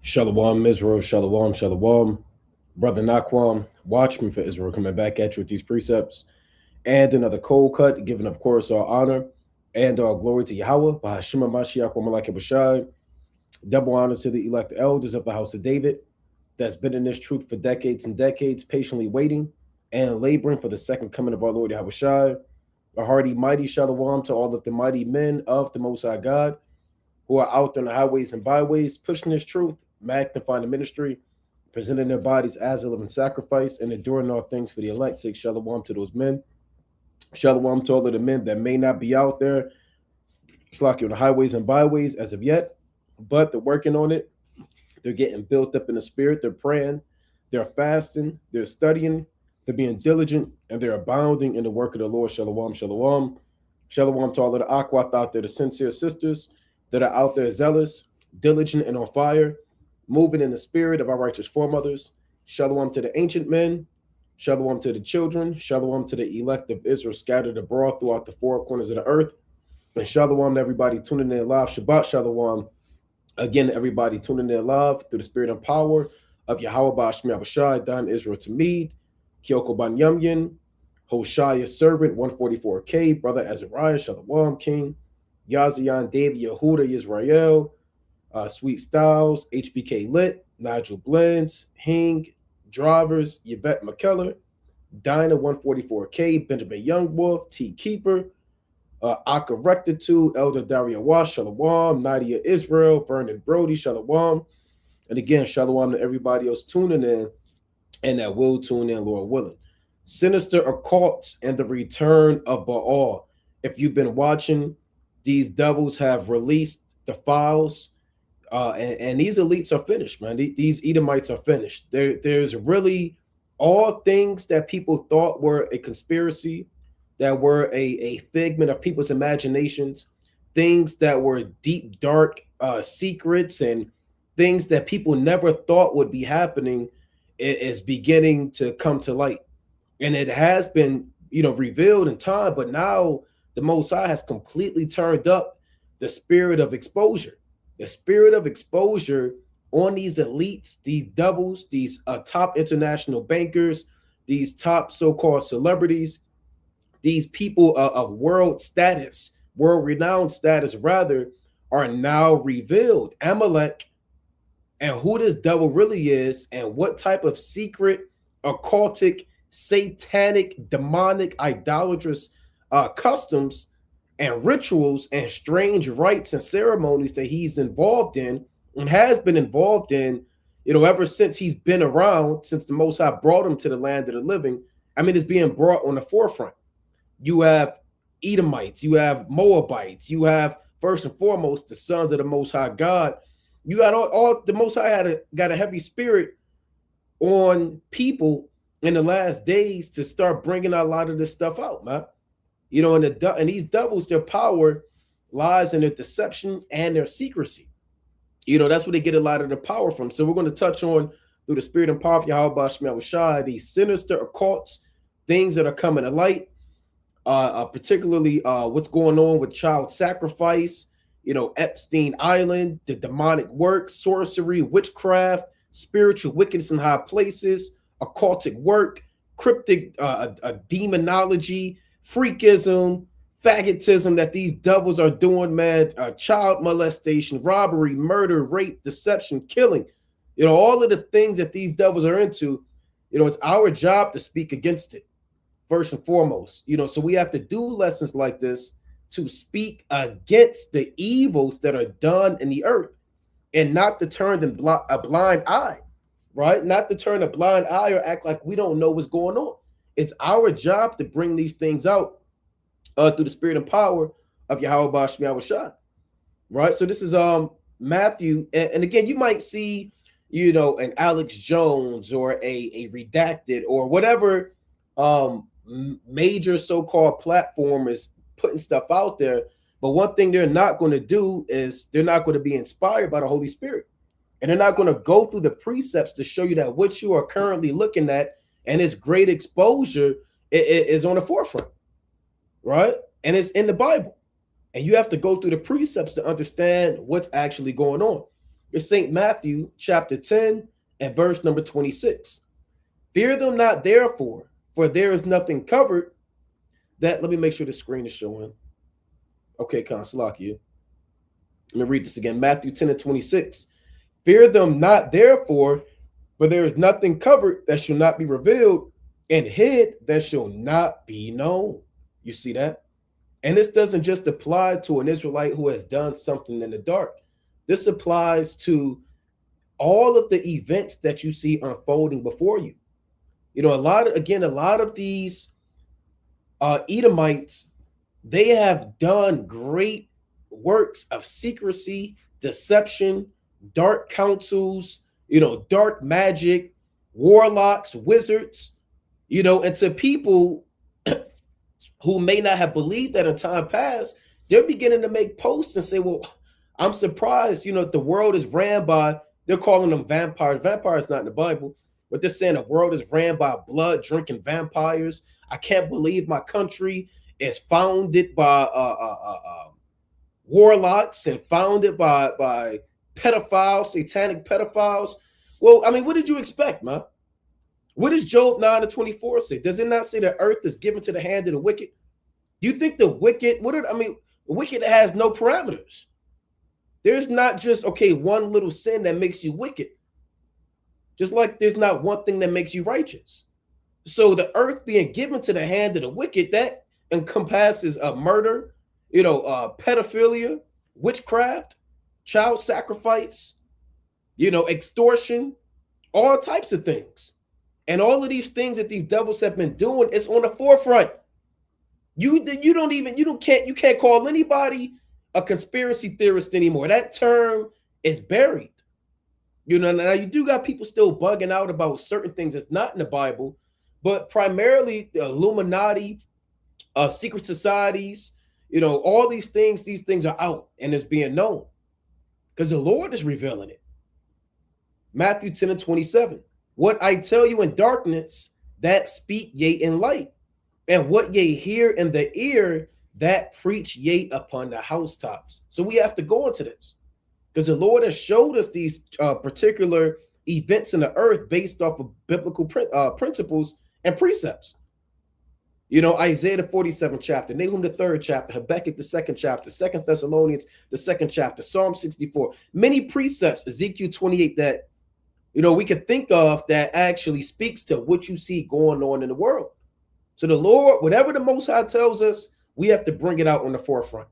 Shalom, Israel, Shalom, Shalom. Brother Naquam, watchman for Israel, coming back at you with these precepts and another cold cut, giving, of course, our honor and our glory to Yahweh, Bahashima Mashiach, Wamalaki Bashai. Double honors to the elect elders of the house of David that's been in this truth for decades and decades, patiently waiting and laboring for the second coming of our Lord Yahweh Shai. A hearty, mighty shalom to all of the mighty men of the Most High God who are out on the highways and byways, pushing this truth, magnifying the ministry, presenting their bodies as a living sacrifice, and enduring all things for the elect. Say shalom to those men. Shalom to all of the men that may not be out there, slocking on the highways and byways as of yet, but they're working on it. They're getting built up in the spirit. They're praying. They're fasting. They're studying. They're being diligent, and they're abounding in the work of the Lord. Shalom, shalom. Shalom to all of the Aquath out there, the sincere sisters that are out there zealous, diligent, and on fire, moving in the spirit of our righteous foremothers. Shalom to the ancient men. Shalom to the children. Shalom to the elect of Israel scattered abroad throughout the four corners of the earth. And shalom to everybody tuning in live. Shabbat shalom. Again, everybody tuning in live through the spirit and power of Yahweh Bashmi Abashai, Don Israel Tamid, Kyoko Ban Yumyin, Hoshaya Servant, 144K, Brother Azariah, Shalom King, Yazian David Yehuda Israel, Sweet Styles, HBK Lit, Nigel Blends, Hing, Drivers, Yvette McKellar, Dinah 144K, Benjamin Youngwolf, T Keeper, Aka Rectitude, Elder Daria Wash, Shalom, Nadia Israel, Vernon Brody, Shalom. And again, Shalom to everybody else tuning in and that will tune in, Lord willing. Sinister Occults and the Return of Baal. If you've been watching, these devils have released the files, and these elites are finished, man. These Edomites are finished. There's really all things that people thought were a conspiracy, that were a figment of people's imaginations, things that were deep, dark secrets, and things that people never thought would be happening is beginning to come to light. And it has been, revealed in time, but now the Most High has completely turned up the spirit of exposure. The spirit of exposure on these elites, these devils, these top international bankers, these top so-called celebrities, these people of world status, world renowned status rather, are now revealed. Amalek and who this devil really is and what type of secret, occultic, satanic, demonic, idolatrous customs and rituals and strange rites and ceremonies that he's involved in and has been involved in, ever since he's been around, since the Most High brought him to the land of the living. I mean, it's being brought on the forefront. You have Edomites, you have Moabites, you have, first and foremost, the sons of the Most High God. You got all the Most High got a heavy spirit on people in the last days to start bringing a lot of this stuff out, man. And these devils, their power lies in their deception and their secrecy. That's where they get a lot of the power from. So we're going to touch on, through the spirit and power of Yahweh Bashmi Shai, these sinister occults, things that are coming to light, particularly what's going on with child sacrifice, Epstein Island, the demonic work, sorcery, witchcraft, spiritual wickedness in high places, occultic work, cryptic demonology, freakism, faggotism that these devils are doing, man, child molestation, robbery, murder, rape, deception, killing, all of the things that these devils are into. It's our job to speak against it, first and foremost. So we have to do lessons like this to speak against the evils that are done in the earth, and not to turn a blind eye, right? Not to turn a blind eye or act like we don't know what's going on. It's our job to bring these things out through the spirit and power of Yahweh Bashmi Awashad, right? So this is Matthew, and again, you might see, an Alex Jones or a Redacted or whatever major so-called platform is putting stuff out there. But one thing they're not going to do is they're not going to be inspired by the Holy Spirit. And they're not going to go through the precepts to show you that what you are currently looking at and its great exposure is on the forefront, right? And it's in the Bible. And you have to go through the precepts to understand what's actually going on. It's St. Matthew chapter 10 and verse number 26. Fear them not, therefore, for there is nothing covered that. Let me make sure the screen is showing. Okay, Conslakia. Let me read this again. Matthew 10 and 26. Fear them not, therefore, for there is nothing covered that shall not be revealed, and hid that shall not be known. You see that? And this doesn't just apply to an Israelite who has done something in the dark. This applies to all of the events that you see unfolding before you. You know, a lot of these Edomites, they have done great works of secrecy, deception, dark councils, dark magic, warlocks, wizards, and to people who may not have believed that in time past, they're beginning to make posts and say, well, I'm surprised, the world is ran by, they're calling them vampires. Vampires not in the Bible, but they're saying the world is ran by blood drinking vampires. I can't believe my country is founded by warlocks and founded by pedophiles, satanic pedophiles. Well, I mean, what did you expect, man? What does Job 9 to 24 say? Does it not say the earth is given to the hand of the wicked? Do you think the wicked, the wicked has no parameters? There's not just, one little sin that makes you wicked. Just like there's not one thing that makes you righteous. So the earth being given to the hand of the wicked, that encompasses murder, pedophilia, witchcraft, child sacrifice, extortion, all types of things. And all of these things that these devils have been doing is on the forefront. You can't call anybody a conspiracy theorist anymore. That term is buried. Now you do got people still bugging out about certain things that's not in the Bible, but primarily the Illuminati, secret societies, all these things are out and it's being known because the Lord is revealing it. Matthew 10 and 27. What I tell you in darkness, that speak ye in light, and what ye hear in the ear, that preach ye upon the housetops. So we have to go into this because the Lord has showed us these particular events in the earth based off of biblical principles and precepts. Isaiah the 47th chapter, Nahum the 3rd chapter, Habakkuk the 2nd chapter, 2 Thessalonians the 2nd chapter, Psalm 64, many precepts, Ezekiel 28 that we could think of that actually speaks to what you see going on in the world. So the Lord, whatever the Most High tells us, we have to bring it out on the forefront.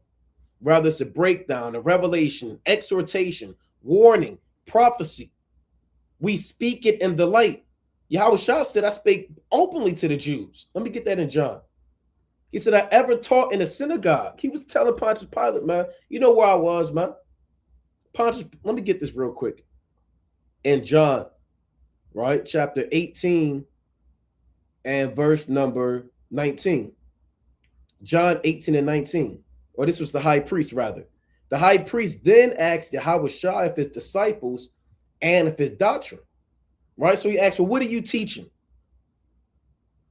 Whether it's a breakdown, a revelation, exhortation, warning, prophecy, we speak it in the light. Yahushua said, I spake openly to the Jews. Let me get that in John. He said, I ever taught in a synagogue. He was telling Pontius Pilate, man, you know where I was, man. Pontius, let me get this real quick. In John, right, chapter 18 and verse number 19. John 18 and 19. Or this was the high priest, rather. The high priest then asked Yahushua if his disciples and if his doctrine. Right? So he asked, well, what are you teaching?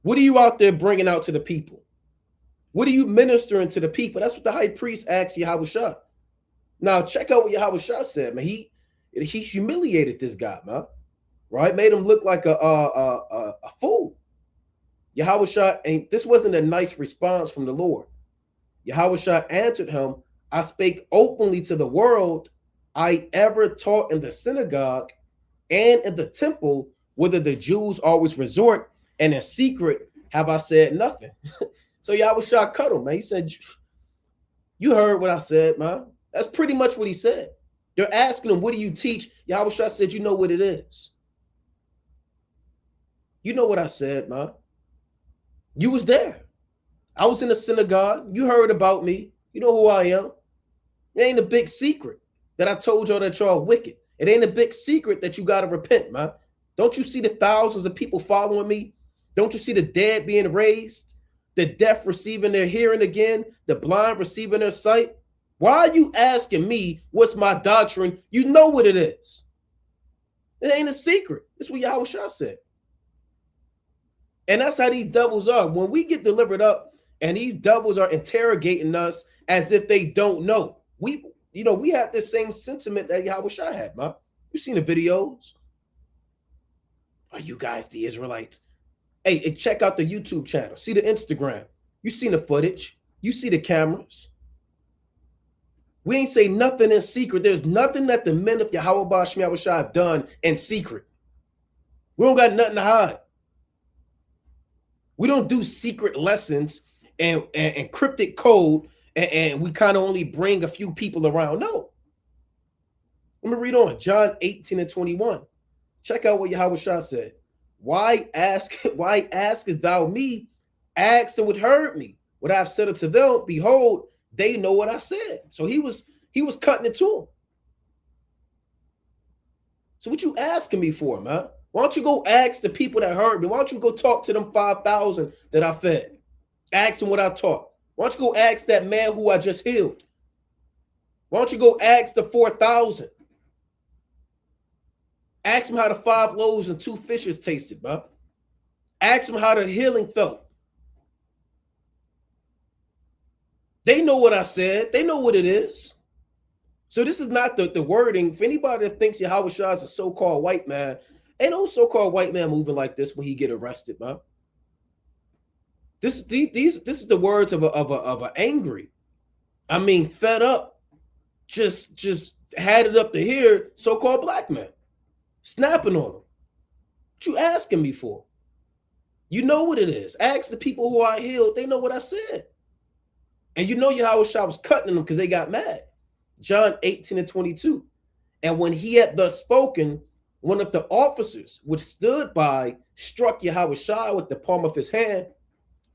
What are you out there bringing out to the people? What are you ministering to the people? That's what the high priest asked Yahushua. Now, check out what Yahushua said, man. He humiliated this guy, man. Right? Made him look like a fool. Yahushua, and this wasn't a nice response from the Lord. Yahushua answered him, I spake openly to the world. I ever taught in the synagogue and in the temple, whither the Jews always resort, and in secret have I said nothing. So Yahushua cut him, man. He said, you heard what I said, man. That's pretty much what he said. They're asking him, what do you teach? Yahushua said, you know what it is. You know what I said, man. You was there. I was in the synagogue. You heard about me. You know who I am. It ain't a big secret that I told y'all that y'all wicked. It ain't a big secret that you got to repent, man. Don't you see the thousands of people following me? Don't you see the dead being raised? The deaf receiving their hearing again? The blind receiving their sight? Why are you asking me what's my doctrine? You know what it is. It ain't a secret. That's what Yahushua said. And that's how these devils are. When we get delivered up and these devils are interrogating us as if they don't know, we have the same sentiment that Yahushua had, man. You seen the videos? Are you guys the Israelites? Hey, check out the YouTube channel. See the Instagram. You seen the footage. You see the cameras. We ain't say nothing in secret. There's nothing that the men of Yahweh Shemi Yahushua have done in secret. We don't got nothing to hide. We don't do secret lessons and encrypted code, and we kind of only bring a few people around. No. Let me read on. John 18:21. Check out what Yahushua said. Why askest thou me? Asked and would heard me. What I've said unto them, behold, they know what I said. So he was cutting it to them. So what you asking me for, man? Why don't you go ask the people that heard me? Why don't you go talk to them 5,000 that I fed? Ask them what I taught. Why don't you go ask that man who I just healed? Why don't you go ask the 4,000? Ask them how the 5 loaves and 2 fishes tasted, man. Ask them how the healing felt. They know what I said. They know what it is. So this is not the wording. For anybody that thinks Yahushua is a so-called white man, ain't no so-called white man moving like this when he get arrested, man. This is the words of a angry, I mean, fed up, just had it up to here, so-called black man, snapping on him. What you asking me for? You know what it is. Ask the people who I healed. They know what I said. And you know Yahushua was cutting them because they got mad. John 18:22. And when he had thus spoken, one of the officers which stood by struck Yahushua with the palm of his hand,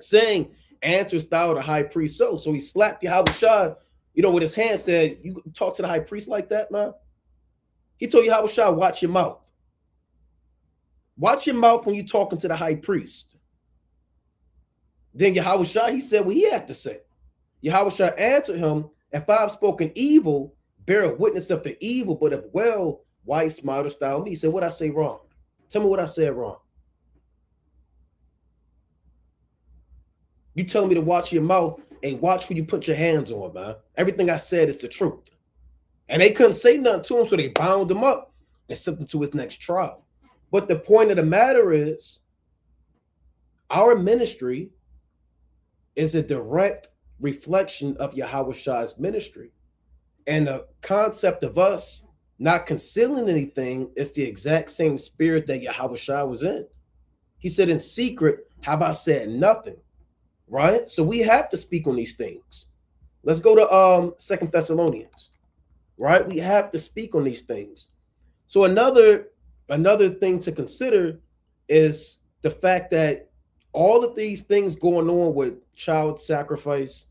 saying, answerest thou the high priest so? So he slapped Yahushua, with his hand, said, you talk to the high priest like that, man? He told Yahushua, watch your mouth. Watch your mouth when you're talking to the high priest. Then Yahushua, he said what he had to say. Yahushua answered him, if I've spoken evil, bear witness of the evil, but if well, why smartest thou me? He said, what I say wrong? Tell me what I said wrong. You telling me to watch your mouth and watch who you put your hands on, man. Everything I said is the truth. And they couldn't say nothing to him, so they bound him up and sent him to his next trial. But the point of the matter is, our ministry is a direct reflection of Yahushua's ministry. And the concept of us not concealing anything is the exact same spirit that Yahushua was in. He said, in secret, have I said nothing? Right? So we have to speak on these things. Let's go to 2 Thessalonians. Right? We have to speak on these things. So another thing to consider is the fact that all of these things going on with child sacrifice,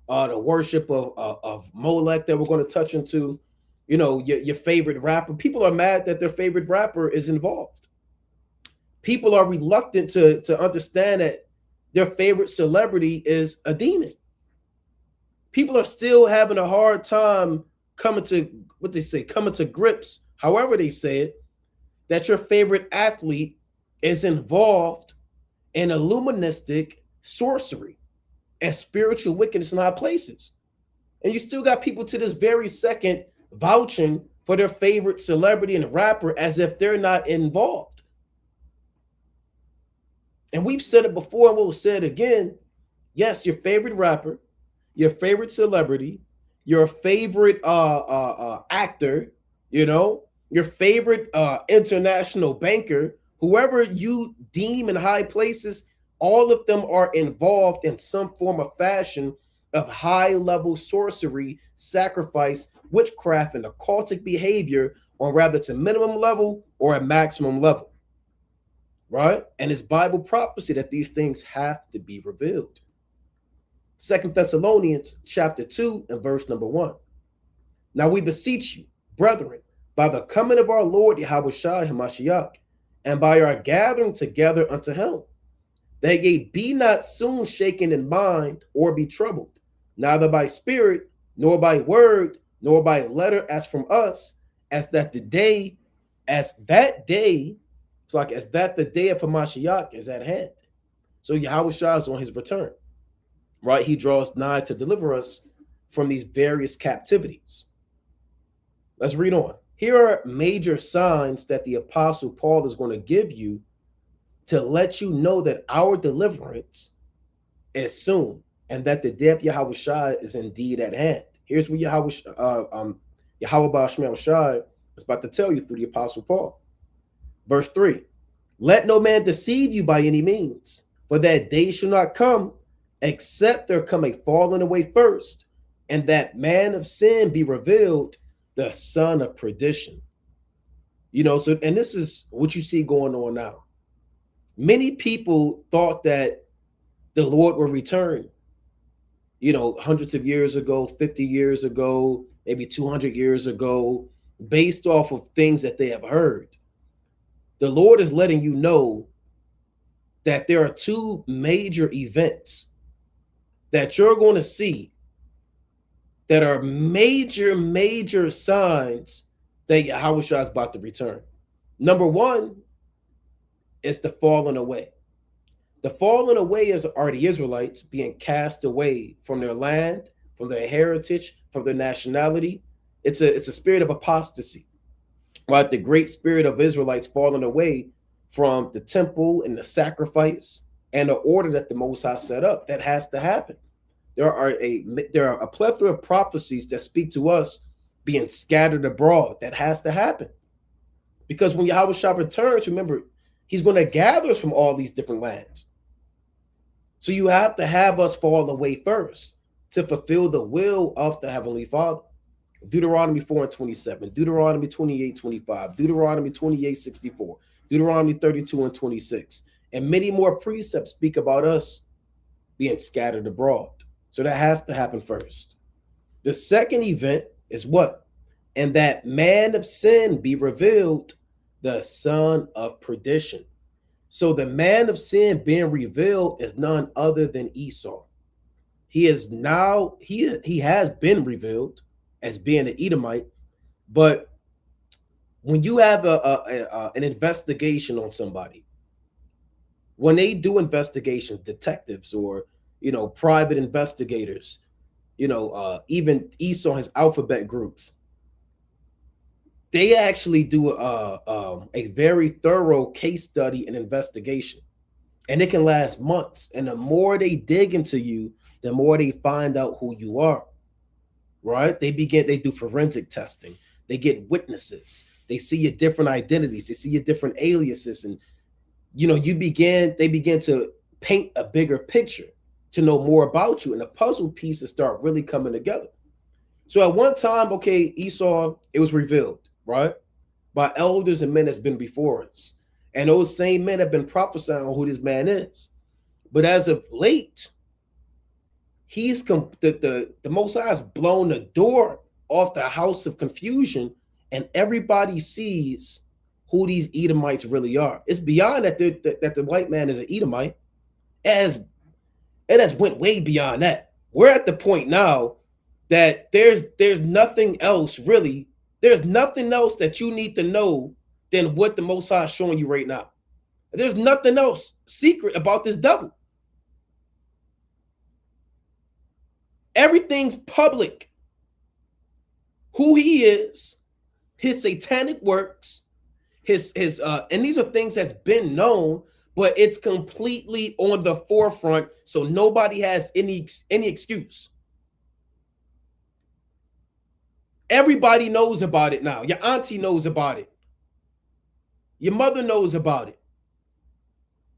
the worship of Molech that we're going to touch into, your favorite rapper. People are mad that their favorite rapper is involved. People are reluctant to understand that their favorite celebrity is a demon. People are still having a hard time coming to grips, however they say it, that your favorite athlete is involved in illuministic sorcery and spiritual wickedness in high places. And you still got people to this very second vouching for their favorite celebrity and rapper as if they're not involved. And we've said it before and we'll say it again. Yes, your favorite rapper, your favorite celebrity, your favorite actor, your favorite international banker, whoever you deem in high places, all of them are involved in some form of fashion of high-level sorcery, sacrifice, witchcraft, and occultic behavior on whether it's a minimum level or a maximum level, right? And it's Bible prophecy that these things have to be revealed. 2 Thessalonians chapter 2 and verse number 1. Now we beseech you, brethren, by the coming of our Lord Yahushua Hamashiach, and by our gathering together unto him, that ye be not soon shaken in mind or be troubled, neither by spirit, nor by word, nor by letter as from us, as that the day of Hamashiach is at hand. So Yahushua is on his return, right? He draws nigh to deliver us from these various captivities. Let's read on. Here are major signs that the Apostle Paul is going to give you to let you know that our deliverance is soon and that the day of Yahweh Shai is indeed at hand. Here's what Yahweh Baal Shemel Shai is about to tell you through the Apostle Paul. Verse 3, let no man deceive you by any means, for that day shall not come, except there come a falling away first, and that man of sin be revealed, the son of perdition. So, and this is what you see going on now. Many people thought that the Lord will return, hundreds of years ago, 50 years ago, maybe 200 years ago, based off of things that they have heard. The Lord is letting you know that there are two major events that you're going to see that are major signs that Yahweh Shai is about to return. Number one is the falling away. The falling away are the Israelites being cast away from their land, from their heritage, from their nationality. It's a spirit of apostasy, right? The great spirit of Israelites falling away from the temple and the sacrifice and the order that the Most High set up. That has to happen. There are a plethora of prophecies that speak to us being scattered abroad. That has to happen. Because when Yahweh Shai returns, remember, he's going to gather us from all these different lands. So you have to have us fall away first to fulfill the will of the Heavenly Father. Deuteronomy 4:27, Deuteronomy 28:25, Deuteronomy 28:64, Deuteronomy 32:26, and many more precepts speak about us being scattered abroad. So that has to happen first. The second event is what? And that man of sin be revealed, the son of perdition. So the man of sin being revealed is none other than Esau. He has been revealed as being an Edomite, but when you have an investigation on somebody, when they do investigations, detectives or private investigators, even Esau has alphabet groups, they actually do a very thorough case study and investigation, and it can last months. And the more they dig into you, the more they find out who you are, right? They do forensic testing. They get witnesses. They see your different identities. They see your different aliases. And, they begin to paint a bigger picture to know more about you. And the puzzle pieces start really coming together. So at one time, okay, Esau, it was revealed, right, by elders and men that's been before us. And those same men have been prophesying on who this man is. But as of late, the Most High has blown the door off the house of confusion, and everybody sees who these Edomites really are. It's beyond that the white man is an Edomite. It has went way beyond that. We're at the point now that there's nothing else really. There's nothing else that you need to know than what the Most High is showing you right now. There's nothing else secret about this devil. Everything's public. Who he is, his satanic works, his and these are things that's been known, but it's completely on the forefront, so nobody has any excuse. Everybody knows about it now. Your auntie knows about it. Your mother knows about it.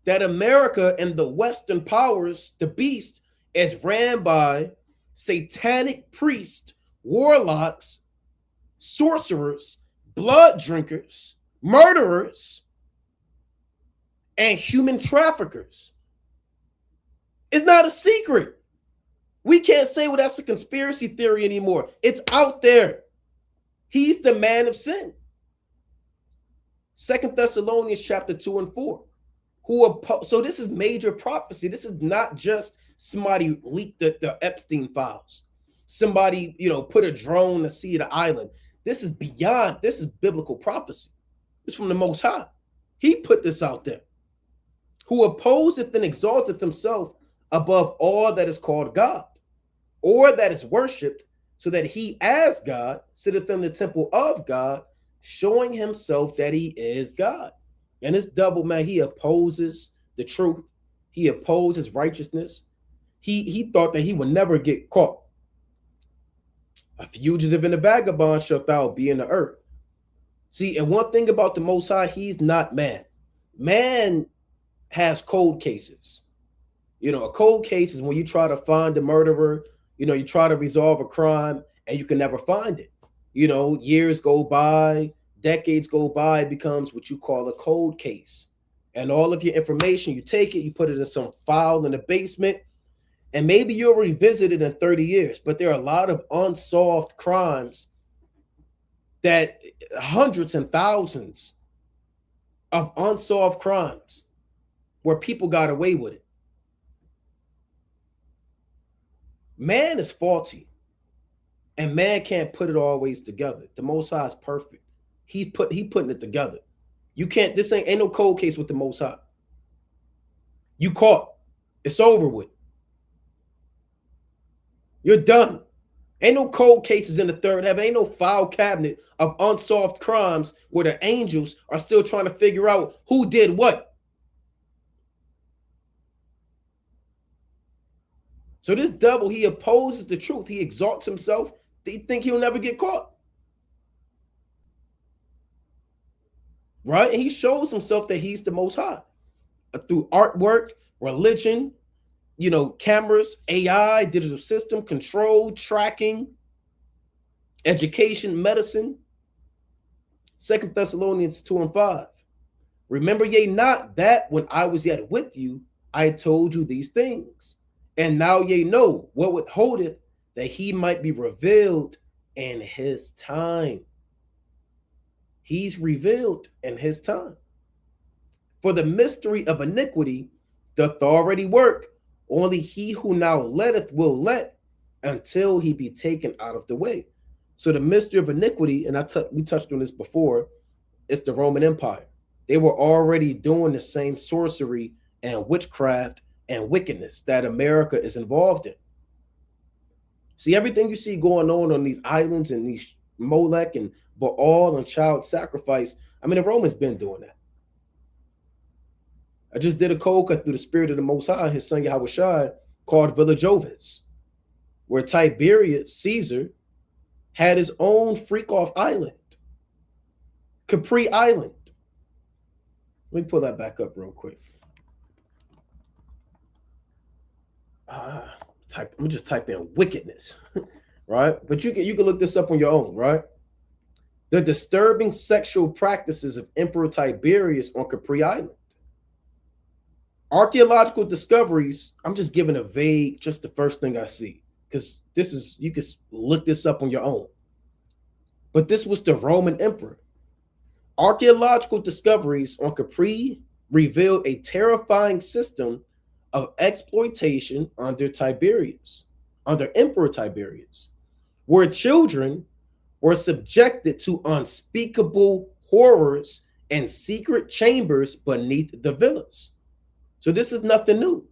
That America and the Western powers, the beast, is ran by satanic priests, warlocks, sorcerers, blood drinkers, murderers, and human traffickers. It's not a secret. We can't say, well, that's a conspiracy theory anymore. It's out there. He's the man of sin. 2 Thessalonians chapter 2 and 4. So this is major prophecy. This is not just somebody leaked the Epstein files. Somebody, put a drone to see the island. This is beyond. This is biblical prophecy. It's from the Most High. He put this out there. Who opposeth and exalteth himself above all that is called God, or that is worshipped, so that he as God sitteth in the temple of God, showing himself that he is God. And this devil, man, he opposes the truth. He opposes righteousness. He thought that he would never get caught. A fugitive and a vagabond shalt thou be in the earth. See, and one thing about the Most High, he's not man. Man has cold cases. A cold case is when you try to find the murderer, you try to resolve a crime and you can never find it. Years go by, decades go by, it becomes what you call a cold case. And all of your information, you take it, you put it in some file in the basement, and maybe you'll revisit it in 30 years. But there are a lot of unsolved crimes, that hundreds and thousands of unsolved crimes where people got away with it. Man is faulty, and man can't put it always together. The Most High is perfect. He putting it together. You can't. This ain't no cold case with the Most High. You caught. It's over with. You're done. Ain't no cold cases in the third heaven. Ain't no file cabinet of unsolved crimes where the angels are still trying to figure out who did what. So this devil, he opposes the truth. He exalts himself. They think he'll never get caught. Right? And he shows himself that he's the Most High. Through artwork, religion, cameras, AI, digital system, control, tracking, education, medicine. 2 Thessalonians 2:5. Remember ye not that when I was yet with you, I told you these things. And now ye know what withholdeth, that he might be revealed in his time. He's revealed in his time. For the mystery of iniquity doth already work. Only he who now letteth will let, until he be taken out of the way. So the mystery of iniquity, and we touched on this before, it's the Roman Empire. They were already doing the same sorcery and witchcraft and wickedness that America is involved in. See, everything you see going on these islands and these Molech and Baal and child sacrifice, the Romans been doing that. I just did a cold cut through the spirit of the Most High, his son Yahushua, called Villa Jovis, where Tiberius Caesar had his own freak-off island, Capri Island. Let me pull that back up real quick. Let me just type in wickedness, right? But you can look this up on your own, right? The disturbing sexual practices of Emperor Tiberius on Capri Island. Archaeological discoveries, I'm just giving a vague, just the first thing I see, because you can look this up on your own. But this was the Roman emperor. Archaeological discoveries on Capri revealed a terrifying system of exploitation under Emperor Tiberius, where children were subjected to unspeakable horrors and secret chambers beneath the villas. So this is nothing new.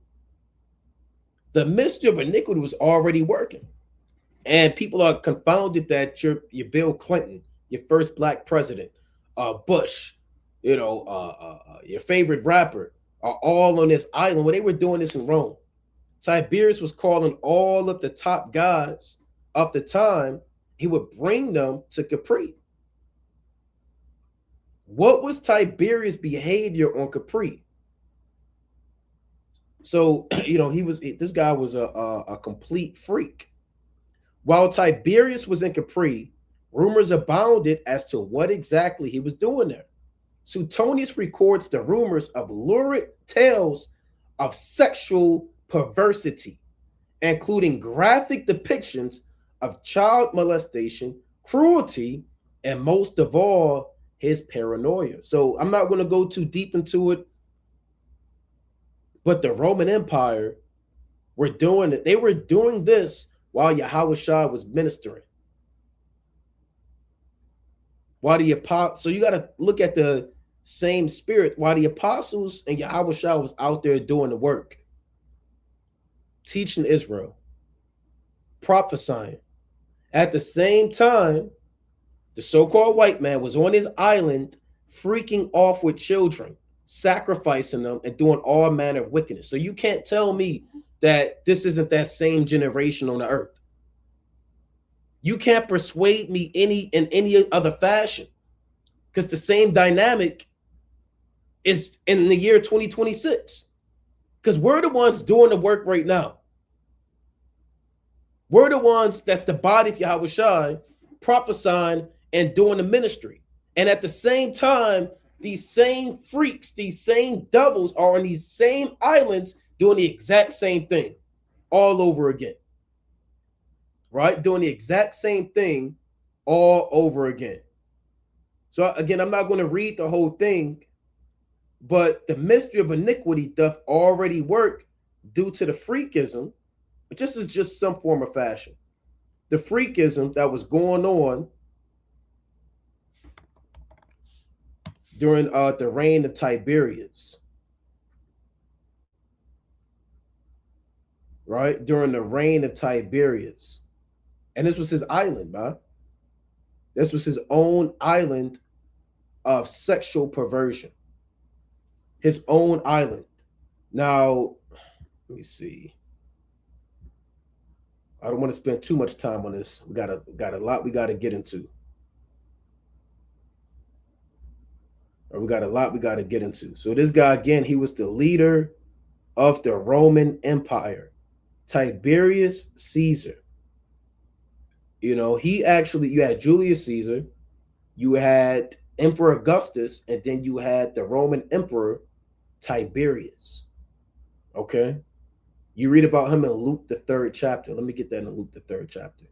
The mystery of iniquity was already working. And people are confounded that your Bill Clinton, your first black president, Bush, your favorite rapper, are all on this island. When they were doing this in Rome, Tiberius was calling all of the top guys of the time. He would bring them to Capri. What was Tiberius' behavior on Capri? So, this guy was a complete freak. While Tiberius was in Capri, rumors abounded as to what exactly he was doing there. Suetonius records the rumors of lurid tales of sexual perversity, including graphic depictions of child molestation, cruelty, and most of all, his paranoia. So I'm not going to go too deep into it, but the Roman Empire were doing it. They were doing this while Yahushua was ministering. So you got to look at the same spirit. While the apostles and Yahushua was out there doing the work, teaching Israel, prophesying. At the same time, The so-called white man was on his island freaking off with children, sacrificing them and doing all manner of wickedness. So you can't tell me that this isn't that same generation on the earth. You can't persuade me in any other fashion, because the same dynamic is in the year 2026. Because we're the ones doing the work right now. We're the ones that's the body of Yahweh Shai, prophesying and doing the ministry. And at the same time, these same freaks, these same devils are on these same islands doing the exact same thing all over again. Right? Doing the exact same thing all over again. So again, I'm not going to read the whole thing, but the mystery of iniquity doth already work due to the freakism, but this is just some form of fashion. The freakism that was going on during the reign of Tiberius. Right? During the reign of Tiberius. And this was his island, man. This was his own island of sexual perversion. His own island. Now, let me see. I don't want to spend too much time on this. We got a lot we got to get into. We got a lot we got to get into. So this guy, again, he was the leader of the Roman Empire, Tiberius Caesar. You know, you had Julius Caesar, you had Emperor Augustus, and then you had the Roman Emperor Tiberius. Okay? You read about him in Luke, the 3rd chapter. Let me get that in Luke, the 3rd chapter.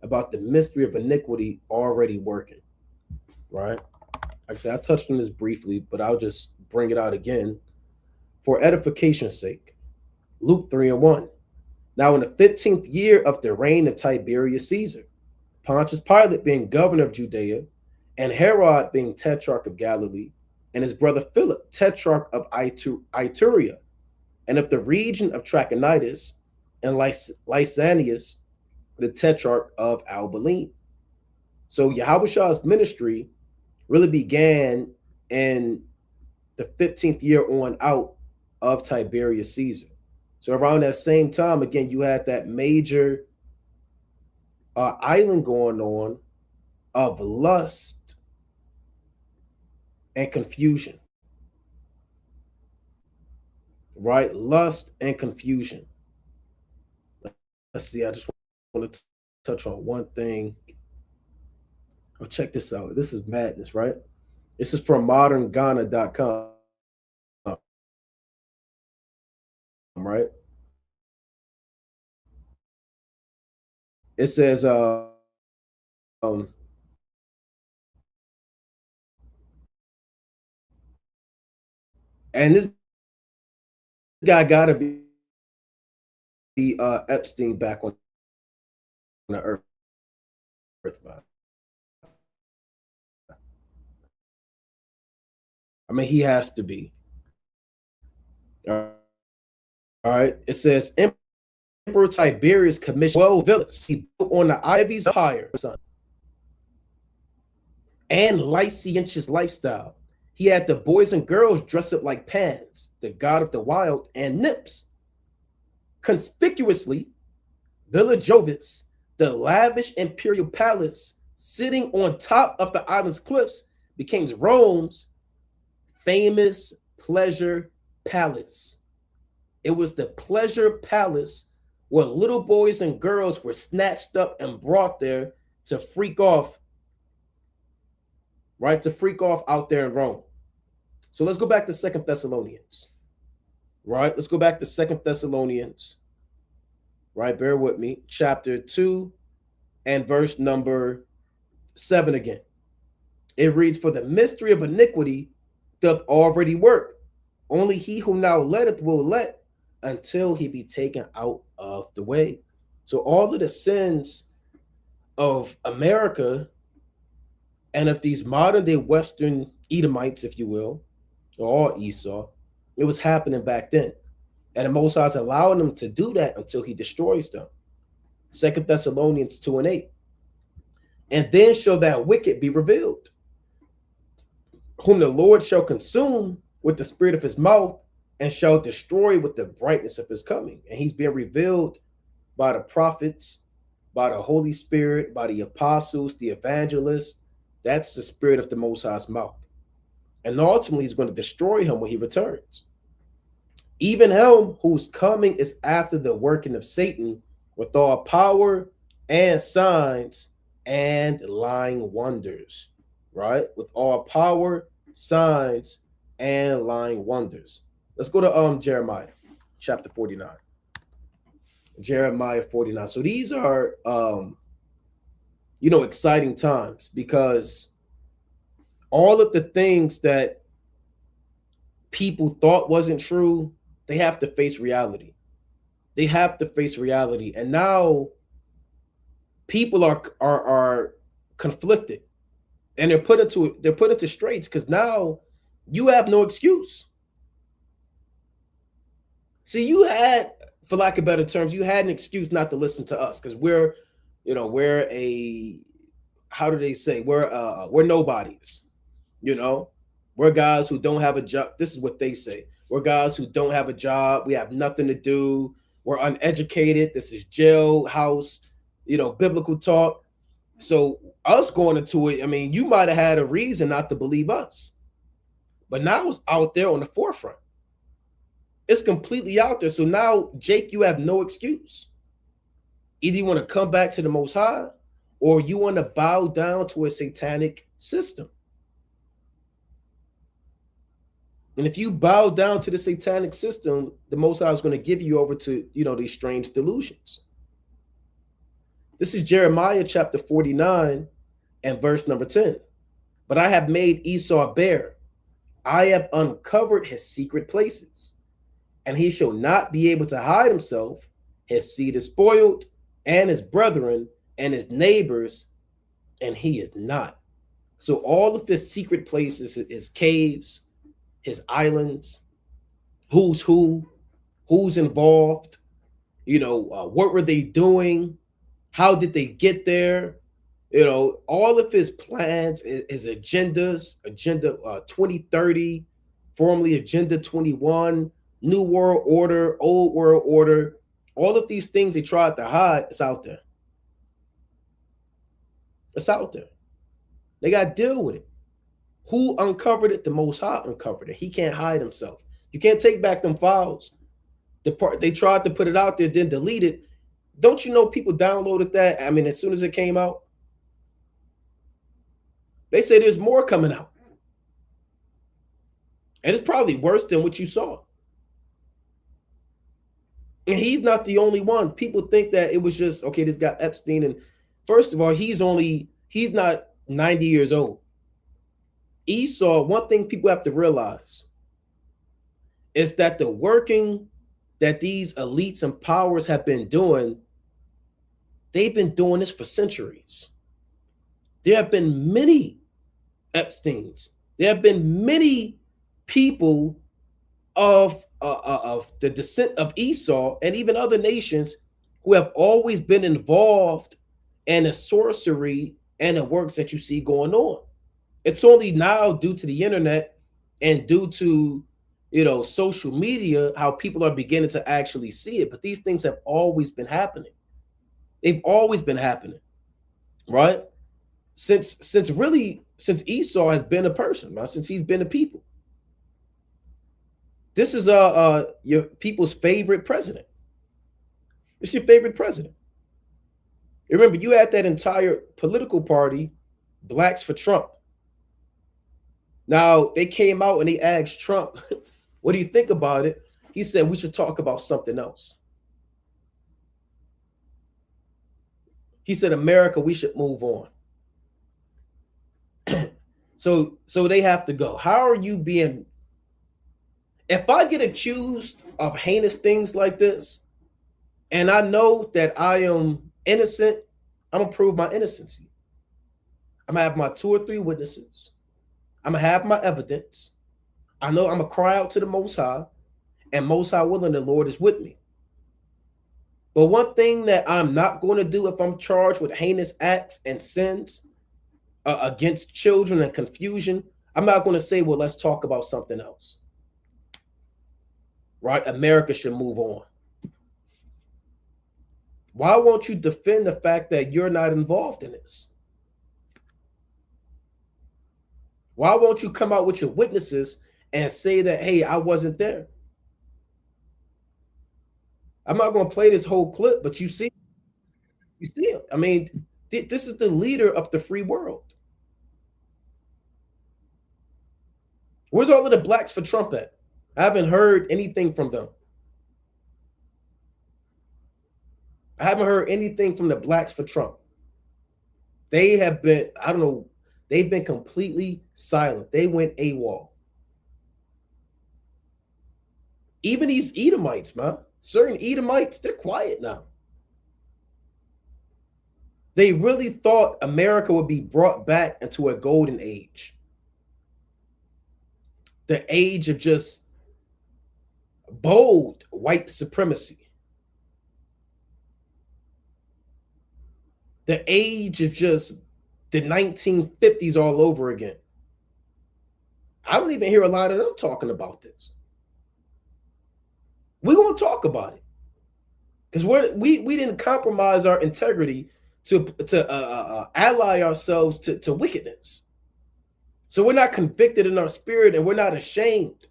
About the mystery of iniquity already working. Right? Like I said, I touched on this briefly, but I'll just bring it out again for edification's sake. Luke 3:1. Now in the 15th year of the reign of Tiberius Caesar, Pontius Pilate being governor of Judea, and Herod being tetrarch of Galilee, and his brother Philip, tetrarch of Iturea, and of the region of Trachonitis, and Lysanias, the tetrarch of Albaline. So Yahweh's ministry really began in the 15th year on out of Tiberius Caesar. So around that same time, again, you had that major island going on of lust and confusion. Right? Lust and confusion. Let's see. I just want to touch on one thing. Oh, check this out. This is madness, right? This is from modernghana.com. Right? It says, and this guy gotta be Epstein back on the earth, man. I mean, he has to be. All right. It says Emperor Tiberius commissioned 12 villas he built on the Ivy's Empire, and licentious lifestyle. He had the boys and girls dress up like Pans, the god of the wild, and nymphs. Conspicuously, Villa Jovis, the lavish imperial palace sitting on top of the island's cliffs, became Rome's famous pleasure palace. It was the pleasure palace where little boys and girls were snatched up and brought there to freak off, right? To freak off out there in Rome. So let's go back to 2 Thessalonians, right? Let's go back to 2 Thessalonians, right? Bear with me. Chapter 2 and verse number 7 again. It reads, for the mystery of iniquity doth already work. Only he who now letteth will let until he be taken out of the way. So all of the sins of America and of these modern day Western Edomites, if you will, or all Esau, it was happening back then. And the Most High is allowing them to do that until he destroys them. 2 Thessalonians 2:8. And then shall that wicked be revealed, whom the Lord shall consume with the spirit of his mouth and shall destroy with the brightness of his coming. And he's being revealed by the prophets, by the Holy Spirit, by the apostles, the evangelists. That's the spirit of the Most High's mouth. And ultimately, he's going to destroy him when he returns. Even him whose coming is after the working of Satan with all power and signs and lying wonders, right? With all power, signs, and lying wonders. Let's go to Jeremiah chapter 49. Jeremiah 49. So these are exciting times, because all of the things that people thought wasn't true, they have to face reality. They have to face reality. And now people are conflicted, and they're put into straits, because now you have no excuse. See, you had, for lack of better terms, you had an excuse not to listen to us, because we're how do they say, we're nobodies. We're guys who don't have a job. This is what they say. We're guys who don't have a job. We have nothing to do. We're uneducated. This is jailhouse, biblical talk. So us going into it, I mean, you might have had a reason not to believe us, but now it's out there on the forefront. It's completely out there. So now, Jake, you have no excuse. Either you want to come back to the Most High, or you want to bow down to a satanic system. And if you bow down to the satanic system, the Most High is going to give you over to, these strange delusions. This is Jeremiah chapter 49 and verse number 10. But I have made Esau bare. I have uncovered his secret places, and he shall not be able to hide himself. His seed is spoiled, and his brethren and his neighbors, and he is not. So all of his secret places, his caves, his islands, who's involved, what were they doing? How did they get there? All of his plans, his agendas, Agenda 2030, formerly Agenda 21, New World Order, Old World Order, all of these things they tried to hide, it's out there. It's out there. They got to deal with it. Who uncovered it? The Most High uncovered it. He can't hide himself. You can't take back them files. They tried to put it out there, then delete it. Don't you know people downloaded that? I mean, as soon as it came out, they say there's more coming out. And it's probably worse than what you saw. And he's not the only one. People think that it was just, okay, this guy Epstein. And first of all, he's not 90 years old. Esau, one thing people have to realize is that the working that these elites and powers have been doing, they've been doing this for centuries. There have been many Epsteins. There have been many people of the descent of Esau and even other nations who have always been involved in the sorcery and the works that you see going on. It's only now, due to the internet and due to social media, how people are beginning to actually see it. But these things have always been happening. They've always been happening, right? Since Esau has been a person, right? Since he's been a people. This is your people's favorite president. It's your favorite president. Remember, you had that entire political party, Blacks for Trump. Now, they came out and they asked Trump, what do you think about it? He said, we should talk about something else. He said, America, we should move on. So they have to go. How are you being... If I get accused of heinous things like this, and I know that I am innocent, I'm going to prove my innocency. I'm going to have my 2 or 3 witnesses. I'm going to have my evidence. I know I'm going to cry out to the Most High, and Most High willing, the Lord is with me. But one thing that I'm not going to do if I'm charged with heinous acts and sins against children and confusion, I'm not going to say, well, let's talk about something else. Right? America should move on. Why won't you defend the fact that you're not involved in this? Why won't you come out with your witnesses and say that, hey, I wasn't there? I'm not going to play this whole clip, but you see him. I mean, this is the leader of the free world. Where's all of the blacks for Trump at? I haven't heard anything from them. I haven't heard anything from the blacks for Trump. They have been, I don't know, they've been completely silent. They went AWOL. Even these Edomites, man, certain Edomites, they're quiet now. They really thought America would be brought back into a golden age. The age of just bold white supremacy. The age of just the 1950s all over again. I don't even hear a lot of them talking about this. We're going to talk about it because we didn't compromise our integrity to ally ourselves to wickedness. So we're not convicted in our spirit and we're not ashamed.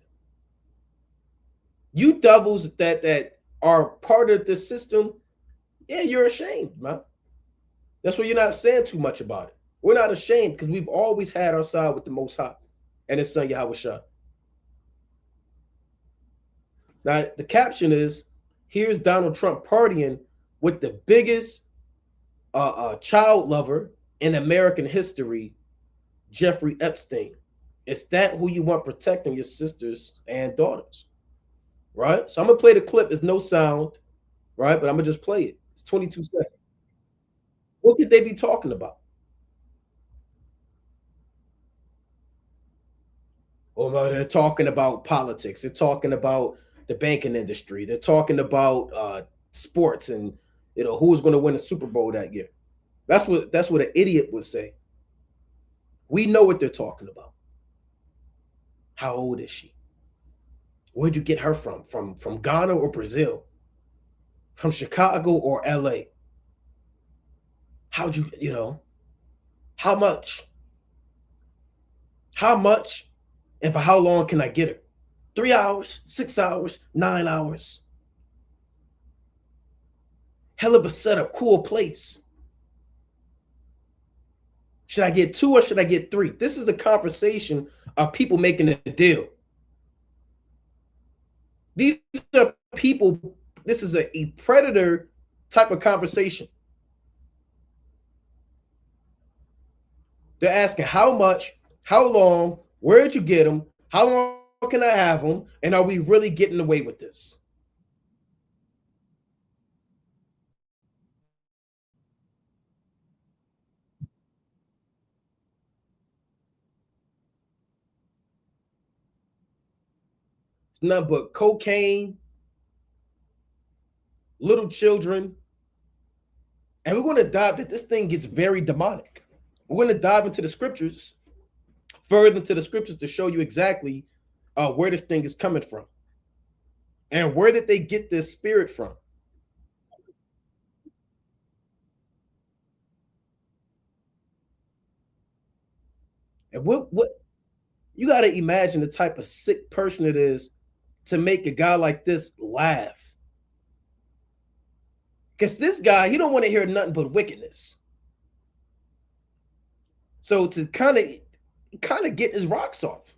You devils that are part of this system, yeah, you're ashamed, man. That's why you're not saying too much about it. We're not ashamed because we've always had our side with the Most High and His Son Yahweh Shah. Now, the caption is, here's Donald Trump partying with the biggest child lover in American history, Jeffrey Epstein. Is that who you want protecting your sisters and daughters? Right? So I'm going to play the clip. There's no sound, right? But I'm going to just play it. It's 22 seconds. What could they be talking about? Oh, no, they're talking about politics. They're talking about the banking industry. They're talking about sports and who's going to win the Super Bowl that year. That's what an idiot would say. We know what they're talking about. How old is she? Where'd you get her from? From Ghana or Brazil? From Chicago or LA? How'd you, how much? How much? And for how long can I get her? 3 hours, 6 hours, 9 hours. Hell of a setup, cool place. Should I get 2 or should I get 3? This is a conversation of people making a deal. These are people, this is a predator type of conversation. They're asking how much, how long, where'd you get them, how long can I have them, and are we really getting away with this? It's nothing but cocaine, little children, and we're going to dive that this thing gets very demonic. We're going to dive into the scriptures, further into the scriptures to show you exactly where this thing is coming from. And where did they get this spirit from? And what you got to imagine the type of sick person it is to make a guy like this laugh. Because this guy, he don't want to hear nothing but wickedness. So to kind of get his rocks off.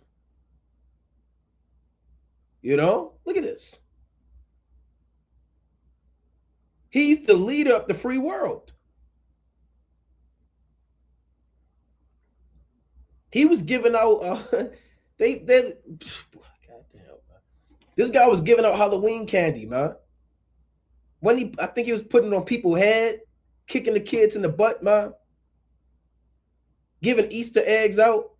Look at this. He's the leader of the free world. He was giving out goddamn. This guy was giving out Halloween candy, man. I think he was putting it on people's head, kicking the kids in the butt, man. Giving Easter eggs out.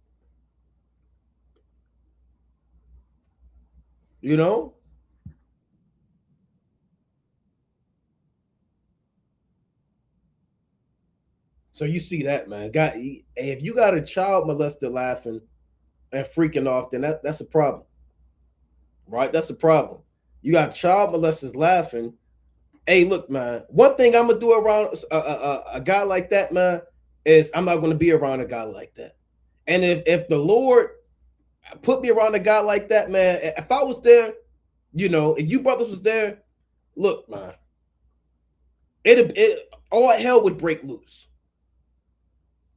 So you see that, man. If you got a child molester laughing and freaking off, then that's a problem, right? That's a problem. You got child molesters laughing. Hey, look, man. One thing I'm gonna do around a guy like that, man, is I'm not gonna be around a guy like that. And if the Lord put me around a guy like that, man, if I was there, if you brothers was there, look, man, it all hell would break loose.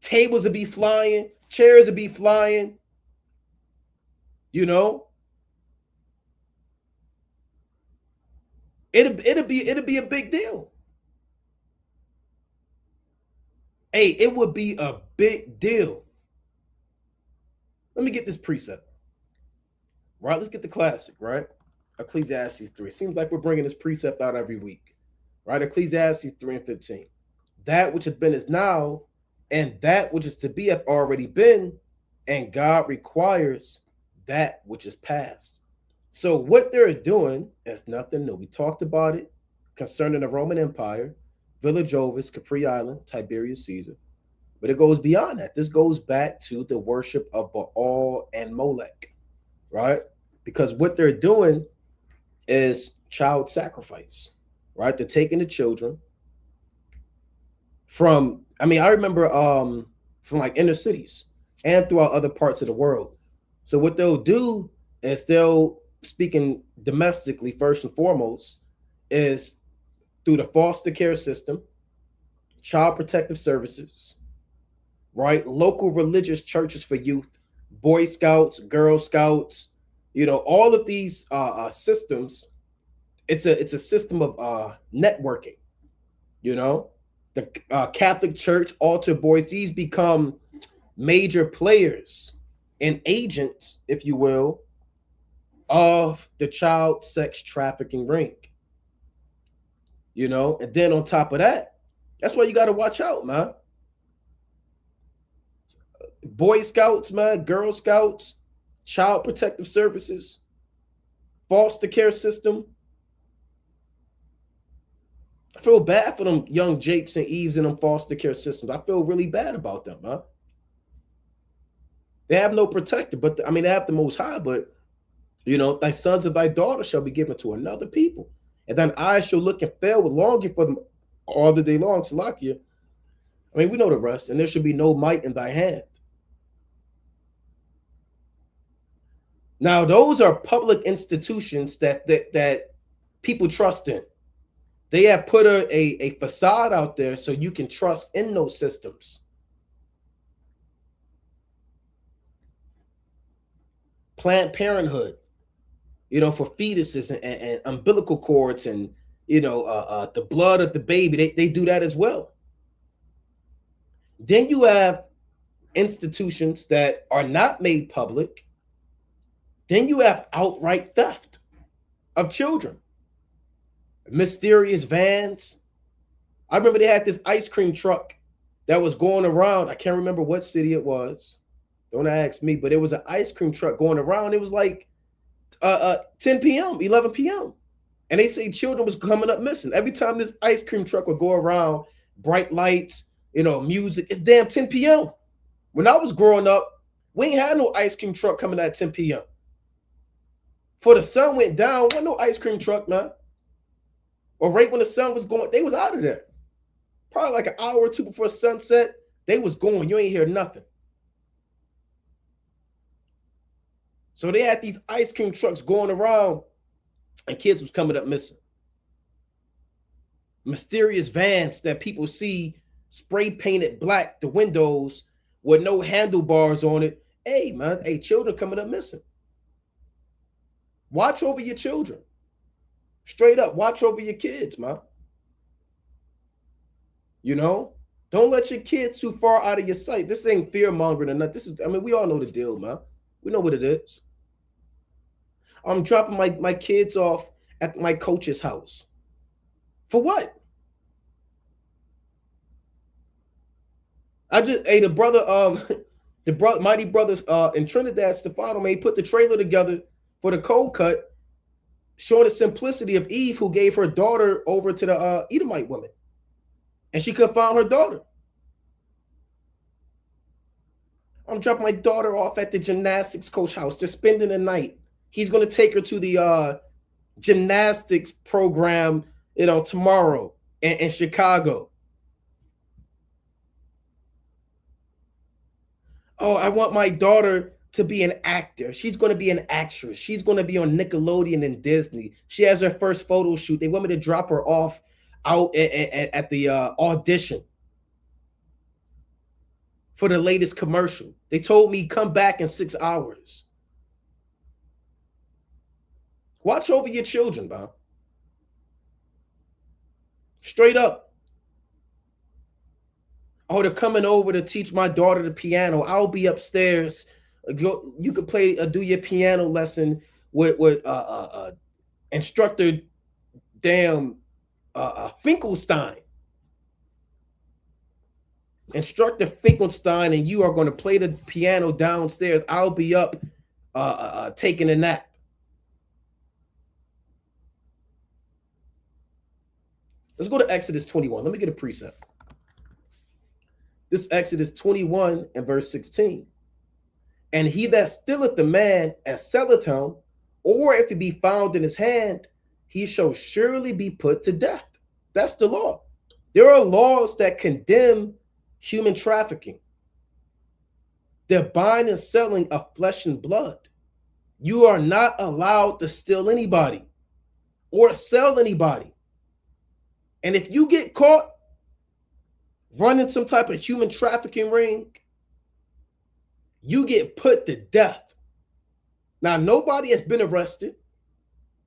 Tables would be flying, chairs would be flying. It'll be a big deal. Hey, it would be a big deal. Let me get this precept. Right, let's get the classic, right? Ecclesiastes 3. It seems like we're bringing this precept out every week. Right? Ecclesiastes 3 and 15. That which has been is now, and that which is to be hath already been, and God requires that which is past. So what they're doing is nothing new. We talked about it concerning the Roman Empire, Villa Jovis, Capri Island, Tiberius Caesar. But it goes beyond that. This goes back to the worship of Baal and Molech, right? Because what they're doing is child sacrifice, right? They're taking the children from, I remember from like inner cities and throughout other parts of the world. So what they'll do is they'll, speaking domestically first and foremost, is through the foster care system, child protective services, right? Local religious churches for youth, Boy Scouts, Girl Scouts, all of these systems. It's a system of networking. The Catholic Church, altar boys, these become major players and agents, if you will, of the child sex trafficking ring. And then on top of that, that's why you got to watch out, man. Boy Scouts, man, Girl Scouts, child protective services, foster care system. I feel bad for them young Jakes and Eves in them foster care systems. I feel really bad about them, man. They have no protector, but they have the Most High, but thy sons and thy daughters shall be given to another people, and thine eyes shall look and fail with longing for them all the day long. Salakia. We know the rest, and there should be no might in thy hand. Now, those are public institutions that people trust in. They have put a facade out there so you can trust in those systems. Planned Parenthood, for fetuses and umbilical cords and, the blood of the baby, they do that as well. Then you have institutions that are not made public. Then you have outright theft of children. Mysterious vans. I remember they had this ice cream truck that was going around. I can't remember what city it was. Don't ask me, but it was an ice cream truck going around. It was like 10 p.m., 11 p.m. And they say children was coming up missing. Every time this ice cream truck would go around, bright lights, music, it's damn 10 p.m. When I was growing up, we ain't had no ice cream truck coming at 10 p.m. Before the sun went down, wasn't no ice cream truck, man. Or right when the sun was going, they was out of there. Probably like an hour or two before sunset, they was going. You ain't hear nothing. So they had these ice cream trucks going around and kids was coming up missing. Mysterious vans that people see spray painted black, the windows with no handlebars on it. Hey, man, children coming up missing. Watch over your children. Straight up, watch over your kids, man. Don't let your kids too far out of your sight. This ain't fear mongering or nothing. This is, we all know the deal, man. We know what it is. I'm dropping my kids off at my coach's house. For what? The mighty brothers in Trinidad, Stefano, man, he put the trailer together for the cold cut, showing the simplicity of Eve, who gave her daughter over to the Edomite woman. And she couldn't find her daughter. I'm dropping my daughter off at the gymnastics coach house. They're spending the night. He's going to take her to the gymnastics program, tomorrow in Chicago. Oh, I want my daughter to be an actor. She's going to be an actress. She's going to be on Nickelodeon and Disney. She has her first photo shoot. They want me to drop her off out at the audition for the latest commercial. They told me come back in 6 hours. Watch over your children, Bob. Straight up. Oh, they're coming over to teach my daughter the piano. I'll be upstairs. You could do your piano lesson with instructor Finkelstein. Instructor Finkelstein, and you are going to play the piano downstairs. I'll be up taking a nap. Let's go to Exodus 21. Let me get a precept. This Exodus 21 and verse 16. And he that stealeth the man and selleth him, or if he be found in his hand, he shall surely be put to death. That's the law. There are laws that condemn human trafficking. They're buying and selling of flesh and blood. You are not allowed to steal anybody or sell anybody. And if you get caught running some type of human trafficking ring, you get put to death. Now, nobody has been arrested.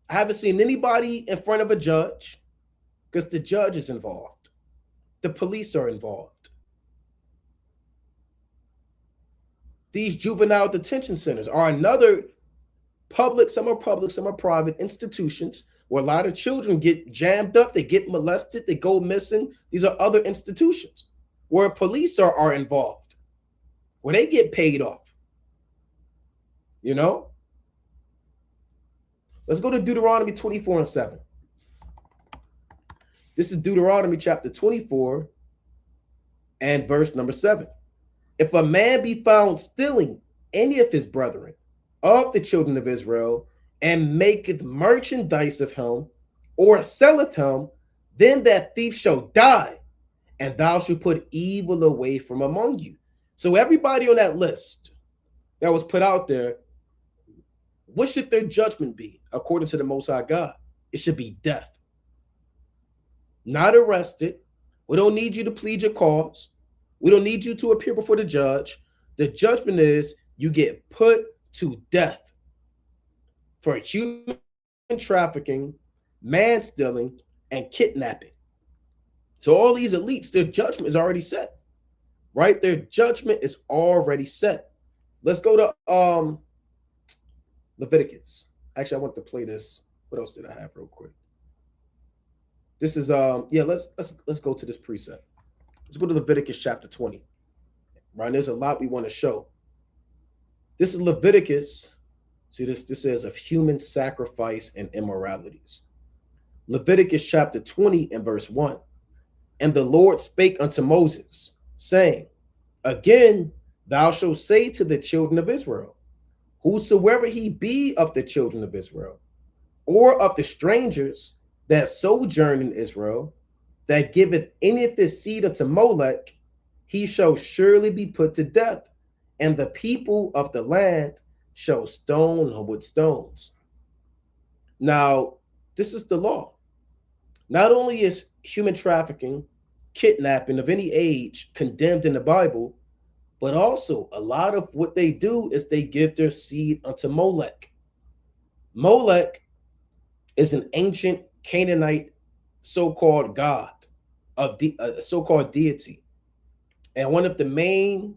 I haven't seen anybody in front of a judge because the judge is involved. The police are involved. These juvenile detention centers are another public, some are private institutions where a lot of children get jammed up, they get molested, they go missing. These are other institutions where police are involved, where they get paid off. Let's go to Deuteronomy 24 and 7. This is Deuteronomy chapter 24 and verse number 7. If a man be found stealing any of his brethren of the children of Israel, and maketh merchandise of him, or selleth him, then that thief shall die, and thou shalt put evil away from among you. So everybody on that list that was put out there, what should their judgment be according to the Most High God? It should be death. Not arrested. We don't need you to plead your cause. We don't need you to appear before the judge. The judgment is you get put to death for human trafficking, man stealing, and kidnapping. So all these elites, their judgment is already set, right? Their judgment is already set. Let's go to Leviticus. Actually, I want to play this. What else did I have real quick? This is let's go to this precept. Let's go to Leviticus chapter 20. Right, there's a lot we want to show. This is Leviticus. See, this says of human sacrifice and immoralities. Leviticus chapter 20 and verse 1. And the Lord spake unto Moses, saying, Again, thou shalt say to the children of Israel, whosoever he be of the children of Israel, or of the strangers that sojourn in Israel, that giveth any of his seed unto Molech, he shall surely be put to death, and the people of the land shall stone him with stones. Now, this is the law. Not only is human trafficking, kidnapping of any age condemned in the Bible, but also a lot of what they do is they give their seed unto Molech. Molech is an ancient Canaanite so-called god, of a so-called deity. And one of the main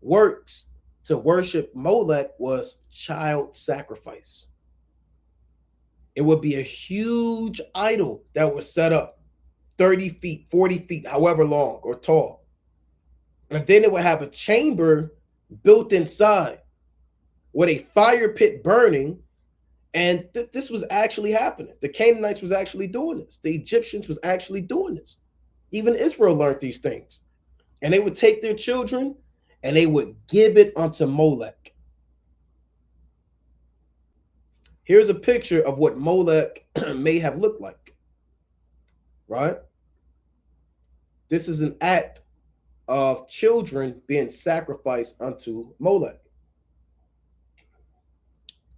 works to worship Molech was child sacrifice. It would be a huge idol that was set up 30 feet, 40 feet, however long or tall. And then it would have a chamber built inside with a fire pit burning. And this was actually happening. The Canaanites was actually doing this. The Egyptians was actually doing this. Even Israel learned these things. And they would take their children and they would give it unto Molech. Here's a picture of what Molech may have looked like, right? This is an act of children being sacrificed unto Molech.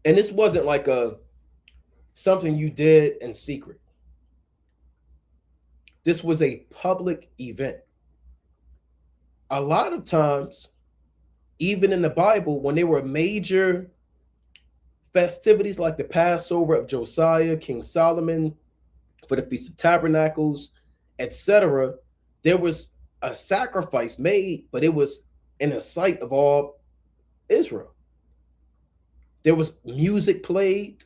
And this wasn't like something you did in secret. This was a public event. A lot of times, even in the Bible, when there were major festivities like the Passover of Josiah, King Solomon, for the Feast of Tabernacles, etc., there was a sacrifice made, but it was in the sight of all Israel. There was music played,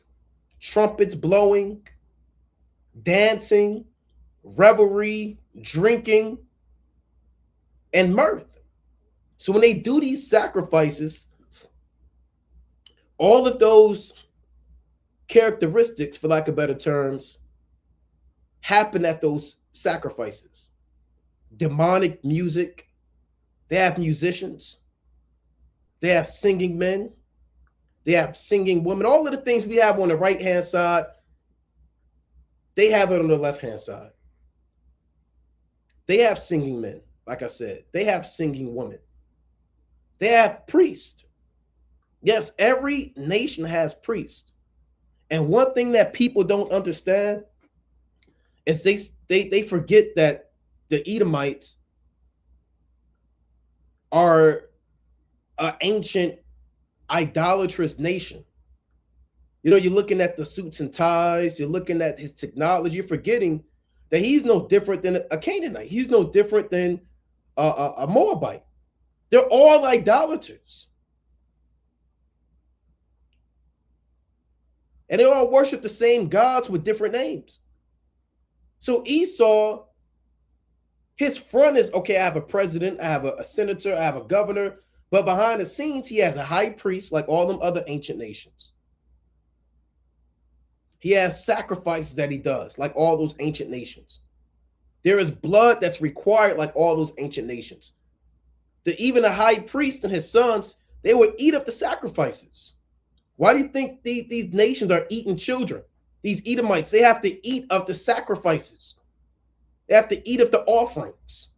trumpets blowing, dancing, revelry, drinking, and mirth. So when they do these sacrifices, all of those characteristics, for lack of better terms, happen at those sacrifices. Demonic music, they have musicians, they have singing men, they have singing women. All of the things we have on the right-hand side, they have it on the left-hand side. They have singing men, like I said. They have singing women. They have priests. Yes, every nation has priests. And one thing that people don't understand is they forget that the Edomites are an ancient idolatrous nation. You know, you're looking at the suits and ties, you're looking at his technology, you're forgetting that he's no different than a Canaanite. He's no different than a Moabite. They're all idolaters. And they all worship the same gods with different names. So Esau, his front is, okay, I have a president, I have a senator, I have a governor, but behind the scenes, he has a high priest like all them other ancient nations. He has sacrifices that he does like all those ancient nations. There is blood that's required like all those ancient nations. Even the high priest and his sons, they would eat up the sacrifices. Why do you think these nations are eating children? These Edomites, they have to eat of the sacrifices. They have to eat of the offerings.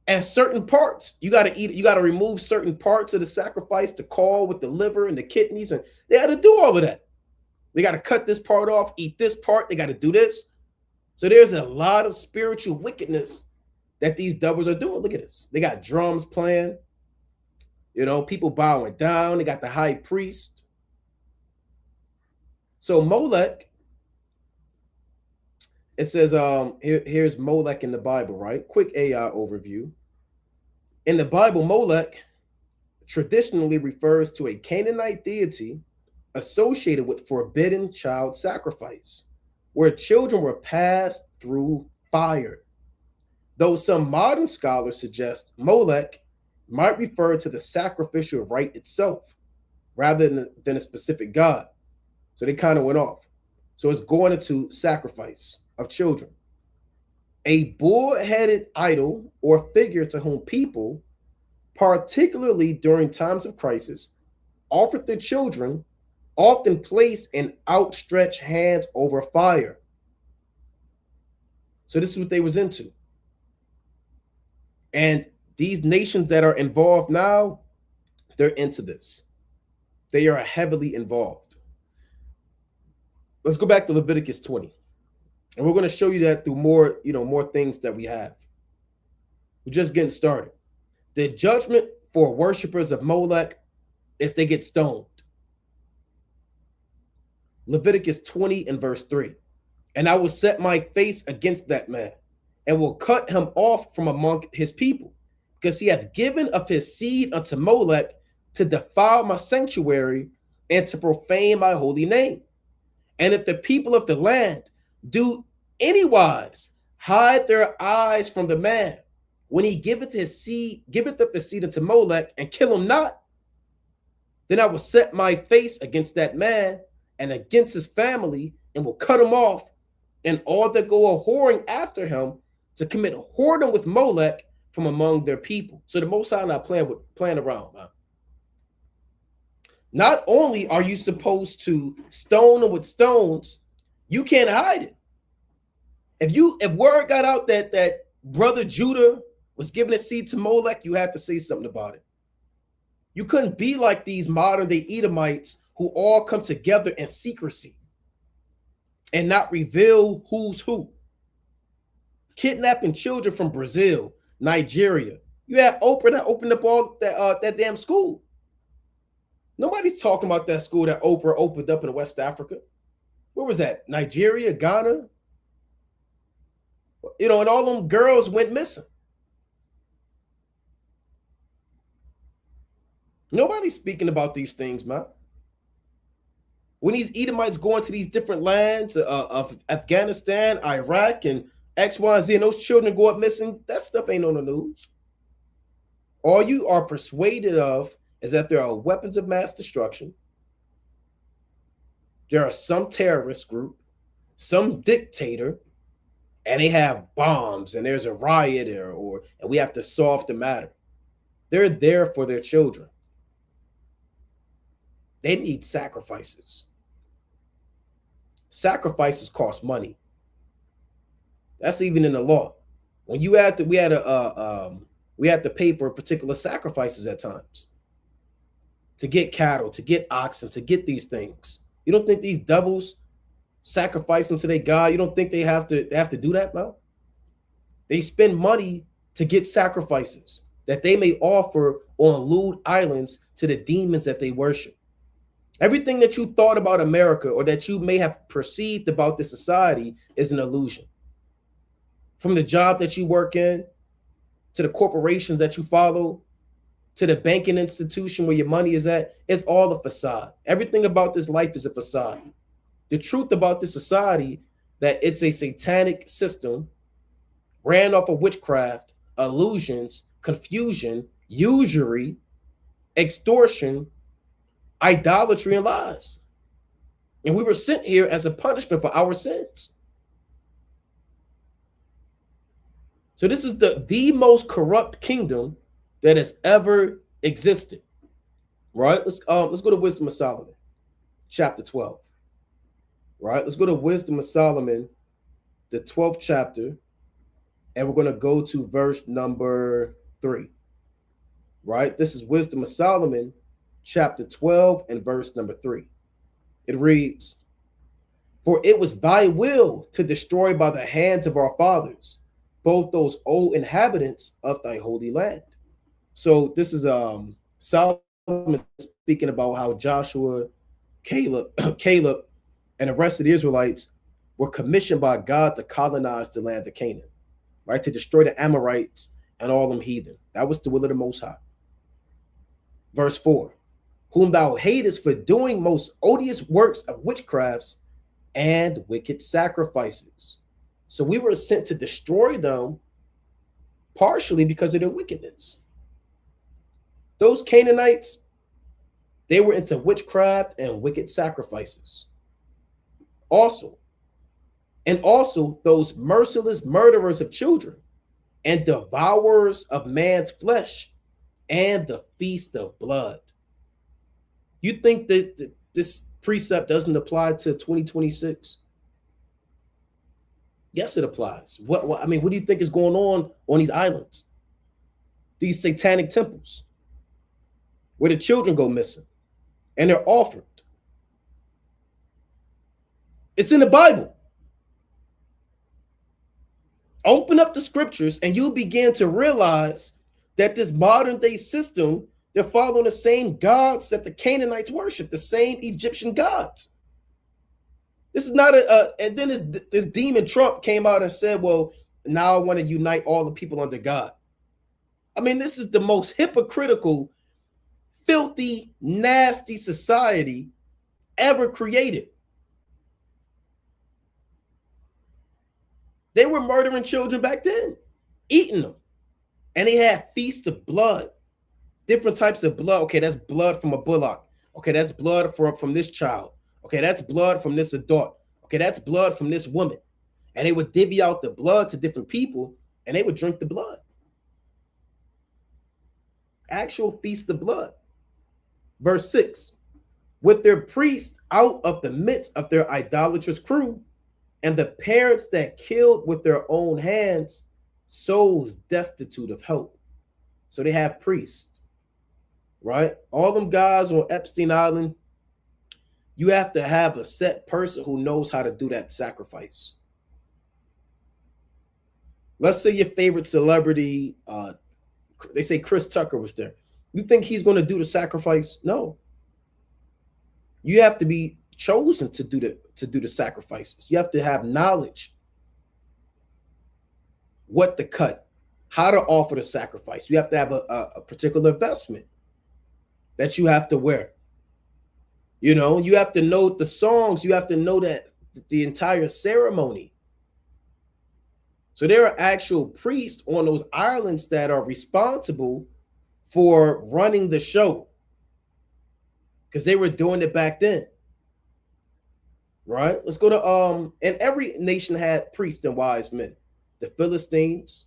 And certain parts, you got to eat, you got to remove certain parts of the sacrifice, the caul with the liver and the kidneys, and they had to do all of that. They got to cut this part off, eat this part, they got to do this. So there's a lot of spiritual wickedness that these devils are doing. Look at this. They got drums playing, you know, people bowing down. They got the high priest. So Molech, it says, here's Molech in the Bible, right? Quick AI overview. In the Bible, Molech traditionally refers to a Canaanite deity associated with forbidden child sacrifice, where children were passed through fire. Though some modern scholars suggest Molech might refer to the sacrificial rite itself rather than a specific god. So they kind of went off. So it's going into sacrifice of children. A bull-headed idol or figure to whom people, particularly during times of crisis, offered their children, often placed in outstretched hands over fire. So this is what they was into. And these nations that are involved now, they're into this. They are heavily involved. Let's go back to Leviticus 20. And we're going to show you that through more, more things that we have. We're just getting started. The judgment for worshipers of Molech is they get stoned. Leviticus 20 and verse 3. And I will set my face against that man and will cut him off from among his people, because he hath given of his seed unto Molech to defile my sanctuary and to profane my holy name. And if the people of the land do anywise hide their eyes from the man, when he giveth up his seed unto Molech, and kill him not, then I will set my face against that man and against his family, and will cut him off, and all that go a whoring after him to commit whoredom with Molech from among their people. So the Most High not playing around, man. Not only are you supposed to stone them with stones, you can't hide it. If word got out that brother Judah was giving a seed to Molech, you had to say something about it. You couldn't be like these modern day Edomites who all come together in secrecy and not reveal who's who. Kidnapping children from Brazil, Nigeria. You had Oprah that opened up all that damn school. Nobody's talking about that school that Oprah opened up in West Africa. Where was that? Nigeria, Ghana? And all them girls went missing. Nobody's speaking about these things, man. When these Edomites go into these different lands of Afghanistan, Iraq, and X, Y, Z, and those children go up missing, that stuff ain't on the news. All you are persuaded of is that there are weapons of mass destruction. There are some terrorist group, some dictator, and they have bombs, and there's a riot and we have to solve the matter. They're there for their children. They need sacrifices. Sacrifices cost money. That's even in the law. When we had to pay for particular sacrifices at times to get cattle, to get oxen, to get these things. You don't think these devils sacrifice them to their God? You don't think they have to do that, man? They spend money to get sacrifices that they may offer on lewd islands to the demons that they worship. Everything that you thought about America or that you may have perceived about this society is an illusion. From the job that you work in, to the corporations that you follow, to the banking institution where your money is at, it's all a facade. Everything about this life is a facade. The truth about this society, that it's a satanic system ran off of witchcraft, illusions, confusion, usury, extortion, idolatry, and lies. And we were sent here as a punishment for our sins. So this is the most corrupt kingdom that has ever existed. Right? Let's go to Wisdom of Solomon, chapter 12. Right? Let's go to Wisdom of Solomon, the 12th chapter, and we're going to go to verse number 3. Right? This is Wisdom of Solomon, chapter 12 and verse number 3. It reads, "For it was thy will to destroy by the hands of our fathers both those old inhabitants of thy holy land." So this is Solomon speaking about how Joshua, Caleb, and the rest of the Israelites were commissioned by God to colonize the land of Canaan, right? To destroy the Amorites and all them heathen. That was the will of the Most High. Verse 4, "Whom thou hatest for doing most odious works of witchcrafts and wicked sacrifices." So we were sent to destroy them partially because of their wickedness. Those Canaanites, they were into witchcraft and wicked sacrifices. Also those merciless murderers of children and devourers of man's flesh and the feast of blood. You think that this precept doesn't apply to 2026? Yes, it applies. What do you think is going on these islands? These satanic temples where the children go missing and they're offered. It's in the Bible. Open up the scriptures and you'll begin to realize that this modern day system, they're following the same gods that the Canaanites worship, the same Egyptian gods. This is not and then this demon Trump came out and said, well, now I want to unite all the people under God. I mean, this is the most hypocritical, filthy, nasty society ever created. They were murdering children back then, eating them. And they had feasts of blood, different types of blood. Okay, that's blood from a bullock. Okay, that's blood from this child. Okay, that's blood from this adult. Okay, that's blood from this woman. And they would divvy out the blood to different people, and they would drink the blood. actual feast of blood. Verse 6, with their priests out of the midst of their idolatrous crew, and the parents that killed with their own hands, souls destitute of help. So they have priests, right? All them guys on Epstein Island, you have to have a set person who knows how to do that sacrifice. Let's say your favorite celebrity, they say Chris Tucker was there. You think he's going to do the sacrifice? No. You have to be chosen to do the sacrifices. You have to have knowledge, what to cut, how to offer the sacrifice. You have to have a particular vestment that you have to wear. You know, you have to know the songs. You have to know that the entire ceremony. So there are actual priests on those islands that are responsible for running the show, because they were doing it back then. Right? Let's go to and every nation had priests and wise men. The Philistines,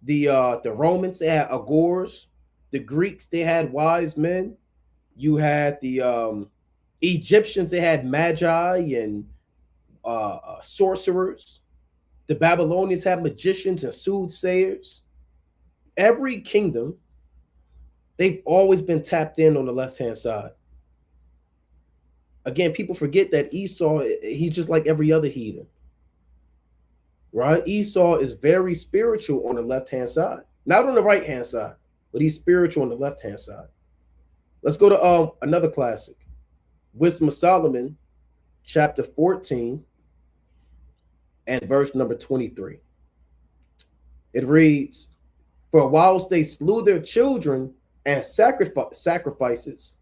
the Romans, they had agors. The Greeks, they had wise men. You had the Egyptians, they had magi and sorcerers. The Babylonians had magicians and soothsayers. Every kingdom, they've always been tapped in on the left-hand side. Again, people forget that Esau, he's just like every other heathen, right? Esau is very spiritual on the left-hand side. Not on the right-hand side, but he's spiritual on the left-hand side. Let's go to another classic, Wisdom of Solomon, chapter 14, and verse number 23. It reads, for whilst they slew their children and sacrifices,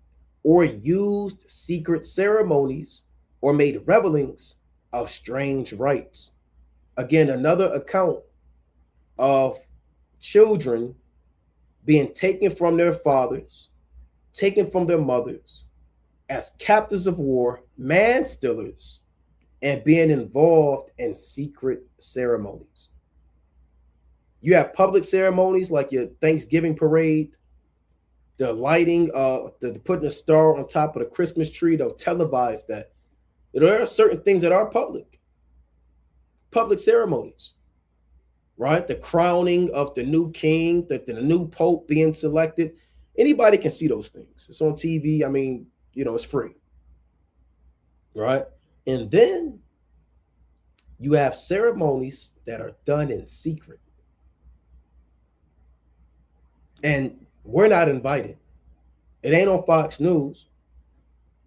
or used secret ceremonies, or made revelings of strange rites. Again, another account of children being taken from their fathers, taken from their mothers, as captives of war, man-stealers, and being involved in secret ceremonies. You have public ceremonies like your Thanksgiving parade, the lighting, the putting a star on top of the Christmas tree. They'll televise that. There are certain things that are public ceremonies, right? The crowning of the new king, the new pope being selected. Anybody can see those things. It's on TV. I mean, you know, it's free, right? And then you have ceremonies that are done in secret. And we're not invited. It ain't on Fox News.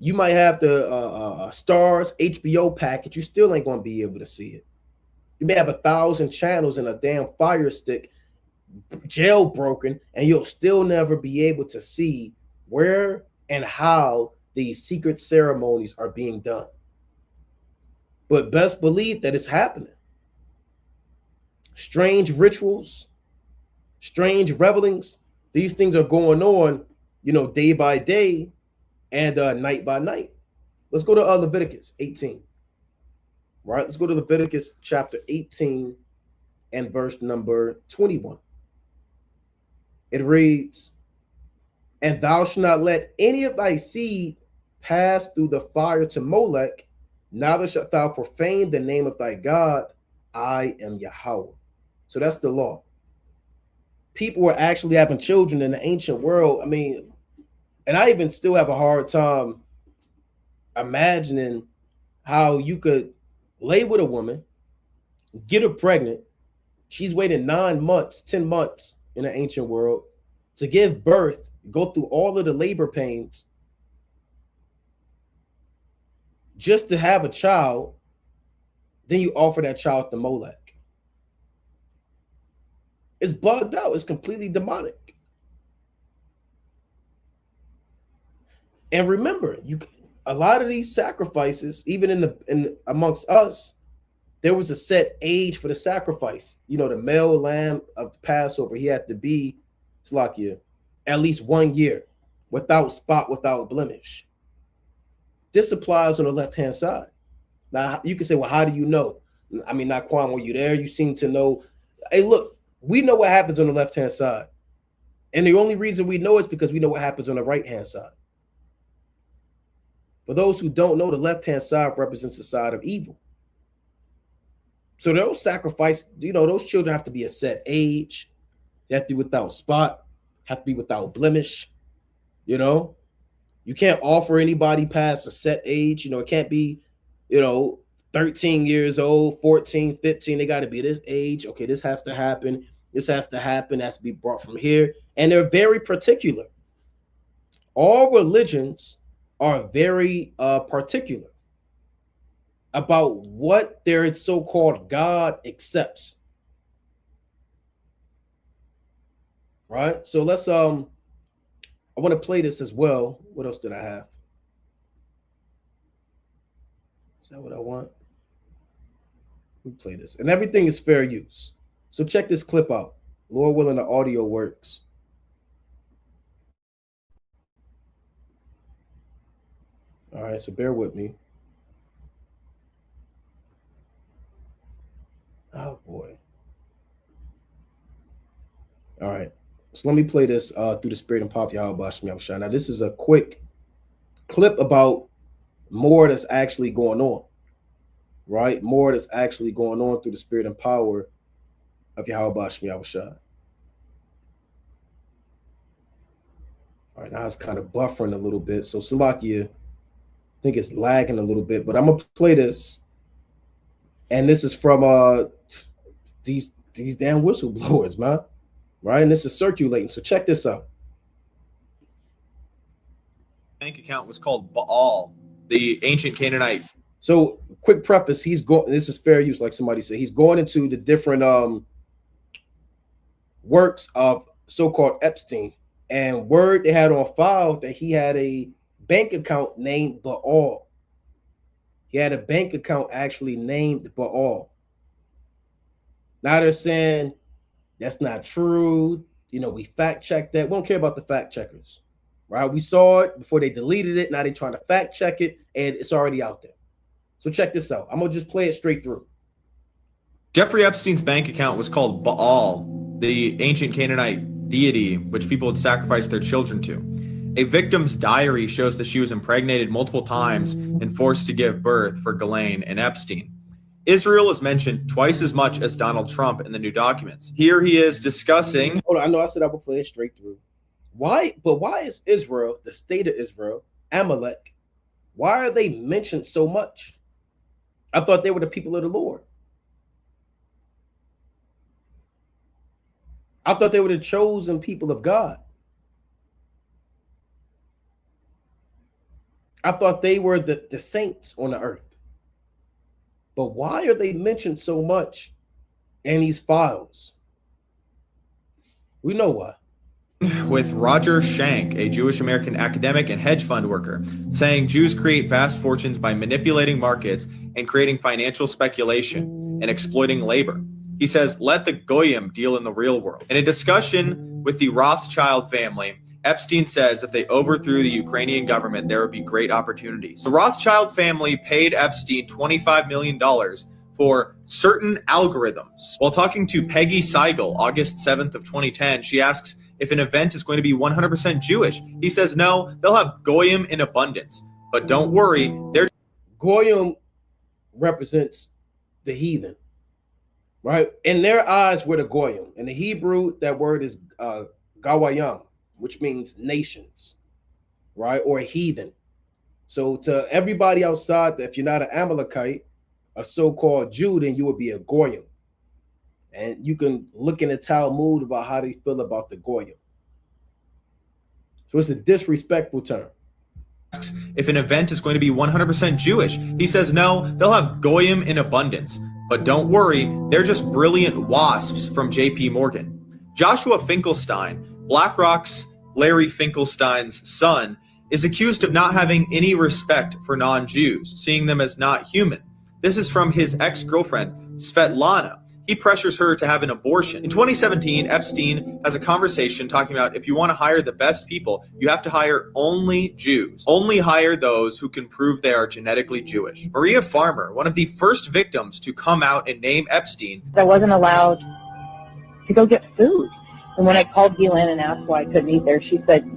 You might have the Stars HBO package. You still ain't going to be able to see it. You may have 1,000 channels and a damn Fire Stick jailbroken, and you'll still never be able to see where and how these secret ceremonies are being done. But best believe that it's happening. Strange rituals, strange revelings, these things are going on, you know, day by day and night by night. Let's go to Leviticus 18. Right? Let's go to Leviticus chapter 18 and verse number 21. It reads, and thou shalt not let any of thy seed pass through the fire to Molech, neither shalt thou profane the name of thy God. I am Yahweh. So that's the law. People were actually having children in the ancient world. I mean, and I even still have a hard time imagining how you could lay with a woman, get her pregnant. She's waiting 9 months, 10 months in the ancient world to give birth, go through all of the labor pains just to have a child. Then you offer that child to Molech. It's bugged out. It's completely demonic. And remember, a lot of these sacrifices, even in amongst us, there was a set age for the sacrifice. You know, the male lamb of the Passover, he had to be, Slakia, at least 1 year, without spot, without blemish. This applies on the left-hand side. Now, you can say, well, how do you know? I mean, Naquan, were you there? You seem to know. Hey, look, we know what happens on the left-hand side. And the only reason we know is because we know what happens on the right-hand side. For those who don't know, the left-hand side represents the side of evil. So those sacrifice, those children have to be a set age. They have to be without spot, have to be without blemish. You can't offer anybody past a set age. It can't be, 13 years old, 14, 15. They got to be this age. Okay, this has to happen. This has to happen. Has to be brought from here. And they're very particular. All religions are very particular about what their so-called God accepts. Right? So let's I want to play this as well. What else did I have? Is that what I want? Let me play this. And everything is fair use. So check this clip out. Lord willing, the audio works. All right, so bear with me. Oh, boy. All right. So let me play this through the spirit and power of Yahweh. Now, this is a quick clip about more that's actually going on, right? More that's actually going on through the spirit and power of Yahweh. All right, now it's kind of buffering a little bit. So Salakia, I think it's lagging a little bit, but I'm going to play this. And this is from these damn whistleblowers, man. Right? And this is circulating. So check this out. Bank account was called Baal, the ancient Canaanite. So quick preface, this is fair use, like somebody said. He's going into the different works of so-called Epstein. And word they had on file that he had a bank account named Baal. He had a bank account actually named Baal. Now they're saying that's not true. We fact checked that. We don't care about the fact checkers, right? We saw it before they deleted it. Now they're trying to fact check it, and it's already out there. So check this out. I'm going to just play it straight through. Jeffrey Epstein's bank account was called Baal, the ancient Canaanite deity, which people would sacrifice their children to. A victim's diary shows that she was impregnated multiple times and forced to give birth for Ghislaine and Epstein. Israel is mentioned twice as much as Donald Trump in the new documents. Here he is discussing. Hold on, I know I said I would play it straight through. Why is Israel, the state of Israel, Amalek, why are they mentioned so much? I thought they were the people of the Lord. I thought they were the chosen people of God. I thought they were the saints on the earth. But why are they mentioned so much in these files? We know why. With Roger Schenck, a Jewish American academic and hedge fund worker, saying Jews create vast fortunes by manipulating markets and creating financial speculation and exploiting labor. He says, let the Goyim deal in the real world. In a discussion with the Rothschild family, Epstein says if they overthrew the Ukrainian government, there would be great opportunities. The Rothschild family paid Epstein $25 million for certain algorithms. While talking to Peggy Seigel, August 7th of 2010, she asks if an event is going to be 100% Jewish. He says, no, they'll have Goyim in abundance. But don't worry, they're... Goyim represents the heathen, right? In their eyes, we're the Goyim. In the Hebrew, that word is Gawayam, which means nations, right? Or a heathen. So to everybody outside, if you're not an Amalekite, a so-called Jew, then you would be a Goyim. And you can look in the Talmud about how they feel about the Goyim. So it's a disrespectful term. If an event is going to be 100% Jewish, he says, no, they'll have Goyim in abundance. But don't worry, they're just brilliant wasps from JP Morgan. Joshua Finkelstein, BlackRock's Larry Finkelstein's son, is accused of not having any respect for non-Jews, seeing them as not human. This is from his ex-girlfriend, Svetlana. He pressures her to have an abortion. In 2017, Epstein has a conversation talking about if you want to hire the best people, you have to hire only Jews. Only hire those who can prove they are genetically Jewish. Maria Farmer, one of the first victims to come out and name Epstein. I wasn't allowed to go get food. And when I called Ghislaine and asked why I couldn't eat there, she said,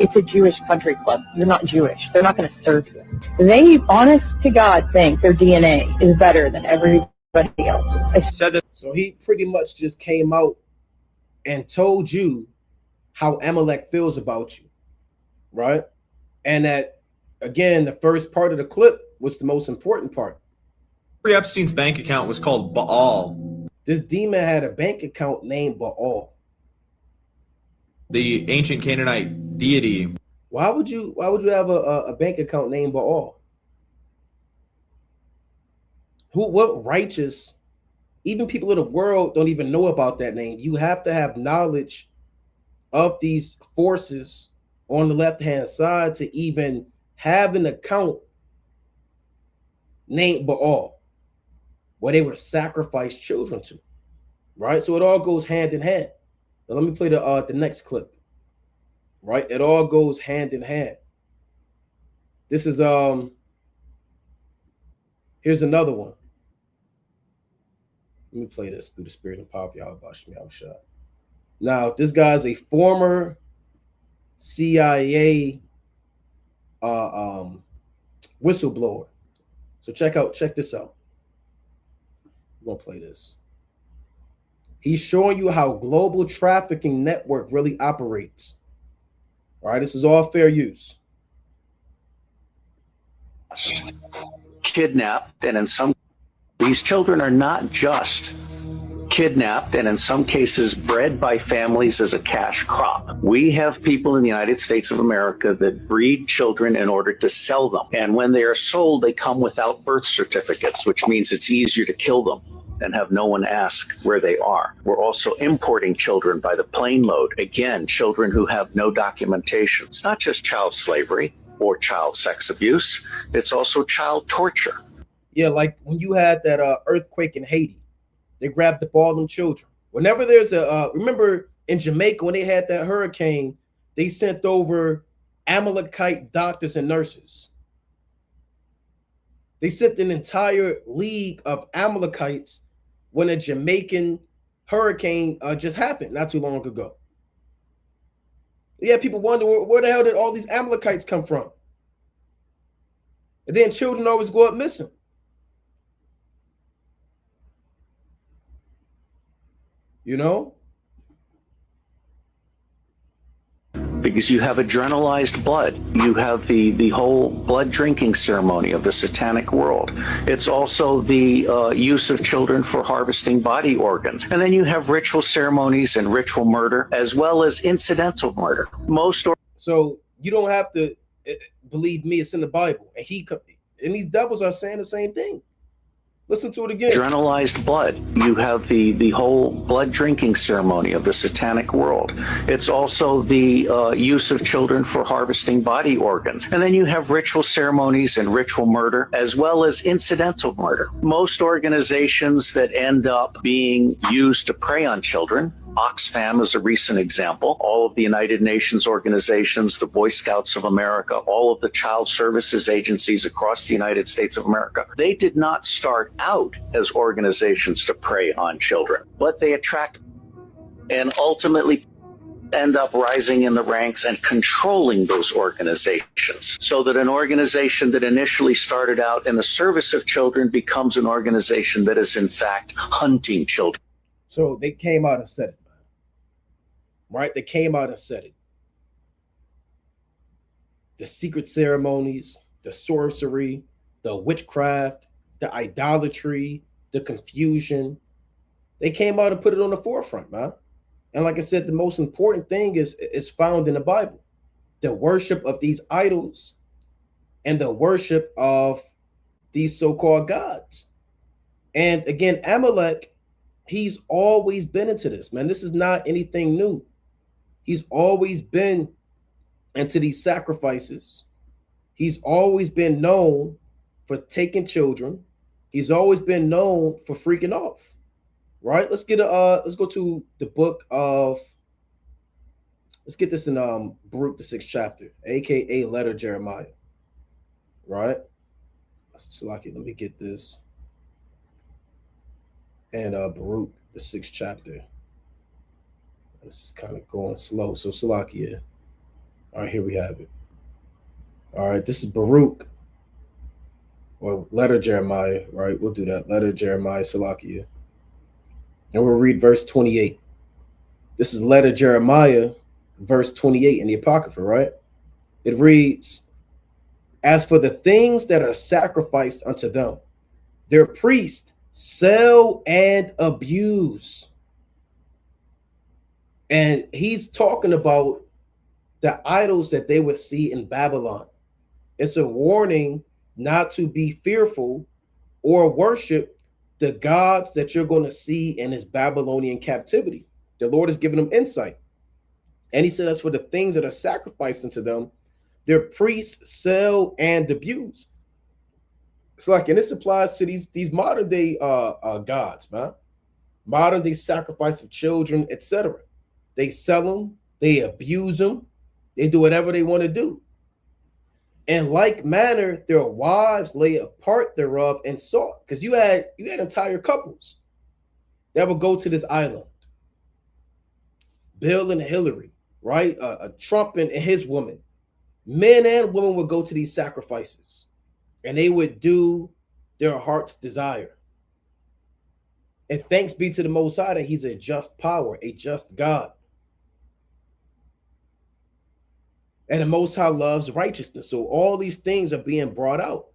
it's a Jewish country club. You're not Jewish. They're not going to serve you. They, honest to God, think their DNA is better than everybody else. Said that. So he pretty much just came out and told you how Amalek feels about you, right? And that, again, the first part of the clip was the most important part. Epstein's bank account was called Baal. This demon had a bank account named Baal, the ancient Canaanite deity. Why would you have a bank account named Baal? What righteous, even people of the world don't even know about that name. You have to have knowledge of these forces on the left-hand side to even have an account named Baal, where they were sacrificed children to, right? So it all goes hand in hand. Now let me play the next clip. Right, it all goes hand in hand. This is here's another one. Let me play this through the spirit and power of Yahweh Shemi Shah. Now, this guy's a former CIA whistleblower. So check this out. I'm gonna play this. He's showing you how global trafficking network really operates. All right, this is all fair use. Kidnapped, and in some, these children are not just kidnapped and in some cases bred by families as a cash crop. We have people in the United States of America that breed children in order to sell them. And when they are sold, they come without birth certificates, which means it's easier to kill them and have no one ask where they are. We're also importing children by the plane load. Again, children who have no documentation. It's not just child slavery or child sex abuse. It's also child torture. Yeah, like when you had that earthquake in Haiti, they grabbed up all them children. Whenever there's a, remember in Jamaica when they had that hurricane, they sent over Amalekite doctors and nurses. They sent an entire league of Amalekites when a Jamaican hurricane just happened not too long ago. Yeah, people wonder where the hell did all these Amalekites come from? And then children always go up missing. You know? Because you have adrenalized blood. You have the whole blood drinking ceremony of the satanic world. It's also the use of children for harvesting body organs. And then you have ritual ceremonies and ritual murder, as well as incidental murder. So you don't have to believe me, it's in the Bible. And these devils are saying the same thing. Listen to it again. Adrenalized blood. You have the whole blood drinking ceremony of the satanic world. It's also the use of children for harvesting body organs. And then you have ritual ceremonies and ritual murder, as well as incidental murder. Most organizations that end up being used to prey on children, Oxfam is a recent example. All of the United Nations organizations, the Boy Scouts of America, all of the child services agencies across the United States of America, they did not start out as organizations to prey on children, but they attract and ultimately end up rising in the ranks and controlling those organizations, so that an organization that initially started out in the service of children becomes an organization that is in fact hunting children. So they came out and said it. Right? They came out and said it. The secret ceremonies, the sorcery, the witchcraft, the idolatry, the confusion. They came out and put it on the forefront, man. And like I said, the most important thing is found in the Bible. The worship of these idols and the worship of these so-called gods. And again, Amalek, he's always been into this, man. This is not anything new. He's always been into these sacrifices. He's always been known for taking children. He's always been known for freaking off. Right? Let's go to the book of, let's get this in Baruch, the 6th chapter, aka letter Jeremiah. Right? So let me get this. And Baruch, the 6th chapter. This is kind of going slow. So Salakia. All right, here we have it. All right, this is Baruch. Well, letter Jeremiah, right? We'll do that. Letter Jeremiah, Salakia. And we'll read verse 28. This is letter Jeremiah, verse 28 in the Apocrypha, right? It reads, as for the things that are sacrificed unto them, their priests sell and abuse. And he's talking about the idols that they would see in Babylon. It's a warning not to be fearful or worship the gods that you're going to see in his Babylonian captivity. The Lord has given them insight. And he said, as for the things that are sacrificed unto them, their priests sell and abuse. It's like, and this applies to these modern day gods, man. Modern day sacrifice of children, etc. They sell them, they abuse them, they do whatever they want to do. In like manner, their wives lay a part thereof and sought. Because you had entire couples that would go to this island. Bill and Hillary, right? Trump and his woman. Men and women would go to these sacrifices. And they would do their heart's desire. And thanks be to the Most High that he's a just power, a just God. And the Most High loves righteousness. So all these things are being brought out.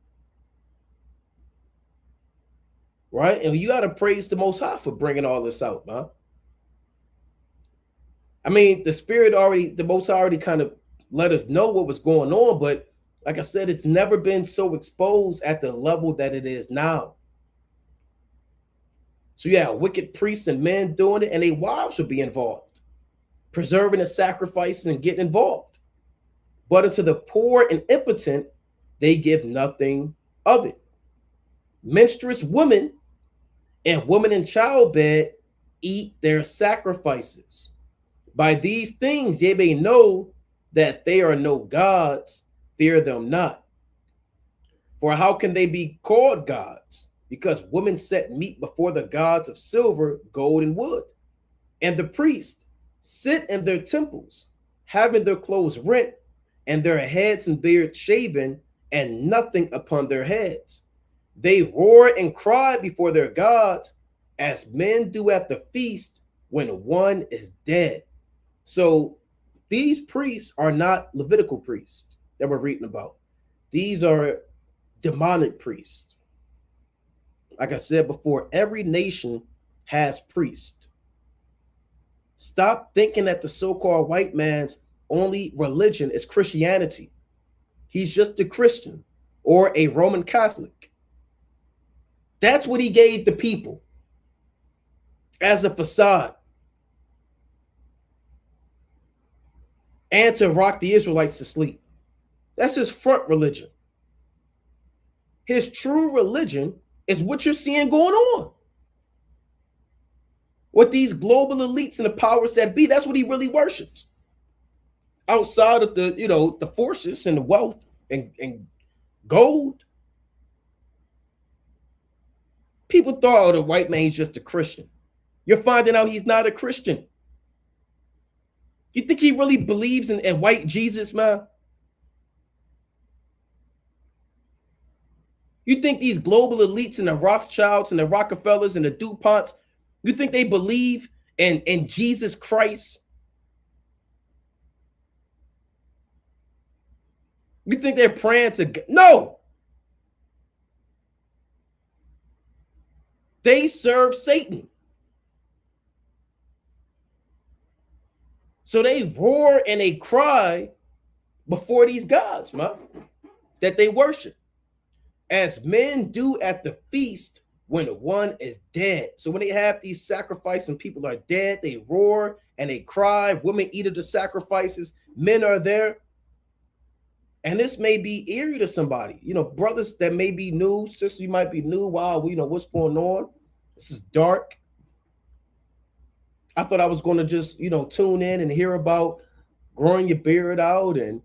Right? And you got to praise the Most High for bringing all this out, man. I mean, the Most High already kind of let us know what was going on. But like I said, it's never been so exposed at the level that it is now. So yeah, wicked priests and men doing it, and their wives would be involved, preserving the sacrifices and getting involved. But unto the poor and impotent, they give nothing of it. Menstruous women and women in childbed eat their sacrifices. By these things ye may know that they are no gods, fear them not. For how can they be called gods? Because women set meat before the gods of silver, gold, and wood. And the priests sit in their temples, having their clothes rent, and their heads and beards shaven, and nothing upon their heads. They roar and cry before their gods, as men do at the feast when one is dead. So these priests are not Levitical priests that we're reading about. These are demonic priests. Like I said before, every nation has priests. Stop thinking that the so-called white man's only religion is Christianity. He's just a Christian or a Roman Catholic. That's what he gave the people as a facade. And to rock the Israelites to sleep. That's his front religion. His true religion is what you're seeing going on. What these global elites and the powers that be, that's what he really worships. Outside of the forces and the wealth and gold. People thought, the white man is just a Christian. You're finding out he's not a Christian. You think he really believes in white Jesus, man? You think these global elites and the Rothschilds and the Rockefellers and the DuPonts, you think they believe in Jesus Christ? You think they're praying to God? No. They serve Satan. So they roar and they cry before these gods, man, that they worship, as men do at the feast when one is dead. So when they have these sacrifices and people are dead, they roar and they cry. Women eat of the sacrifices. Men are there. And this may be eerie to somebody. Brothers that may be new, sisters, you might be new. Wow, what's going on? This is dark. I thought I was going to just, tune in and hear about growing your beard out and,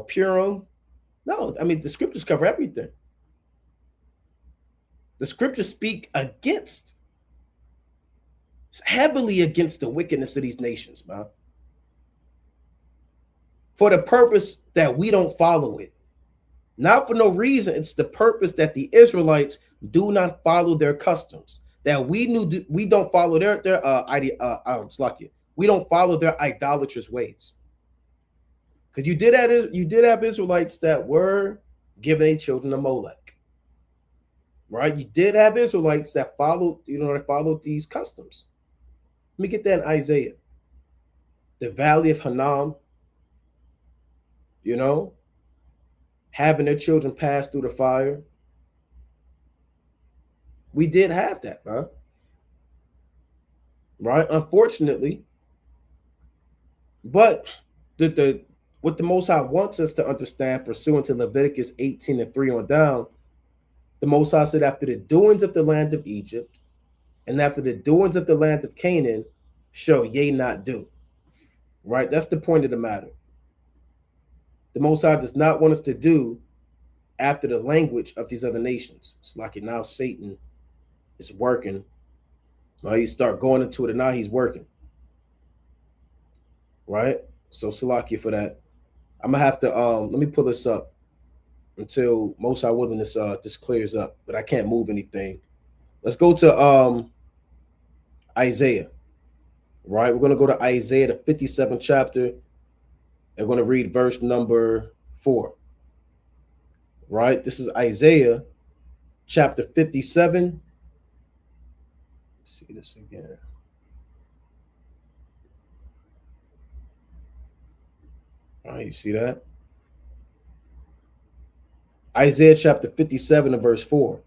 Purim. No, I mean, the scriptures cover everything. The scriptures speak against heavily against the wickedness of these nations, man. For the purpose that we don't follow it. Not for no reason. It's the purpose that the Israelites do not follow their customs. That we don't follow we don't follow their idolatrous ways. Because you did have Israelites that were giving their children to Molech. Right? You did have Israelites that followed these customs. Let me get that in Isaiah. The valley of Hinnom, having their children pass through the fire. We did have that, man. Right? Unfortunately. But what the Most High wants us to understand, pursuant to Leviticus 18:3 on down, the Most High said, after the doings of the land of Egypt, and after the doings of the land of Canaan, shall ye not do. Right? That's the point of the matter. The Most High does not want us to do after the language of these other nations. It's like it now Satan is working. Now you start going into it, and now he's working. Right? So Salakia for that. I'm gonna have to let me pull this up until Most High willing this clears up, but I can't move anything. Let's go to Isaiah. Right? We're gonna go to Isaiah, the 57th chapter. I'm going to read verse number 4. Right? This is Isaiah chapter 57. Let's see this again. All right, you see that? Isaiah chapter 57 and verse 4.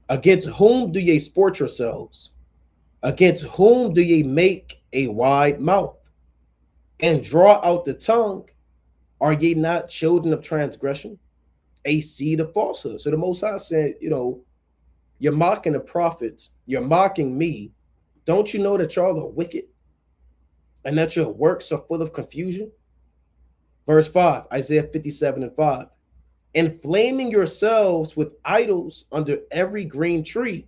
Against whom do ye sport yourselves? Against whom do ye make a wide mouth and draw out the tongue? Are ye not children of transgression, a seed of falsehood? So the Most High said, you're mocking the prophets, you're mocking me. Don't you know that y'all are wicked and that your works are full of confusion? Verse 5, Isaiah 57 and 5. Inflaming yourselves with idols under every green tree,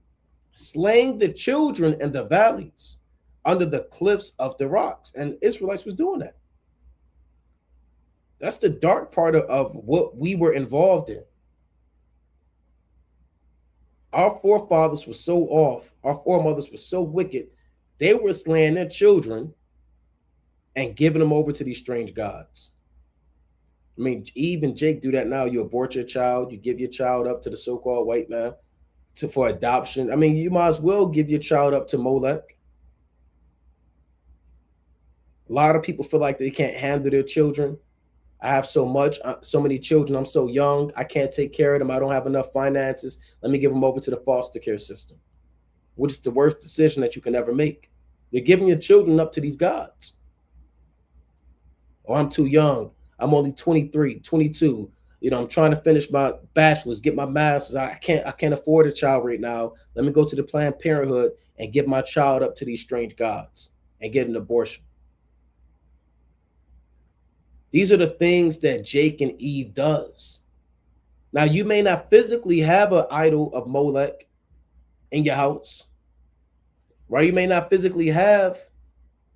slaying the children in the valleys, under the cliffs of the rocks. And Israelites was doing that. That's the dark part of what we were involved in. Our forefathers were so off. Our foremothers were so wicked. They were slaying their children and giving them over to these strange gods. I mean, even Jake do that now. You abort your child. You give your child up to the so-called white man for adoption. I mean, you might as well give your child up to Molech. A lot of people feel like they can't handle their children. I have so many children. I'm so young. I can't take care of them. I don't have enough finances. Let me give them over to the foster care system, which is the worst decision that you can ever make. You're giving your children up to these gods. Oh, I'm too young. I'm only 23, 22. I'm trying to finish my bachelor's, get my master's. I can't afford a child right now. Let me go to the Planned Parenthood and give my child up to these strange gods and get an abortion. These are the things that Jake and Eve does. Now, you may not physically have an idol of Molech in your house, right? You may not physically have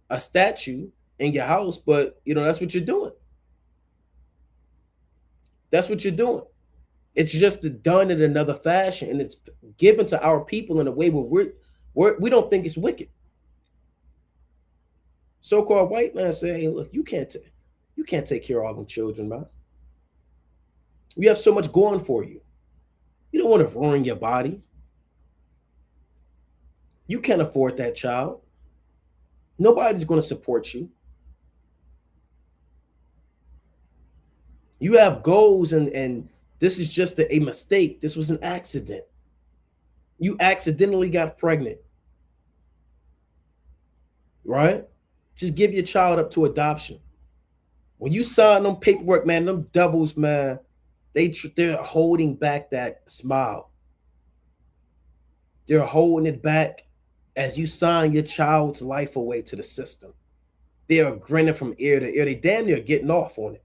a statue in your house, but, that's what you're doing. That's what you're doing. It's just done in another fashion, and it's given to our people in a way where we don't think it's wicked. So-called white man say, hey, look, you can't take care of all them children, man. You have so much going for you. You don't want to ruin your body. You can't afford that child. Nobody's going to support you. You have goals, and this is just a mistake. This was an accident. You accidentally got pregnant. Right? Just give your child up to adoption. When you sign them paperwork, man, them devils, man, they're holding back that smile. They're holding it back as you sign your child's life away to the system. They are grinning from ear to ear. They damn near getting off on it.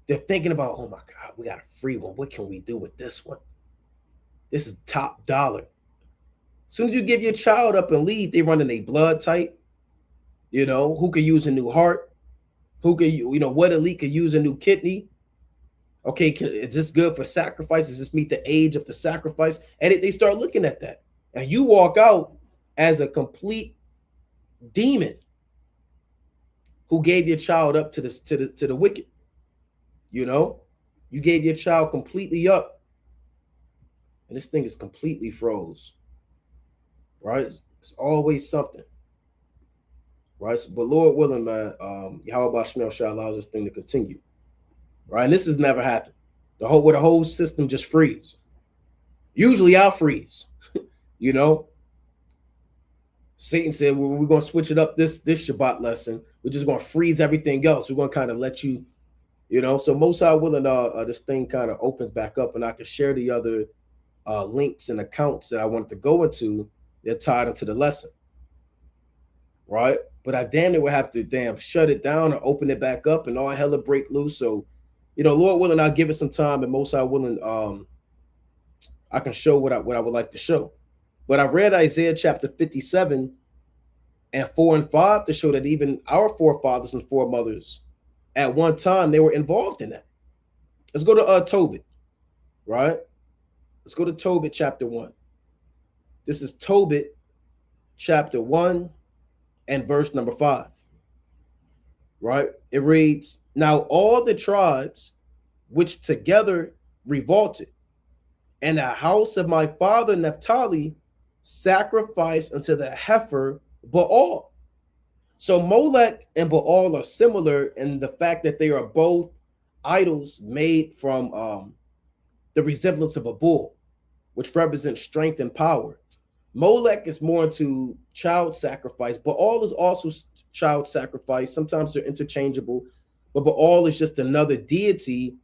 They're thinking about, oh my God, we got a free one. What can we do with this one? This is top dollar. As soon as you give your child up and leave, they running a blood type. You know, who could use a new heart? Who could, what elite could use a new kidney? Okay, is this good for sacrifice? Does this meet the age of the sacrifice? And they start looking at that. And you walk out as a complete demon who gave your child up to the wicked. You know, you gave your child completely up, and this thing is completely froze. Right? It's always something. Right? But Lord willing, man, Yahweh Shemel Shah allows this thing to continue. Right? And this has never happened. The whole system just freeze. Usually I'll freeze. You know, Satan said, well, we're going to switch it up this Shabbat lesson. We're just going to freeze everything else. We're going to kind of let you, so most I willing, this thing kind of opens back up, and I can share the other links and accounts that I wanted to go into that tied into the lesson. Right? But I damn near would have to shut it down or open it back up and all hell will break loose. So, Lord willing, I'll give it some time, and most I willing, I can show what I would like to show. But I read Isaiah chapter 57 and 4 and 5 to show that even our forefathers and foremothers at one time, they were involved in that. Let's go to Tobit, right? Let's go to Tobit chapter 1. This is Tobit chapter 1 and verse number 5, right? It reads, now all the tribes which together revolted, and the house of my father Naphtali sacrificed unto the heifer Baal. So Molech and Baal are similar in the fact that they are both idols made from the resemblance of a bull, which represents strength and power. Molech is more into child sacrifice. Baal is also child sacrifice. Sometimes they're interchangeable, but Baal is just another deity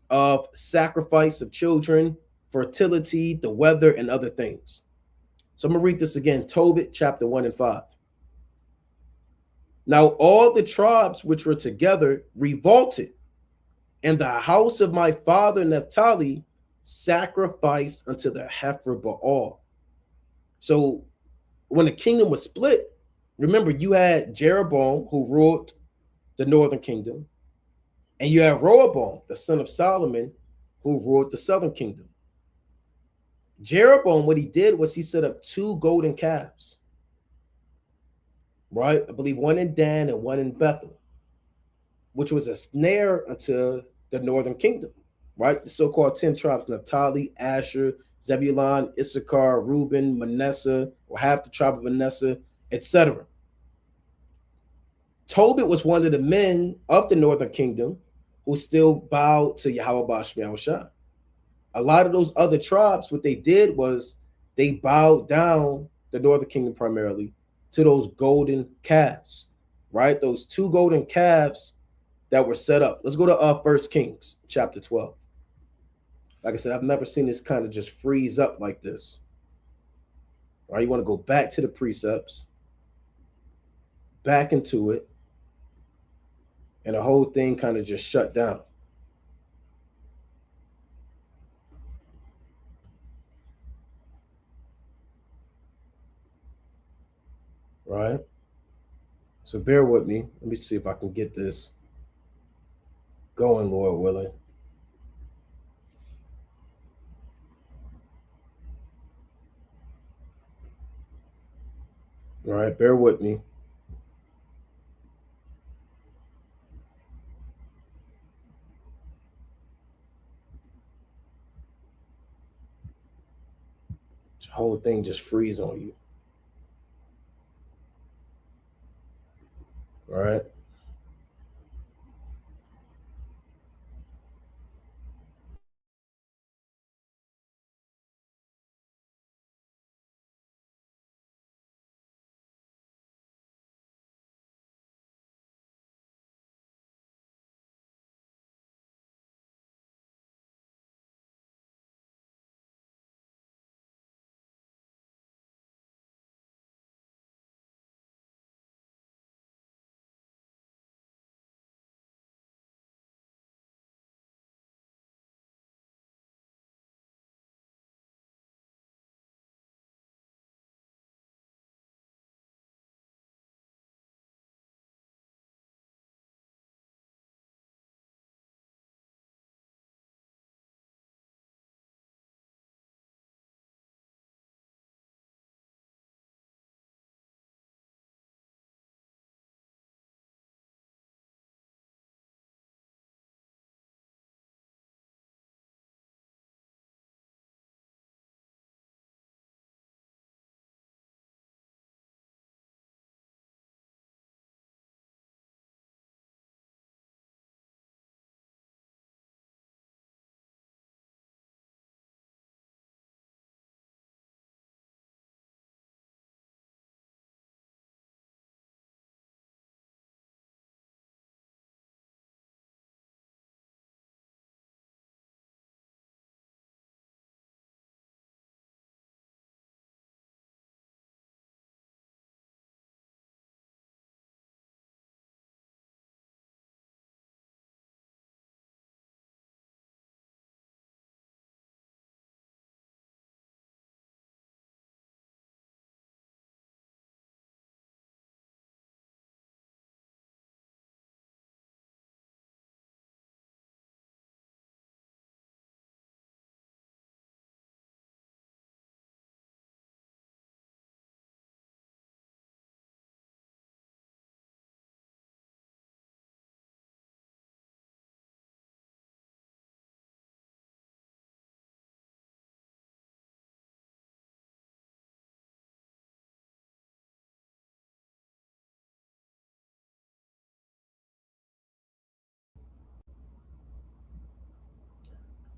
of sacrifice of children, fertility, the weather, and other things. So I'm going to read this again, Tobit chapter 1 and 5. Now all the tribes which were together revolted, and the house of my father Naphtali sacrificed unto the heifer Baal. So when the kingdom was split, remember you had Jeroboam who ruled the northern kingdom, and you had Rehoboam, the son of Solomon, who ruled the southern kingdom. Jeroboam, what he did was he set up 2 golden calves, right? I believe one in Dan and one in Bethel, which was a snare unto the northern kingdom, right? The so-called 10 tribes, Naphtali, Asher, Zebulun, Issachar, Reuben, Manasseh, or half the tribe of Manasseh, etc. Tobit was one of the men of the northern kingdom who still bowed to Yahweh Bashmiel Shah. A lot of those other tribes, what they did was they bowed down, the northern kingdom primarily, to those golden calves, right? Those 2 golden calves that were set up. Let's go to 1 Kings chapter 12. Like I said, I've never seen this kind of just freeze up like this. All right, you want to go back to the precepts, back into it, and the whole thing kind of just shut down. Right? So bear with me. Let me see if I can get this going, Lord willing. All right, bear with me. The whole thing just freeze on you. All right.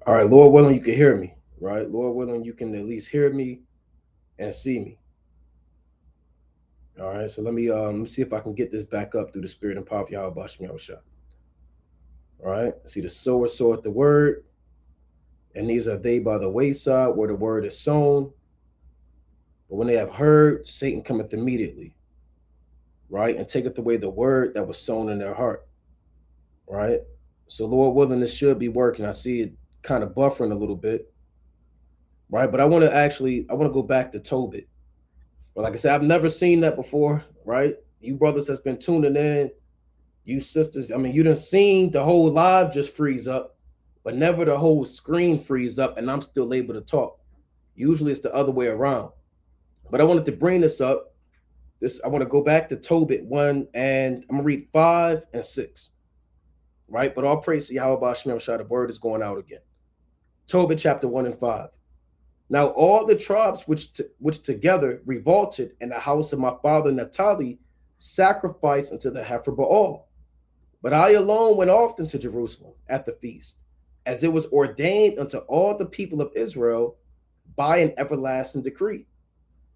All right, Lord willing, you can hear me, right? Lord willing, you can at least hear me and see me. All right, so let me see if I can get this back up through the spirit and power of Yahweh Bashmi All right, see the sower soweth the word, and these are they by the wayside where the word is sown. But when they have heard, Satan cometh immediately, right, and taketh away the word that was sown in their heart, right? So Lord willing, this should be working. I see it kind of buffering a little bit, right? But I want to go back to Tobit. But like I said, I've never seen that before, right? You brothers that's been tuning in, you sisters, I mean, you done seen the whole live just freeze up, but never the whole screen freeze up, and I'm still able to talk. Usually it's the other way around. But I wanted to bring this up. I want to go back to Tobit 1, and I'm going to read 5 and 6, right? But all praise to Yahweh Bashmi Shah, the word is going out again. Tobit chapter 1 and 5. Now all the tribes which together revolted in the house of my father Naphtali sacrificed unto the heifer Baal. But I alone went often to Jerusalem at the feast, as it was ordained unto all the people of Israel by an everlasting decree,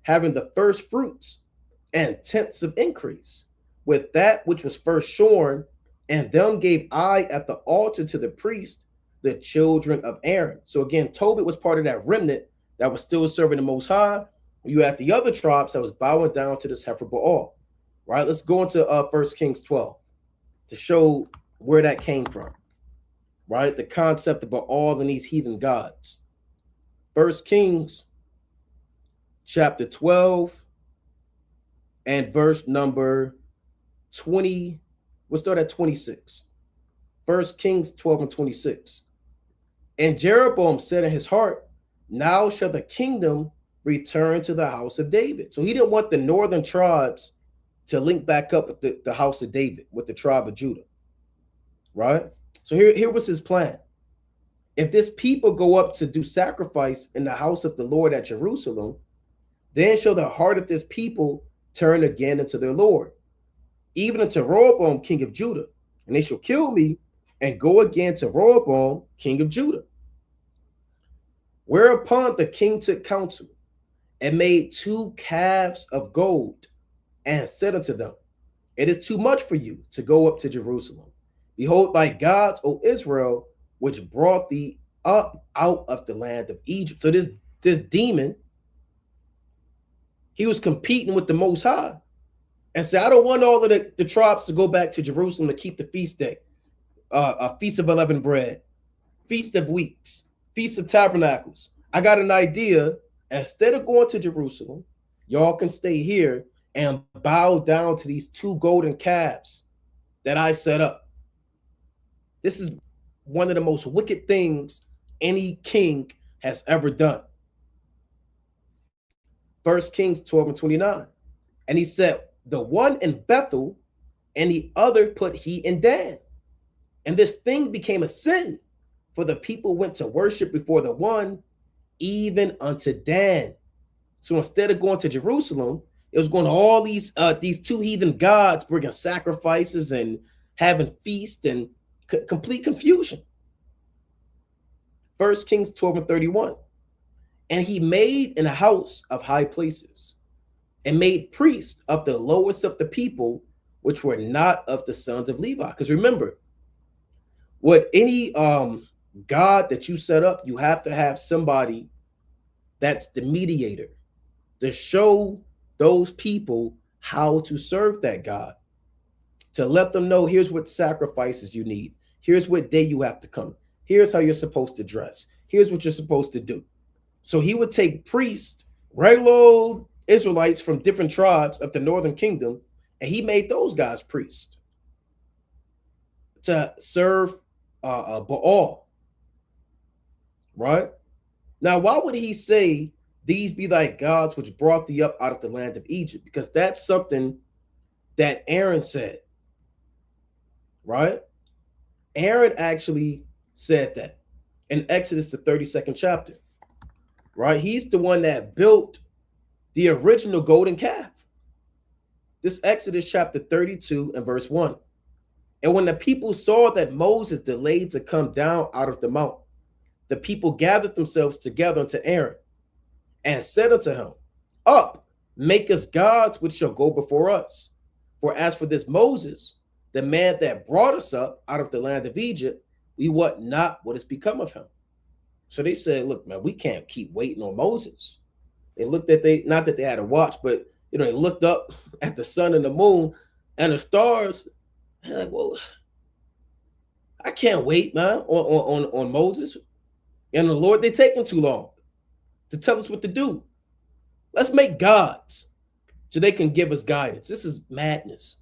having the first fruits and tenths of increase, with that which was first shorn, and them gave I at the altar to the priest, the children of Aaron. So again, Tobit was part of that remnant that was still serving the Most High. You had the other tribes that was bowing down to this heifer Baal. Right? Let's go into 1 Kings 12 to show where that came from. Right? The concept of Baal and these heathen gods. 1 Kings chapter 12 and verse number 20. We'll start at 26. 1 Kings 12 and 26. And Jeroboam said in his heart, now shall the kingdom return to the house of David. So he didn't want the northern tribes to link back up with the house of David, with the tribe of Judah. Right? So here was his plan. If this people go up to do sacrifice in the house of the Lord at Jerusalem, then shall the heart of this people turn again unto their Lord, even unto Rehoboam, king of Judah. And they shall kill me and go again to Rehoboam, king of Judah. Whereupon the king took counsel and made 2 calves of gold and said unto them, it is too much for you to go up to Jerusalem. Behold thy gods, O Israel, which brought thee up out of the land of Egypt. So this demon, he was competing with the Most High and said, I don't want all of the tribes to go back to Jerusalem to keep the feast day, a feast of unleavened bread, feast of weeks, Feast of Tabernacles. I got an idea. Instead of going to Jerusalem, y'all can stay here and bow down to these 2 golden calves that I set up. This is one of the most wicked things any king has ever done. 1 Kings 12 and 29. And he said, the one in Bethel and the other put he in Dan. And this thing became a sin. For the people went to worship before the one, even unto Dan. So instead of going to Jerusalem, it was going to all these 2 heathen gods, bringing sacrifices and having feast and complete confusion. 1 Kings 12 and 31. And he made in a house of high places, and made priests of the lowest of the people, which were not of the sons of Levi. Because remember, what any God that you set up, you have to have somebody that's the mediator to show those people how to serve that God, to let them know here's what sacrifices you need, here's what day you have to come, here's how you're supposed to dress, here's what you're supposed to do. So he would take priests, regular old Israelites from different tribes of the northern kingdom, and he made those guys priests to serve Baal. Right? Now, why would he say, these be thy gods which brought thee up out of the land of Egypt? Because that's something that Aaron said. Right? Aaron actually said that in Exodus, the 32nd chapter. Right? He's the one that built the original golden calf. This Exodus chapter 32 and verse 1. And when the people saw that Moses delayed to come down out of the mount, the people gathered themselves together unto Aaron and said unto him, Up, make us gods which shall go before us. For as for this Moses, the man that brought us up out of the land of Egypt, we wot not what has become of him. So they said, look, man, we can't keep waiting on Moses. They looked at not that they had a watch, but they looked up at the sun and the moon and the stars. And like, well, I can't wait, man, on Moses and the Lord. They're taking too long to tell us what to do. Let's make gods so they can give us guidance. This is madness.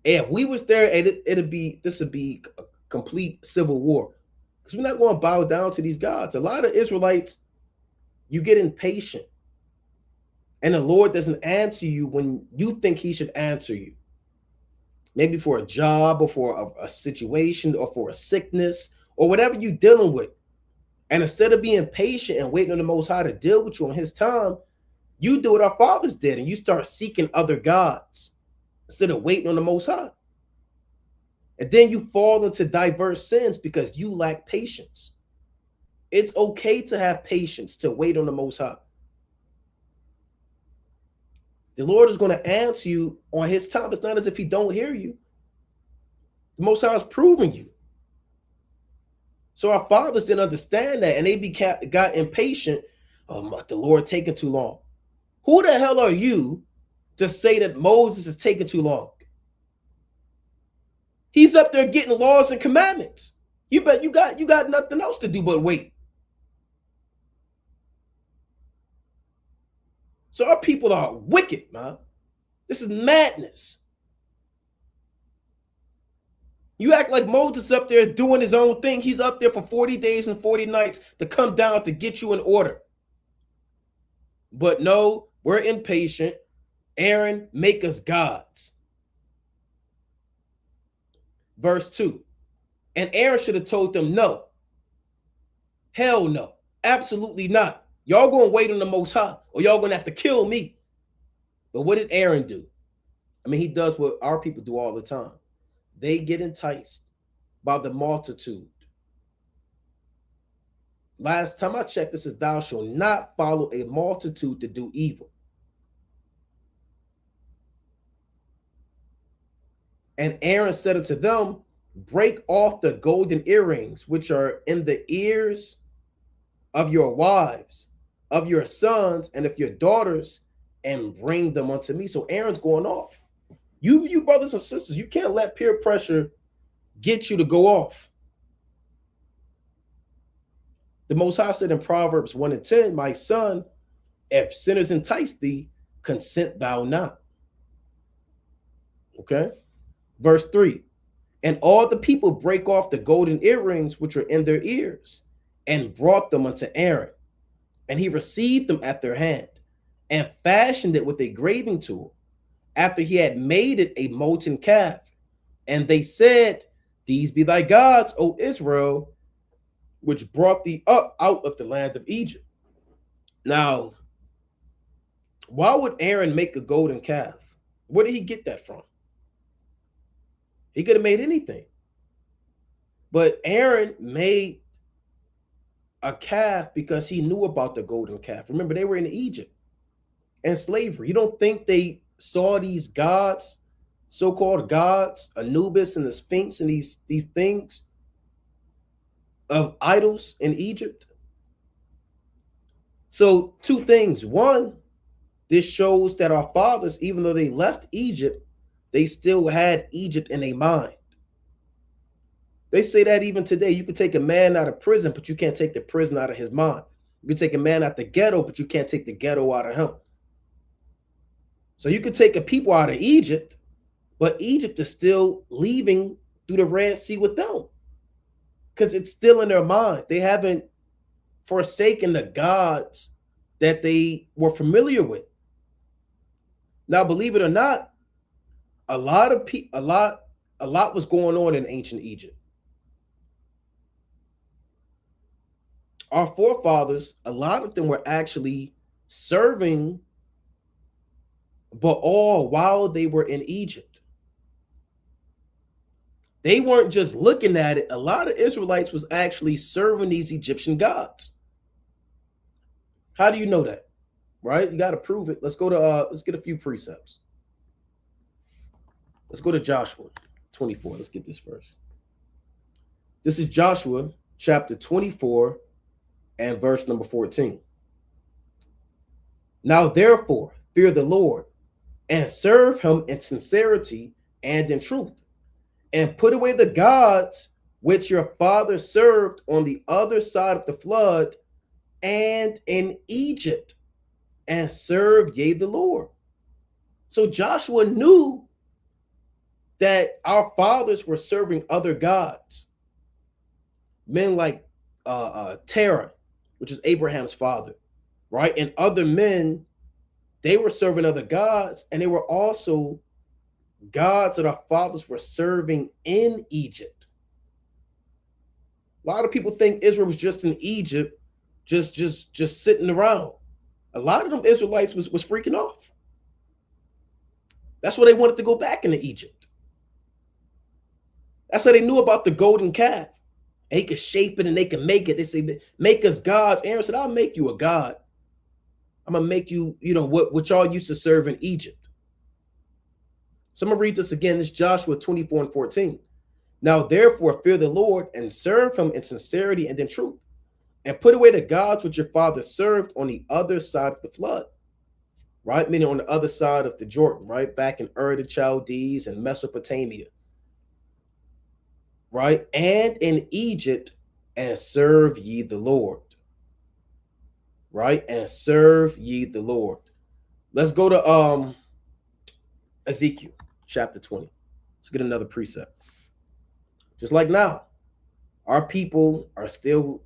And if we was there, this would be a complete civil war, because we're not going to bow down to these gods. A lot of Israelites, you get impatient, and the Lord doesn't answer you when you think he should answer you. Maybe for a job or for a situation or for a sickness or whatever you're dealing with. And instead of being patient and waiting on the Most High to deal with you on his time, you do what our fathers did and you start seeking other gods instead of waiting on the Most High. And then you fall into diverse sins because you lack patience. It's okay to have patience, to wait on the Most High. The Lord is going to answer you on his time. It's not as if he don't hear you. The Most High is proving you. So our fathers didn't understand that, and they got impatient. Oh, the Lord taking too long. Who the hell are you to say that Moses is taking too long? He's up there getting laws and commandments. You bet you got nothing else to do but wait. So our people are wicked, man. This is madness. You act like Moses up there doing his own thing. He's up there for 40 days and 40 nights to come down to get you in order. But no, we're impatient. Aaron, make us gods. Verse 2. And Aaron should have told them no. Hell no. Absolutely not. Y'all going to wait on the Most High, or y'all going to have to kill me. But what did Aaron do? I mean, he does what our people do all the time. They get enticed by the multitude. Last time I checked, this is thou shalt not follow a multitude to do evil. And Aaron said unto them, break off the golden earrings which are in the ears of your wives, of your sons, and of your daughters, and bring them unto me. So Aaron's going off. You brothers and sisters, you can't let peer pressure get you to go off. The Most High said in Proverbs 1:10, my son, if sinners entice thee, consent thou not. Okay. Verse 3. And all the people break off the golden earrings which were in their ears, and brought them unto Aaron. And he received them at their hand, and fashioned it with a graving tool, after he had made it a molten calf. And they said, these be thy gods, O Israel, which brought thee up out of the land of Egypt. Now, why would Aaron make a golden calf? Where did he get that from? He could have made anything. But Aaron made a calf because he knew about the golden calf. Remember, they were in Egypt and slavery. You don't think they saw these gods, so-called gods, Anubis and the Sphinx and these things of idols in Egypt? So two things. One, this shows that our fathers, even though they left Egypt, they still had Egypt in their mind. They say that even today. You can take a man out of prison, but you can't take the prison out of his mind. You can take a man out the ghetto, but you can't take the ghetto out of him. So you could take a people out of Egypt, but Egypt is still leaving through the Red Sea with them, because it's still in their mind. They haven't forsaken the gods that they were familiar with. Now, believe it or not, a lot was going on in ancient Egypt. Our forefathers, a lot of them were actually serving Baal while they were in Egypt. They weren't just looking at it. A lot of Israelites was actually serving these Egyptian gods. How do you know that? Right? You got to prove it. Let's go to let's get a few precepts. Let's go to Joshua 24. Let's get this first. This is Joshua chapter 24 and verse number 14. Now therefore fear the Lord and serve him in sincerity and in truth, and put away the gods which your fathers served on the other side of the flood and in Egypt, and serve ye the Lord. So Joshua knew that our fathers were serving other gods. Men like Terah, which is Abraham's father, right? And other men, they were serving other gods, and they were also gods that our fathers were serving in Egypt. A lot of people think Israel was just in Egypt, just sitting around. A lot of them Israelites was freaking off. That's why they wanted to go back into Egypt. That's how they knew about the golden calf. They could shape it and they could make it. They say, make us gods. Aaron said, I'll make you a god. I'm going to make you, what y'all used to serve in Egypt. So I'm going to read this again. This is Joshua 24 and 14. Now, therefore, fear the Lord and serve him in sincerity and in truth, and put away the gods which your father served on the other side of the flood, right? Meaning on the other side of the Jordan, right? Back in Ur the Chaldees and Mesopotamia, right? And in Egypt, and serve ye the Lord, right? And serve ye the Lord. Let's go to Ezekiel chapter 20. Let's get another precept. Just like now, our people are still,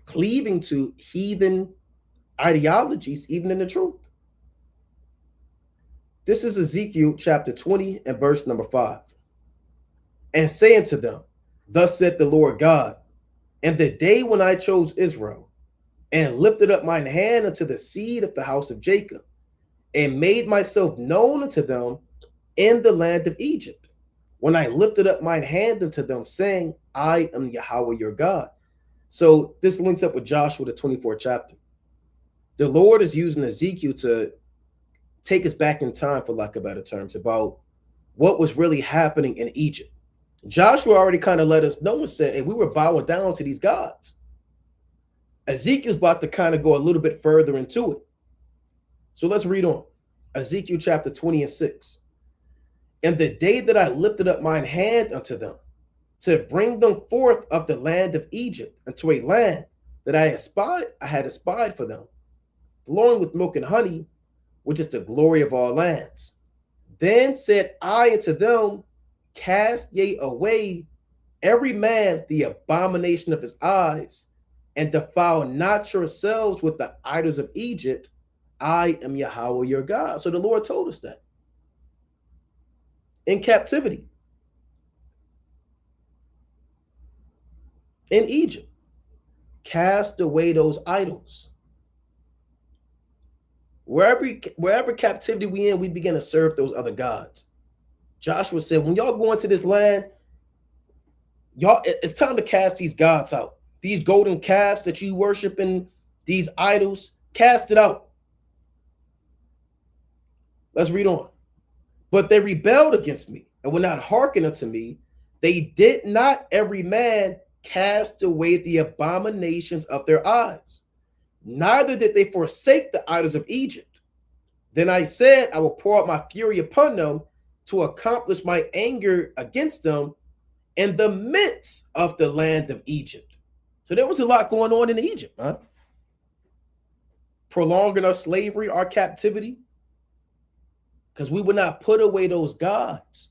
cleaving to heathen ideologies, even in the truth. This is Ezekiel chapter 20 and verse number 5. And saying to them, thus saith the Lord God, in the day when I chose Israel, and lifted up mine hand unto the seed of the house of Jacob, and made myself known unto them in the land of Egypt, when I lifted up mine hand unto them, saying, I am Yahweh your God. So this links up with Joshua, the 24th chapter. The Lord is using Ezekiel to take us back in time, for lack of better terms, about what was really happening in Egypt. Joshua already kind of let us know and said, hey, we were bowing down to these gods. Ezekiel's about to kind of go a little bit further into it. So let's read on. Ezekiel chapter 20 and 6. And the day that I lifted up mine hand unto them, to bring them forth of the land of Egypt unto a land that I had espied for them, flowing with milk and honey, which is the glory of all lands. Then said I unto them, cast ye away every man the abomination of his eyes, and defile not yourselves with the idols of Egypt. I am Yahweh your God. So the Lord told us that. In captivity. In Egypt. Cast away those idols. Wherever captivity we in, we begin to serve those other gods. Joshua said, when y'all go into this land, it's time to cast these gods out. These golden calves that you worship in, these idols, cast it out. Let's read on. But they rebelled against me and would not hearken unto me. They did not every man cast away the abominations of their eyes. Neither did they forsake the idols of Egypt. Then I said, I will pour out my fury upon them to accomplish my anger against them in the midst of the land of Egypt. So there was a lot going on in Egypt, huh? Prolonging our slavery, our captivity, because we would not put away those gods.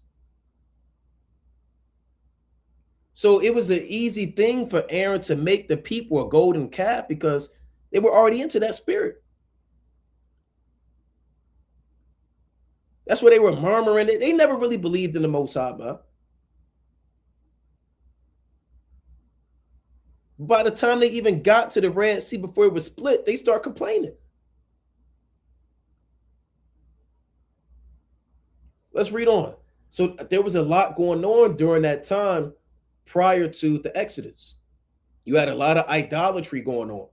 So it was an easy thing for Aaron to make the people a golden calf because they were already into that spirit. That's why they were murmuring. They never really believed in the Most High, man. By the time they even got to the Red Sea before it was split, they start complaining. Let's read on. So there was a lot going on during that time prior to the Exodus. You had a lot of idolatry going on.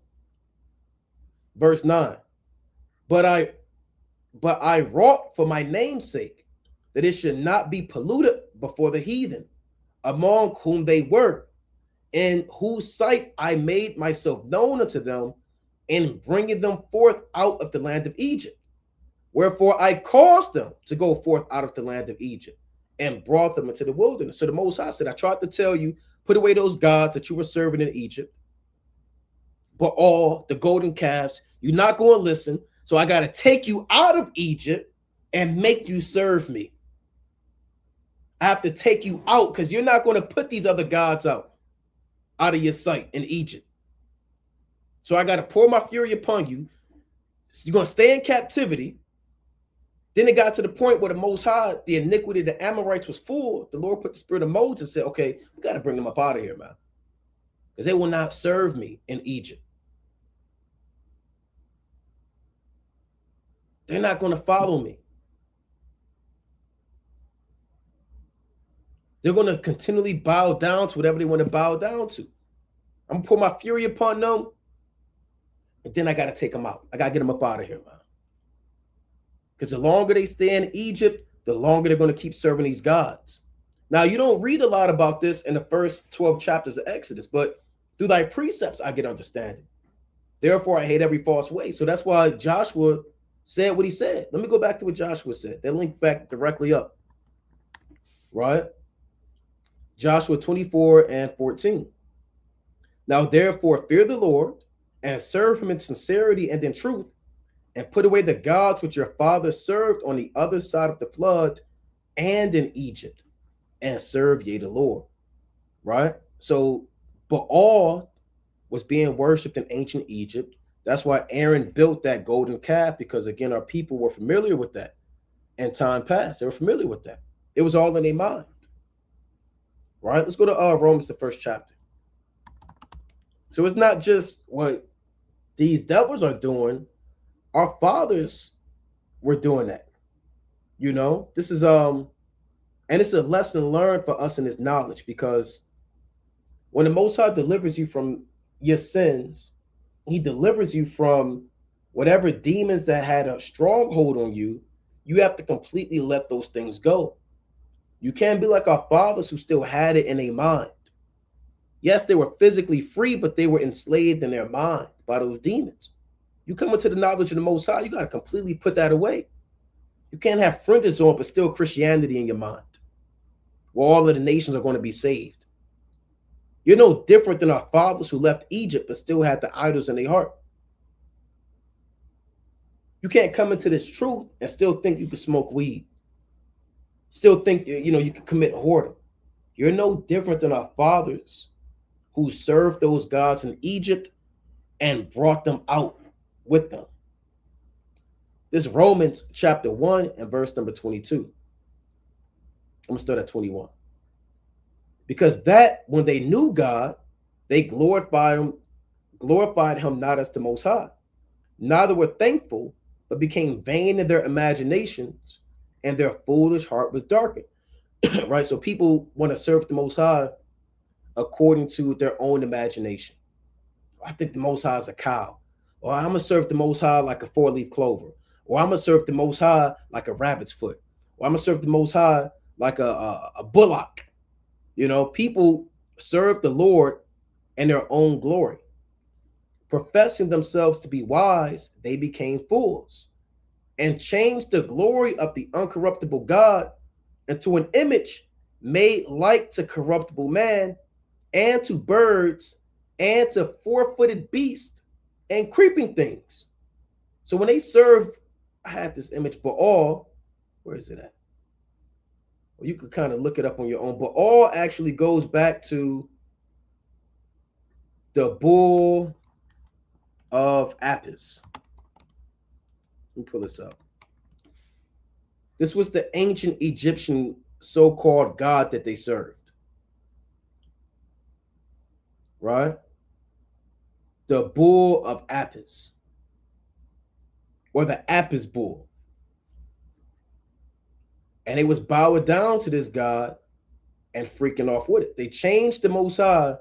Verse 9. But I wrought for my name's sake, that it should not be polluted before the heathen, among whom they were, in whose sight I made myself known unto them, in bringing them forth out of the land of Egypt. Wherefore I caused them to go forth out of the land of Egypt, and brought them into the wilderness. So the Most High said, I tried to tell you, put away those gods that you were serving in Egypt, but all the golden calves, you're not going to listen. So I got to take you out of Egypt and make you serve me. I have to take you out because you're not going to put these other gods out of your sight in Egypt. So I got to pour my fury upon you. You're going to stay in captivity. Then it got to the point where the Most High, the iniquity of the Amorites was full. The Lord put the spirit of Moses and said, okay, we got to bring them up out of here, man. Because they will not serve me in Egypt. They're not going to follow me. They're going to continually bow down to whatever they want to bow down to. I'm going to pour my fury upon them. And then I got to take them out. I got to get them up out of here, man. Because the longer they stay in Egypt, the longer they're going to keep serving these gods. Now, you don't read a lot about this in the first 12 chapters of Exodus, but through thy precepts, I get understanding. Therefore, I hate every false way. So that's why Joshua said what he said. Let me go back to what Joshua said. They link back directly up. Right? Joshua 24:14. Now, therefore, fear the Lord and serve him in sincerity and in truth, and put away the gods which your fathers served on the other side of the flood and in Egypt, and serve ye the Lord. Right? So Baal was being worshipped in ancient Egypt. That's why Aaron built that golden calf, because again, our people were familiar with that in time past. They were familiar with that. It was all in their mind. Right? Let's go to Romans, the first chapter. So it's not just what these devils are doing. Our fathers were doing that. You know, this is and it's a lesson learned for us in this knowledge, because when the Most High delivers you from your sins, he delivers you from whatever demons that had a stronghold on you. You have to completely let those things go. You can't be like our fathers who still had it in their mind. Yes, they were physically free, but they were enslaved in their mind by those demons. You come into the knowledge of the Most High, you got to completely put that away. You can't have fringes on, but still Christianity in your mind, where all of the nations are going to be saved. You're no different than our fathers who left Egypt, but still had the idols in their heart. You can't come into this truth and still think you can smoke weed. Still think, you can commit whoredom. You're no different than our fathers who served those gods in Egypt and brought them out with them. This is Romans chapter 1 and verse number 22. I'm going to start at 21. Because that when they knew God, they glorified him not as the Most High. Neither were thankful, but became vain in their imaginations, and their foolish heart was darkened. Right? So people want to serve the Most High according to their own imagination. I think the Most High is a cow. Or I'm going to serve the Most High like a four-leaf clover. Or I'm going to serve the Most High like a rabbit's foot. Or I'm going to serve the Most High like a bullock. People serve the Lord in their own glory. Professing themselves to be wise, they became fools, and changed the glory of the uncorruptible God into an image made like to corruptible man, and to birds, and to four-footed beasts, and creeping things. So when they serve, I had this image, Baal, where is it at? Well, you could kind of look it up on your own. Baal actually goes back to the bull of Apis. Let me pull this up. This was the ancient Egyptian so-called god that they served. Right? The bull of Apis, or the Apis bull. And they was bowing down to this God and freaking off with it. They changed the Most High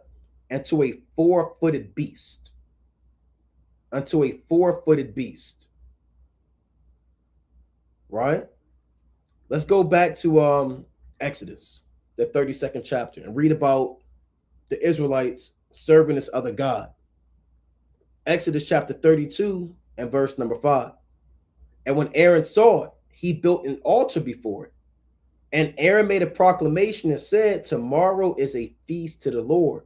into a four-footed beast. Unto a four-footed beast. Right? Let's go back to Exodus, the 32nd chapter, and read about the Israelites serving this other God. Exodus chapter 32 and verse number 5. And when Aaron saw it, he built an altar before it. And Aaron made a proclamation and said, tomorrow is a feast to the Lord.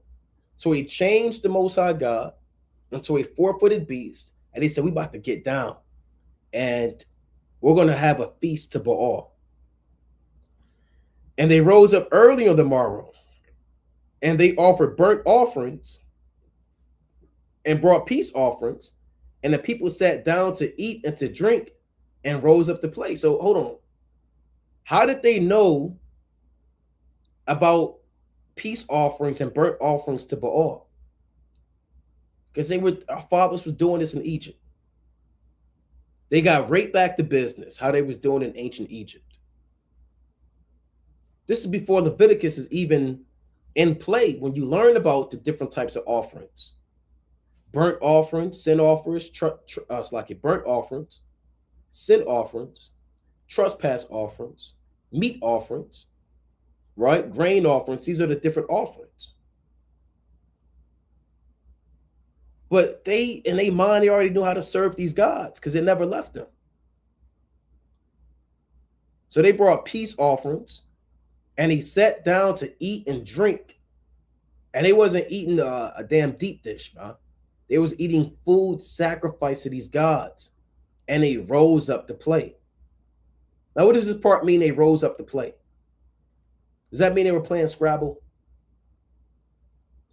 So he changed the Most High God into a four-footed beast. And he said, we about to get down. And we're going to have a feast to Baal. And they rose up early on the morrow. And they offered burnt offerings and brought peace offerings. And the people sat down to eat and to drink and rose up to play. So hold on. How did they know about peace offerings and burnt offerings to Baal? Because our fathers was doing this in Egypt. They got right back to business, how they was doing in ancient Egypt. This is before Leviticus is even in play when you learn about the different types of offerings. Burnt offerings, sin offerings, burnt offerings, sin offerings, trespass offerings, meat offerings, right? Grain offerings. These are the different offerings. But in their mind, they already knew how to serve these gods because it never left them. So they brought peace offerings and he sat down to eat and drink. And they wasn't eating a damn deep dish, man. They was eating food sacrificed to these gods. And they rose up to play. Now, what does this part mean, they rose up to play? Does that mean they were playing Scrabble?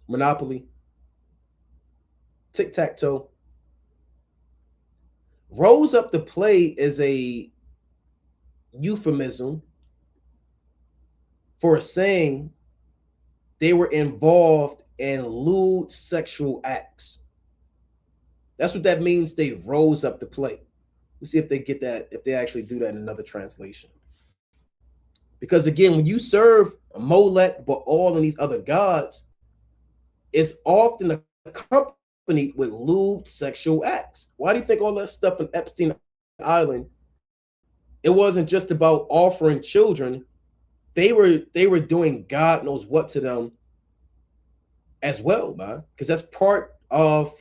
Monopoly? Tic-tac-toe? Rose up to play is a euphemism for saying they were involved in lewd sexual acts. That's what that means, they rose up to play. Let's see if they get that, if they actually do that in another translation. Because again, when you serve Molech, Baal, and these other gods, it's often accompanied with lewd sexual acts. Why do you think all that stuff in Epstein Island, it wasn't just about offering children? They were doing God knows what to them as well, man. Because that's part of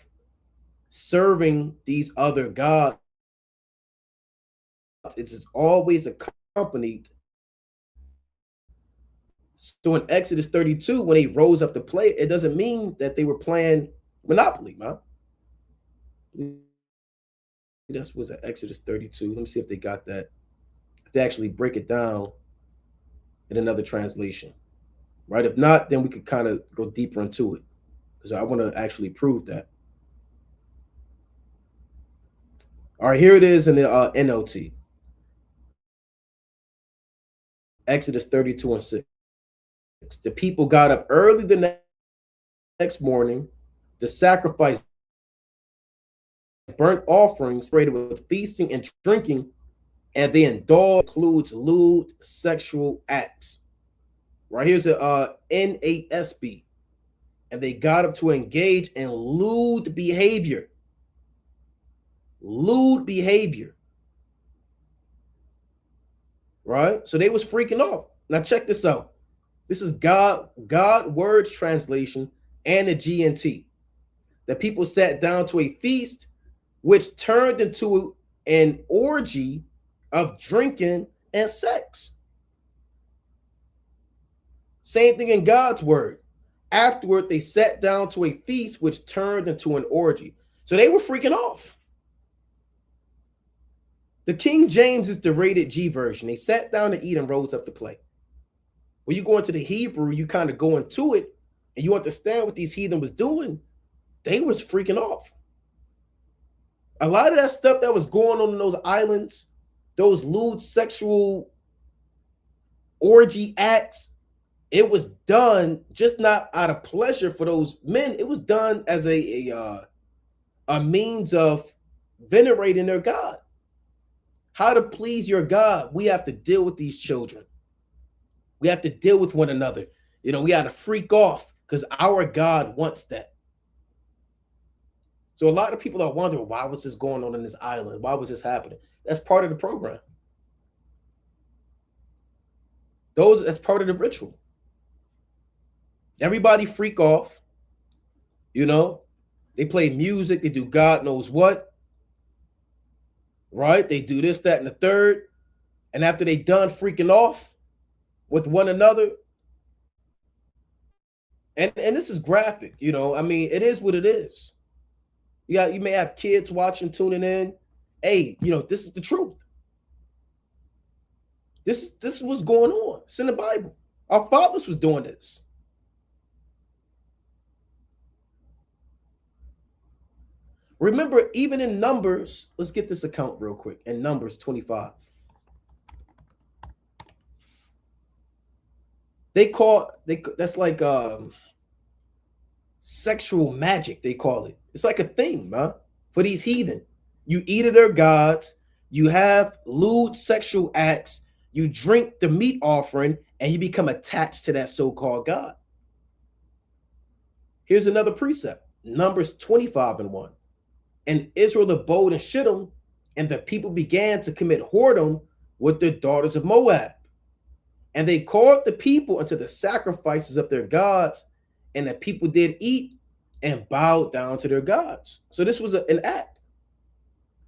serving these other gods. It's always accompanied. So in Exodus 32, when they rose up to play, it doesn't mean that they were playing Monopoly, man. This was at Exodus 32. Let me see if they got that. If they actually break it down in another translation, right? If not, then we could kind of go deeper into it because I want to actually prove that. All right, here it is in the NLT. Exodus 32 and 6. The people got up early the next morning to sacrifice burnt offerings, with feasting and drinking, and they includes lewd sexual acts. Right here's a NASB, and they got up to engage in lewd behavior. Lewd behavior. Right? So they was freaking off. Now check this out. This is God Words Translation and the GNT. The people sat down to a feast which turned into an orgy of drinking and sex. Same thing in God's word. Afterward, they sat down to a feast which turned into an orgy. So they were freaking off. The King James is the rated G version. They sat down to eat and rose up to play. When you go into the Hebrew, you kind of go into it and you understand what these heathen was doing. They was freaking off. A lot of that stuff that was going on in those islands, those lewd sexual orgy acts, it was done just not out of pleasure for those men. It was done as a means of venerating their God. how to please your God, we have to deal with these children. We have to deal with one another. You know, we got to freak off because our God wants that. So a lot of people are wondering, why was this going on in this island? Why was this happening? That's part of the program. That's part of the ritual. Everybody freak off. You know, they play music. They do God knows what. Right? They do this, that, and the third. And after they done freaking off with one another, and this is graphic, you know, I mean, it is what it is. You may have kids watching, tuning in. Hey, you know, this is the truth. This is what's going on. It's in the Bible. Our fathers was doing this. Remember, even in Numbers, let's get this account real quick. In Numbers 25. That's like sexual magic, they call it. It's like a thing, man, for these heathen. You eat of their gods, you have lewd sexual acts, you drink the meat offering, and you become attached to that so-called God. Here's another precept, Numbers 25:1. And Israel abode in Shittim, and the people began to commit whoredom with the daughters of Moab. And they called the people unto the sacrifices of their gods, and the people did eat and bowed down to their gods. So this was an act.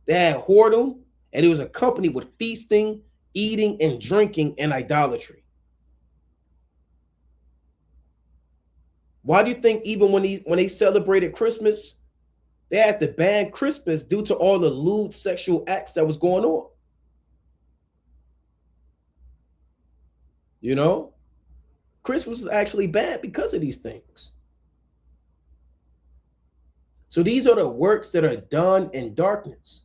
They had whoredom, and it was accompanied with feasting, eating, and drinking, and idolatry. Why do you think even when they celebrated Christmas, they had to ban Christmas due to all the lewd sexual acts that was going on? You know, Christmas was actually banned because of these things. So these are the works that are done in darkness,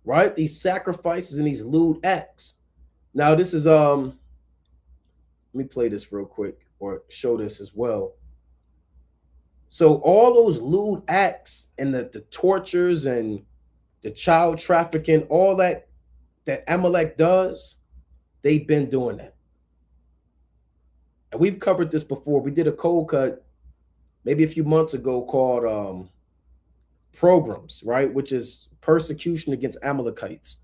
right? These sacrifices and these lewd acts. Now this is let me play this real quick or show this as well. So all those lewd acts and the tortures and the child trafficking, all that Amalek does, they've been doing that. And we've covered this before. We did a cold cut maybe a few months ago called Pogroms, right? Which is persecution against Amalekites.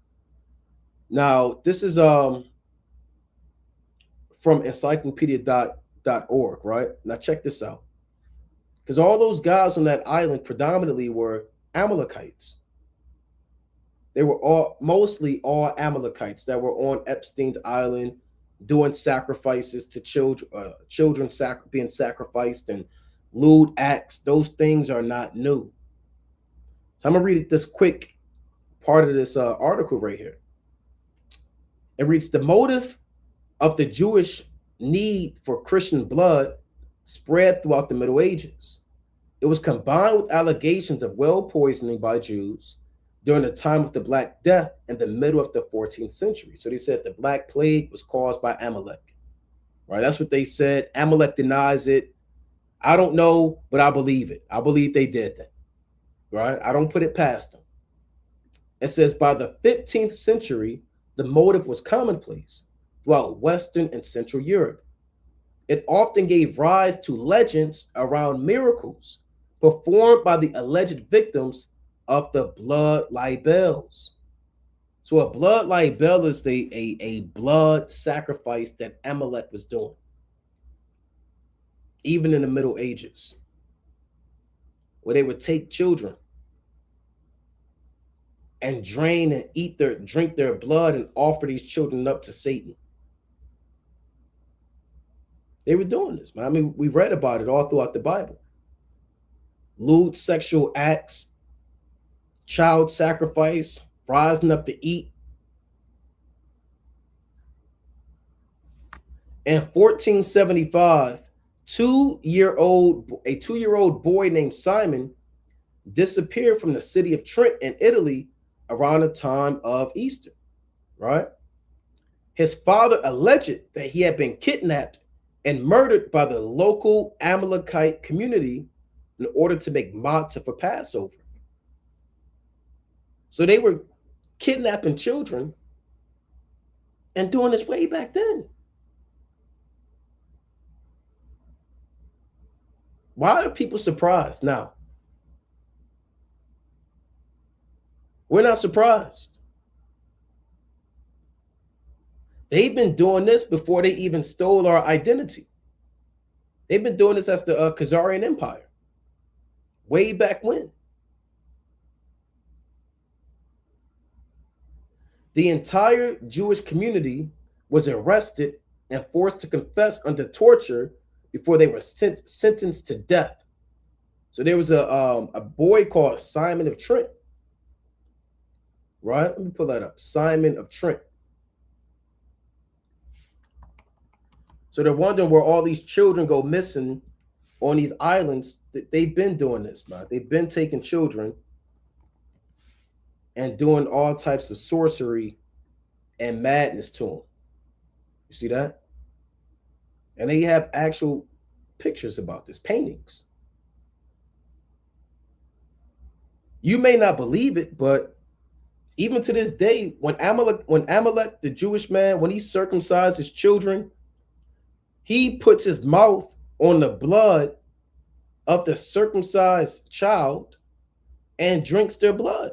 Now, this is from encyclopedia.org, right? Now check this out. Because all those guys on that island predominantly were Amalekites. They were mostly all Amalekites that were on Epstein's island doing sacrifices to children being sacrificed and lewd acts. Those things are not new. So I'm going to read this quick part of this article right here. It reads, the motive of the Jewish need for Christian blood spread throughout the Middle Ages. It was combined with allegations of well poisoning by Jews during the time of the Black Death in the middle of the 14th century. So they said the Black Plague was caused by Amalek, right? That's what they said. Amalek denies it. I don't know, but I believe it. I believe they did that, right? I don't put it past them. It says by the 15th century, the motive was commonplace throughout Western and Central Europe. It often gave rise to legends around miracles performed by the alleged victims of the blood libels. So a blood libel is a blood sacrifice that Amalek was doing, even in the Middle Ages, where they would take children and drain and drink their blood and offer these children up to Satan. They were doing this, man. I mean, we read about it all throughout the Bible. Lewd sexual acts, child sacrifice, rising up to eat. In 1475, a two-year-old boy named Simon disappeared from the city of Trent in Italy around the time of Easter, right? His father alleged that he had been kidnapped and murdered by the local Amalekite community in order to make matzah for Passover. So they were kidnapping children and doing this way back then. Why are people surprised now? We're not surprised. They've been doing this before they even stole our identity. They've been doing this as the Khazarian Empire, way back when. The entire Jewish community was arrested and forced to confess under torture before they were sentenced to death. So there was a boy called Simon of Trent. Right? Let me pull that up. Simon of Trent. So they're wondering where all these children go missing on these islands. They've been doing this, man. They've been taking children and doing all types of sorcery and madness to them. You see that? And they have actual pictures about this, paintings. You may not believe it, but even to this day, when Amalek, the Jewish man, when he circumcised his children, he puts his mouth on the blood of the circumcised child and drinks their blood.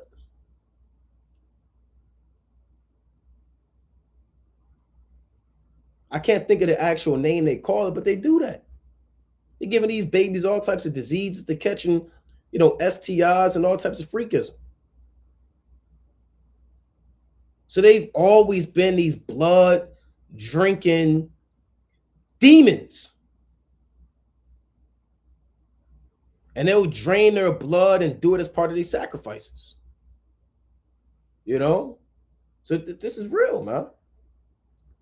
I can't think of the actual name they call it, but they do that. They're giving these babies all types of diseases. They're catching, STIs and all types of freakism. So they've always been these blood drinking demons. And they'll drain their blood and do it as part of these sacrifices. So this is real, man.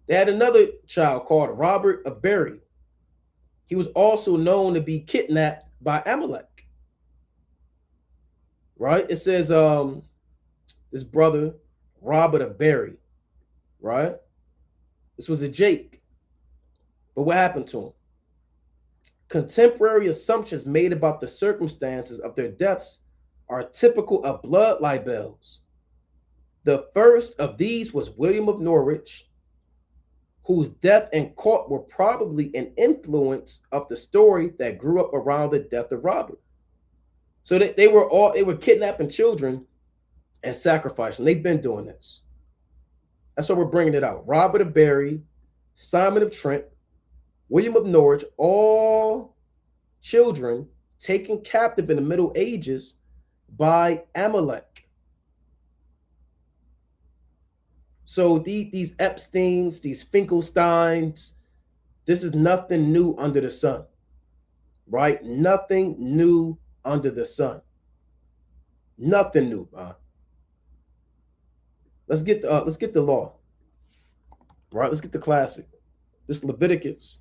They had another child called Robert of Berry. He was also known to be kidnapped by Amalek. Right? It says this brother, Robert of Berry, right? This was a Jake. But what happened to him? Contemporary assumptions made about the circumstances of their deaths are typical of blood libels. The first of these was William of Norwich, whose death and court were probably an influence of the story that grew up around the death of Robert. So they were kidnapping children and sacrificing. They've been doing this. That's why we're bringing it out. Robert of Berry, Simon of Trent, William of Norwich, all children taken captive in the Middle Ages by Amalek. So these Epsteins, these Finkelsteins, this is nothing new under the sun, right? Nothing new under the sun. Nothing new, man. Let's get the law, right? Let's get the classic. This Leviticus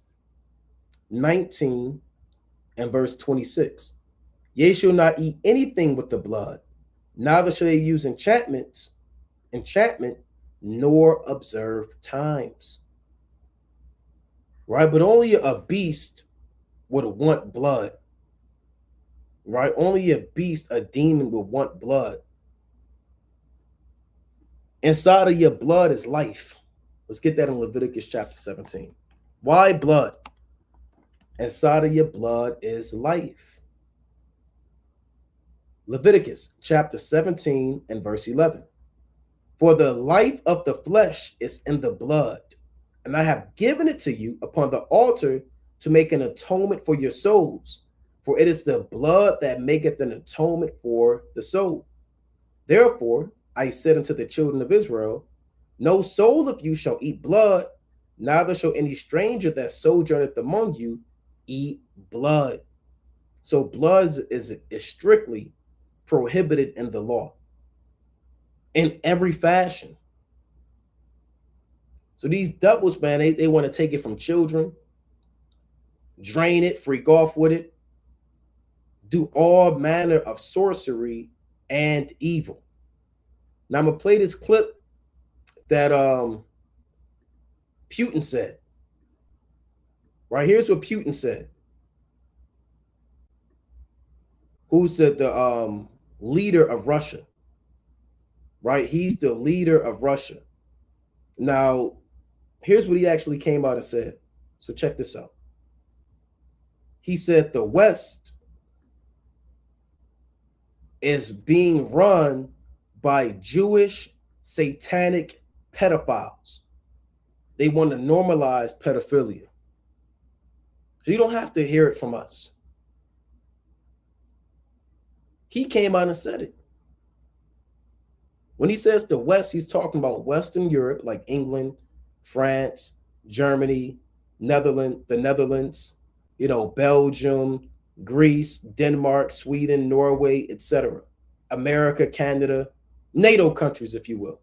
19 and verse 26. Ye shall not eat anything with the blood, neither shall they use enchantment, nor observe times. Right? But only a beast would want blood. Right? Only a beast, a demon would want blood. Inside of your blood is life. Let's get that in Leviticus chapter 17. Why blood? Inside of your blood is life. Leviticus chapter 17 and verse 11. For the life of the flesh is in the blood, and I have given it to you upon the altar to make an atonement for your souls. For it is the blood that maketh an atonement for the soul. Therefore, I said unto the children of Israel, no soul of you shall eat blood, neither shall any stranger that sojourneth among you eat blood. So blood is strictly prohibited in the law, in every fashion. So these devils, man, they want to take it from children, drain it, freak off with it, do all manner of sorcery and evil. Now I'm gonna play this clip that Putin said. Right, here's what Putin said. Who's the leader of Russia? right? He's the leader of Russia. Now, here's what he actually came out and said. So check this out. He said the West is being run by Jewish satanic pedophiles. They want to normalize pedophilia. So you don't have to hear it from us. He came out and said it. When he says the West, he's talking about Western Europe, like England, France, Germany, the Netherlands, Belgium, Greece, Denmark, Sweden, Norway, etc. America, Canada, NATO countries, if you will.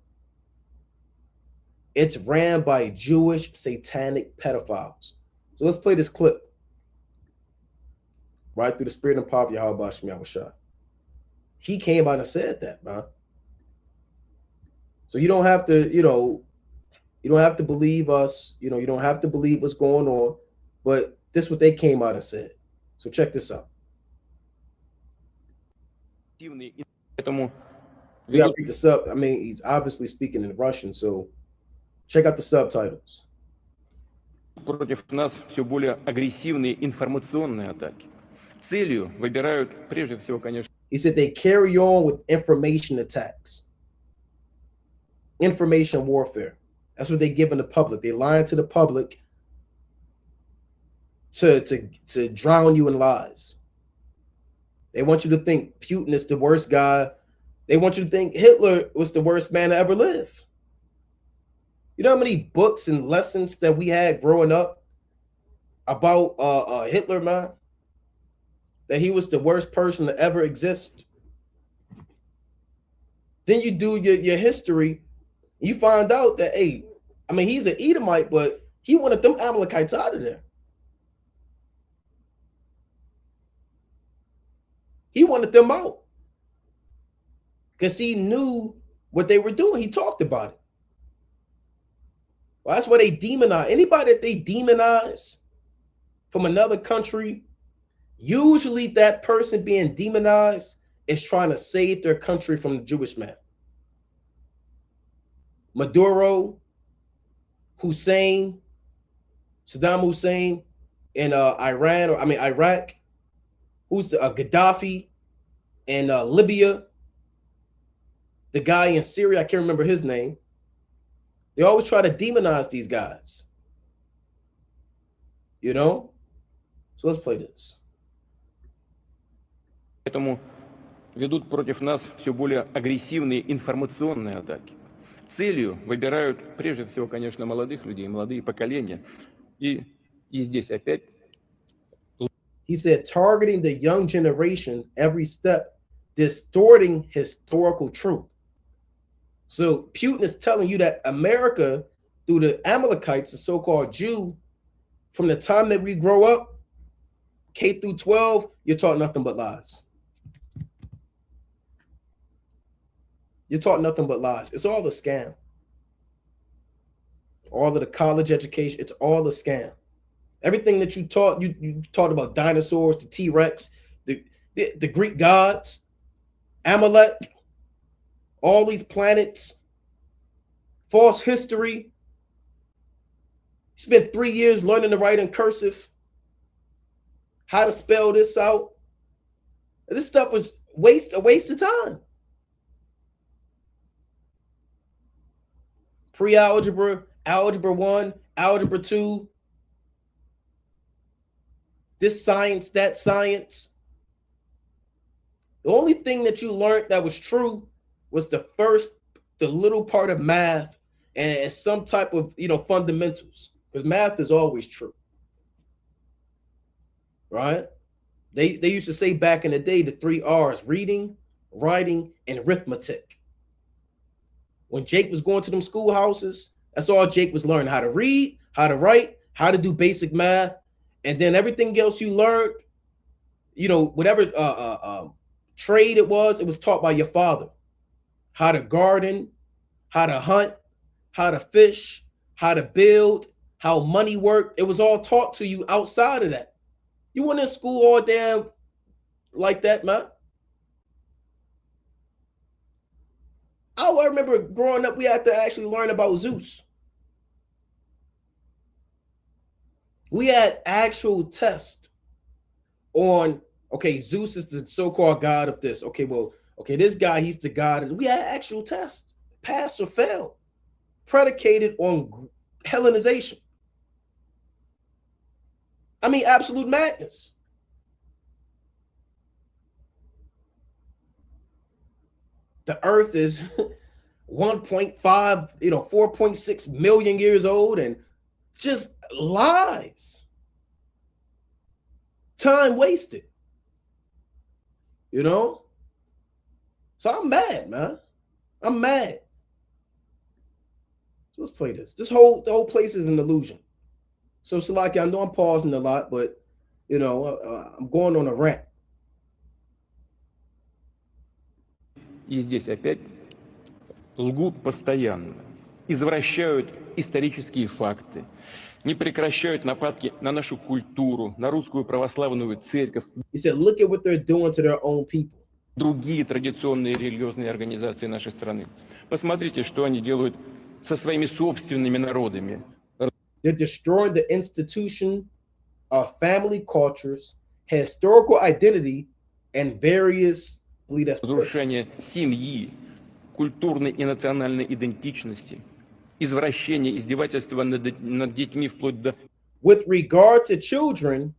It's ran by Jewish satanic pedophiles. So let's play this clip. Right through the spirit and power of Yahweh Shem Yahushua. He came out and said that, man. So you don't have to, you don't have to believe us. You don't have to believe what's going on. But this is what they came out and said. So check this out. You gotta read the sub. I mean, he's obviously speaking in Russian, so check out the subtitles. Против нас все более агрессивные информационные атаки. Целью выбирают прежде всего, конечно. He said they carry on with information attacks, information warfare. That's what they give in the public. They lie to the public to drown you in lies. They want you to think Putin is the worst guy. They want you to think Hitler was the worst man to ever live. You know how many books and lessons that we had growing up about Hitler, man? That he was the worst person to ever exist. Then you do your history, you find out that, hey, I mean, he's an Edomite, but he wanted them Amalekites out of there. He wanted them out because he knew what they were doing. He talked about it. Well, that's why they demonize anybody that they demonize from another country. Usually that person being demonized is trying to save their country from the Jewish man. Maduro, Hussein, Saddam Hussein in Iraq, who's Gaddafi in Libya, the guy in Syria, I can't remember his name. They always try to demonize these guys. So let's play this. Поэтому ведут против нас все более агрессивные информационные атаки. Целью выбирают прежде всего, конечно, молодых людей, молодые поколения. И здесь опять. He said, targeting the young generation every step, distorting historical truth. So Putin is telling you that America, through the Amalekites, the so-called Jew, from the time that we grow up, K through 12, you're taught nothing but lies. You're taught nothing but lies. It's all a scam. All of the college education, it's all a scam. Everything that you taught, you taught about dinosaurs, the T-Rex, the Greek gods, Amalek, all these planets, false history. You spent 3 years learning to write in cursive, how to spell this out. This stuff was a waste of time. Pre-algebra, algebra 1, algebra 2, this science, that science. The only thing that you learned that was true was the little part of math and some type of, fundamentals, because math is always true. Right? They used to say back in the day, the 3 R's: reading, writing, and arithmetic. When Jake was going to them schoolhouses, that's all Jake was learning: how to read, how to write, how to do basic math. And then everything else you learned, whatever trade it was taught by your father. How to garden, how to hunt, how to fish, how to build, how money worked. It was all taught to you outside of that. You went in school all damn like that, man. I remember growing up, we had to actually learn about Zeus. We had actual tests on, okay, Zeus is the so-called god of this. Okay, well, okay, this guy, he's the god. We had actual tests, pass or fail, predicated on Hellenization. I mean, absolute madness. The earth is 1.5, 4.6 million years old, and just lies. Time wasted. So I'm mad, man. I'm mad. So let's play this. The whole place is an illusion. So Salaki, I know I'm pausing a lot, but I'm going on a rant. И здесь опять лгут постоянно, извращают исторические факты, не прекращают нападки на нашу культуру, на русскую православную церковь. He said, look at what they're doing to their own people. Другие традиционные религиозные организации нашей страны. Посмотрите, что они делают со своими собственными народами. They're destroying the institution of family cultures, historical identity, and various разрушение семьи, культурной и национальной идентичности, извращение, издевательство над детьми вплоть до... With regard to children,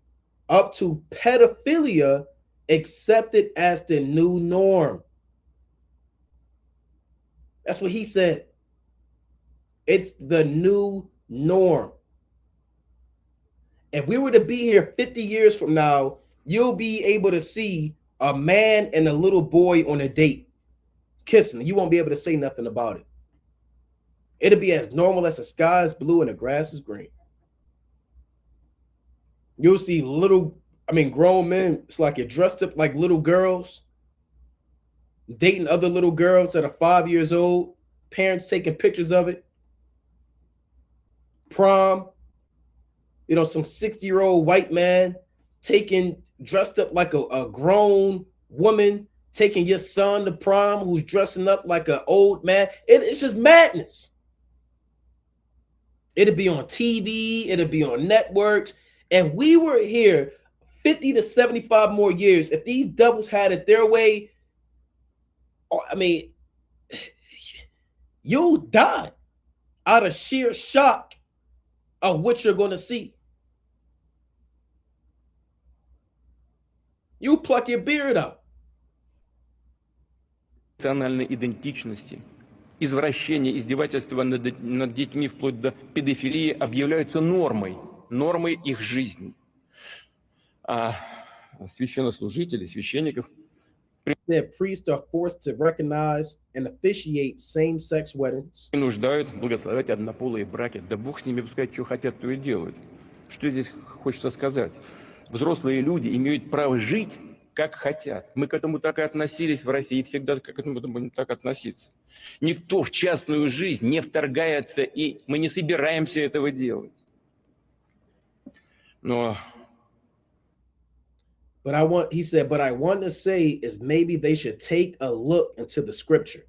up to pedophilia accepted as the new norm. That's what he said. It's the new norm. If we were to be here 50 years from now, you'll be able to see a man and a little boy on a date kissing. You won't be able to say nothing about it. It'll be as normal as the sky is blue and the grass is green. You'll see grown men, it's like you're dressed up like little girls, dating other little girls that are 5 years old, parents taking pictures of it. Prom, some 60-year-old white man dressed up like a grown woman, taking your son to prom who's dressing up like an old man. It's just madness. It'll be on TV, it'll be on networks. And we were here 50 to 75 more years. If these devils had it their way, you'll die out of sheer shock of what you're going to see. You pluck your beard out. Национальной идентичности, извращение, издевательство над детьми вплоть до педофилии объявляются нормой их жизни. А священнослужители, священников priests are forced to recognize and officiate same-sex weddings. Принуждают благословлять однополые браки. Да Бог с ними, пускай что хотят, то и делают. Что здесь хочется сказать? Взрослые люди имеют право жить, как хотят. Мы к этому так и относились в России, и всегда к этому будем так относиться. Никто в частную жизнь не вторгается, и мы не собираемся этого делать. Но... But I want to say is maybe they should take a look into the scripture.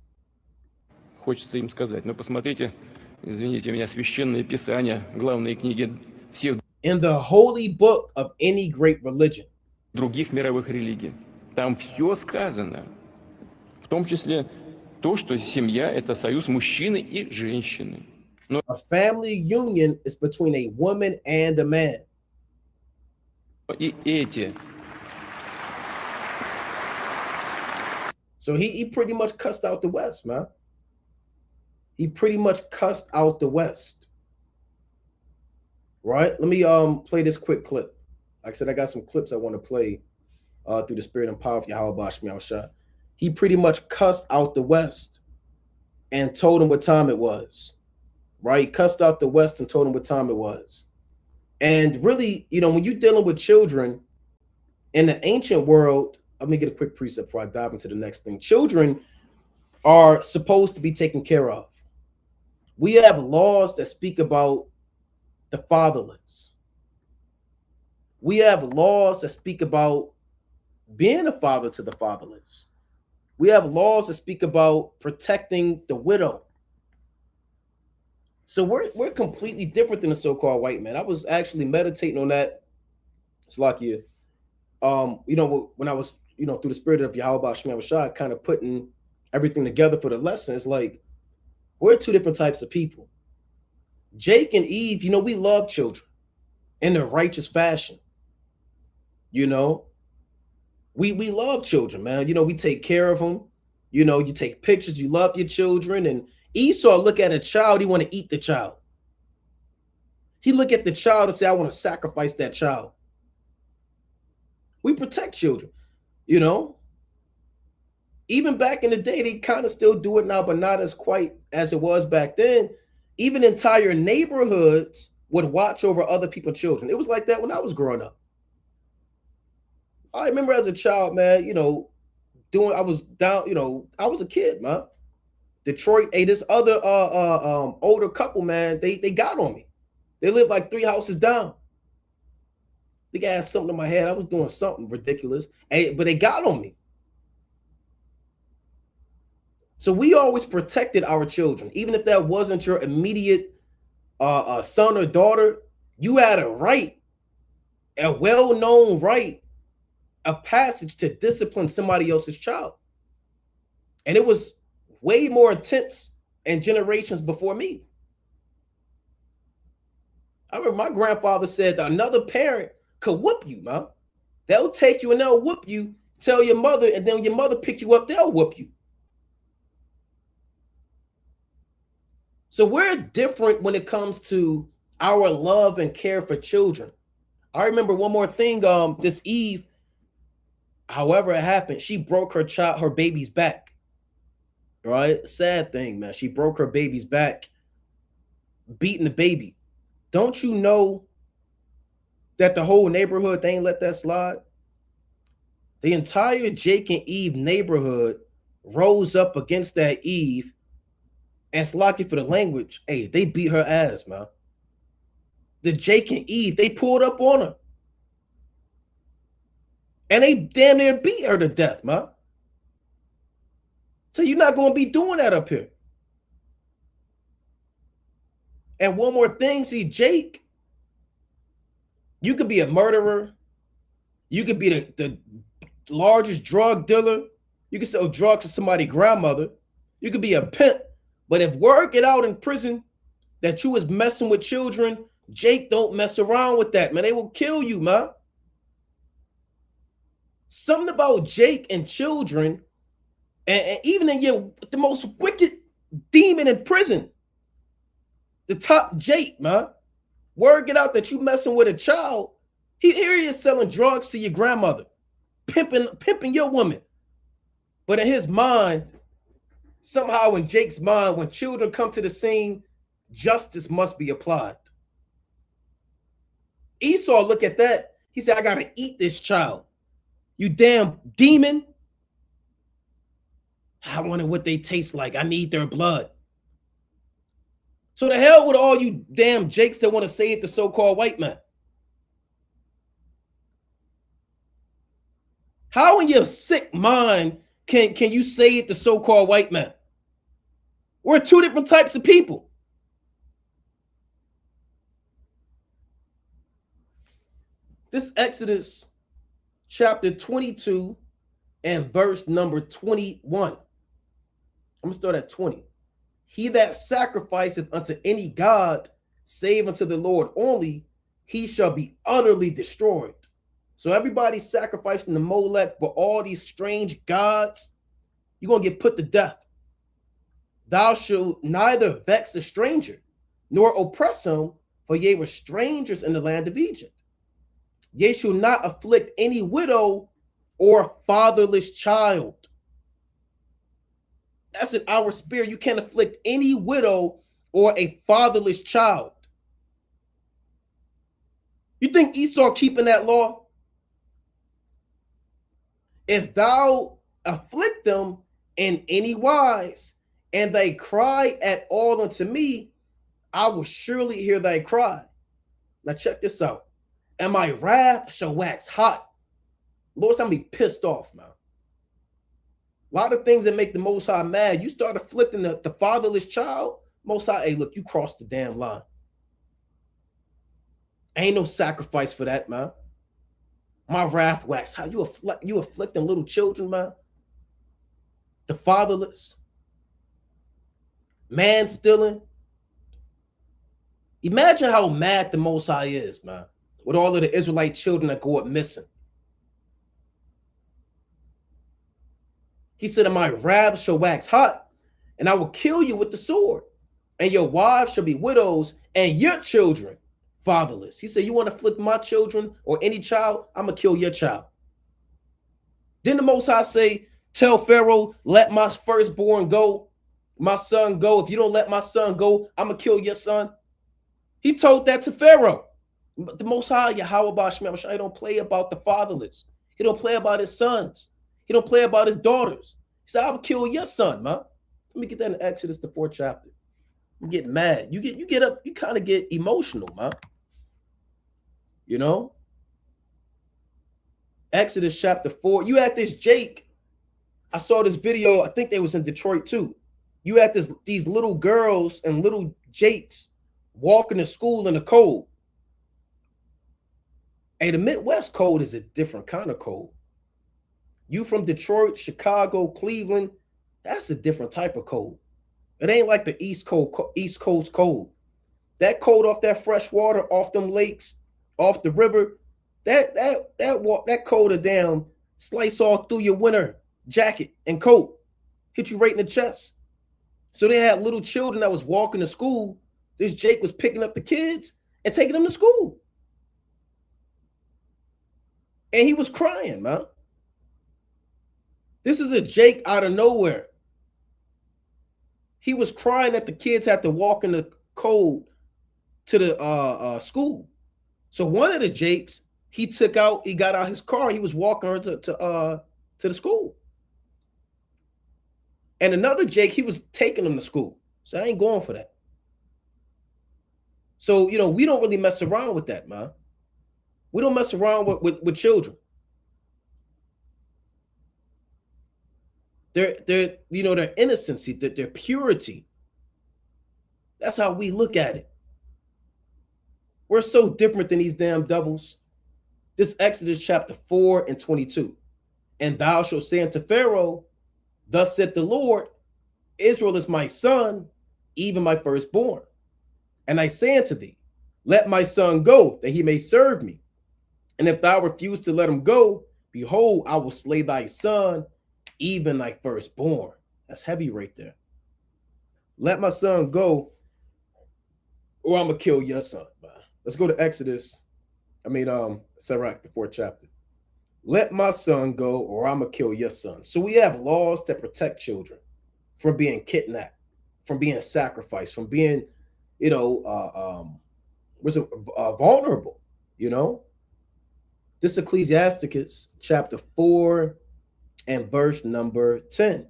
Хочется им сказать, но посмотрите, извините меня, священные писания, главные книги всех in the holy book of any great religion. Других мировых религий. Там все сказано. В том числе то, что семья – это союз мужчины и женщины. Но... A family union is between a woman and a man. И эти... So he pretty much cussed out the West, man. He pretty much cussed out the West. Right? Let me play this quick clip. Like I said, I got some clips I want to play through the spirit and power of Yahweh Bashmi Shah. He pretty much cussed out the West and told him what time it was. Right? He cussed out the West and told him what time it was. And really, when you're dealing with children in the ancient world, let me get a quick precept before I dive into the next thing. Children are supposed to be taken care of. We have laws that speak about the fatherless. We have laws that speak about being a father to the fatherless. We have laws that speak about protecting the widow. So we're completely different than the so-called white man. I was actually meditating on that. It's like you, when I was, through the spirit of Yahweh Shema Rashad, kind of putting everything together for the lesson. It's like we're two different types of people. Jake and Eve, we love children in a righteous fashion. We love children, man. We take care of them. You take pictures. You love your children. And Esau look at a child. He want to eat the child. He look at the child and say, I want to sacrifice that child. We protect children, Even back in the day, they kind of still do it now, but not as quite as it was back then. Even entire neighborhoods would watch over other people's children. It was like that when I was growing up. I remember as a child, man, I was down, I was a kid, man. Detroit, this other older couple, man, they got on me. They lived like 3 houses down. I think I had something in my head. I was doing something ridiculous, but they got on me. So we always protected our children, even if that wasn't your immediate son or daughter. You had a right, a well-known right of passage to discipline somebody else's child. And it was way more intense in generations before me. I remember my grandfather said that another parent could whoop you, man. They'll take you and they'll whoop you, tell your mother, and then when your mother pick you up, they'll whoop you. So we're different when it comes to our love and care for children. I remember one more thing, this Eve, however it happened, she broke her baby's back. Right? Sad thing, man. She broke her baby's back, beating the baby. Don't you know that the whole neighborhood, they ain't let that slide? The entire Jake and Eve neighborhood rose up against that Eve, and it's lucky for the language. Hey, they beat her ass, man. The Jake and Eve, they pulled up on her. And they damn near beat her to death, man. So you're not going to be doing that up here. And one more thing, see, Jake, you could be a murderer. You could be the largest drug dealer. You could sell drugs to somebody's grandmother. You could be a pimp. But if word get out in prison that you was messing with children, Jake don't mess around with that, man. They will kill you, man. Something about Jake and children, and even in the most wicked demon in prison, the top Jake, man. Word get out that you messing with a child. Here he is selling drugs to your grandmother, pimping your woman. But in his mind, somehow in Jake's mind, when children come to the scene, justice must be applied. Esau look at that. He said, I got to eat this child. You damn demon. I wonder what they taste like. I need their blood. So the hell with all you damn Jakes that want to save the so-called white man. How in your sick mind can you save the so-called white man? We're two different types of people. This Exodus chapter 22 and verse number 21. I'm going to start at 20. He that sacrificeth unto any god, save unto the Lord only, he shall be utterly destroyed. So everybody sacrificing the Molech, but all these strange gods, you're going to get put to death. Thou shalt neither vex a stranger, nor oppress him, for ye were strangers in the land of Egypt. Ye shall not afflict any widow or fatherless child. That's in our spirit. You can't afflict any widow or a fatherless child. You think Esau keeping that law? If thou afflict them in any wise, and they cry at all unto me, I will surely hear thy cry. Now check this out. And my wrath shall wax hot. Lord's gonna be pissed off, man. A lot of things that make the Most High mad. You start afflicting the fatherless child, Most High, hey, look, you crossed the damn line. Ain't no sacrifice for that, man. My wrath wax. How you afflicting little children, man? The fatherless. Man stealing. Imagine how mad the Most High is, man, with all of the Israelite children that go up missing. He said, and my wrath shall wax hot, and I will kill you with the sword, and your wives shall be widows, and your children fatherless. He said, you want to afflict my children or any child, I'm going to kill your child. Then the Most High say, tell Pharaoh, let my firstborn go, my son go. If you don't let my son go, I'm going to kill your son. He told that to Pharaoh. The Most High, Yahweh Bashmel, he don't play about the fatherless. He don't play about his sons. He don't play about his daughters. He said, I'll kill your son, man. Let me get that in Exodus, the 4th chapter. You get mad. You get up, you kind of get emotional, man. You know? Exodus chapter 4. You had this Jake. I saw this video. I think they was in Detroit too. You had these little girls and little Jakes walking to school in the cold. Hey, the Midwest cold is a different kind of cold. You from Detroit, Chicago, Cleveland, that's a different type of cold. It ain't like the East Coast cold. That cold off that fresh water, off them lakes, off the river, that cold of damn slice all through your winter jacket and coat, hit you right in the chest. So they had little children that was walking to school. This Jake was picking up the kids and taking them to school. And he was crying, man. This is a Jake out of nowhere. He was crying that the kids had to walk in the cold to the school. So one of the Jakes, he got out his car. He was walking her to the school. And another Jake, he was taking them to school. So I ain't going for that. So, you know, we don't really mess around with that, man. We don't mess around with children. Their innocency, their purity. That's how we look at it. We're so different than these damn devils. This Exodus chapter 4 and 22. And thou shalt say unto Pharaoh, thus saith the Lord, Israel is my son, even my firstborn. And I say unto thee, let my son go, that he may serve me. And if thou refuse to let him go, behold, I will slay thy son, even thy firstborn. That's heavy right there. Let my son go, or I'm gonna kill your son. Let's go to Exodus. Sirach, the 4th chapter. Let my son go, or I'm gonna kill your son. So we have laws that protect children from being kidnapped, from being sacrificed, from being, vulnerable. You know, this Ecclesiasticus chapter 4 and verse number 10,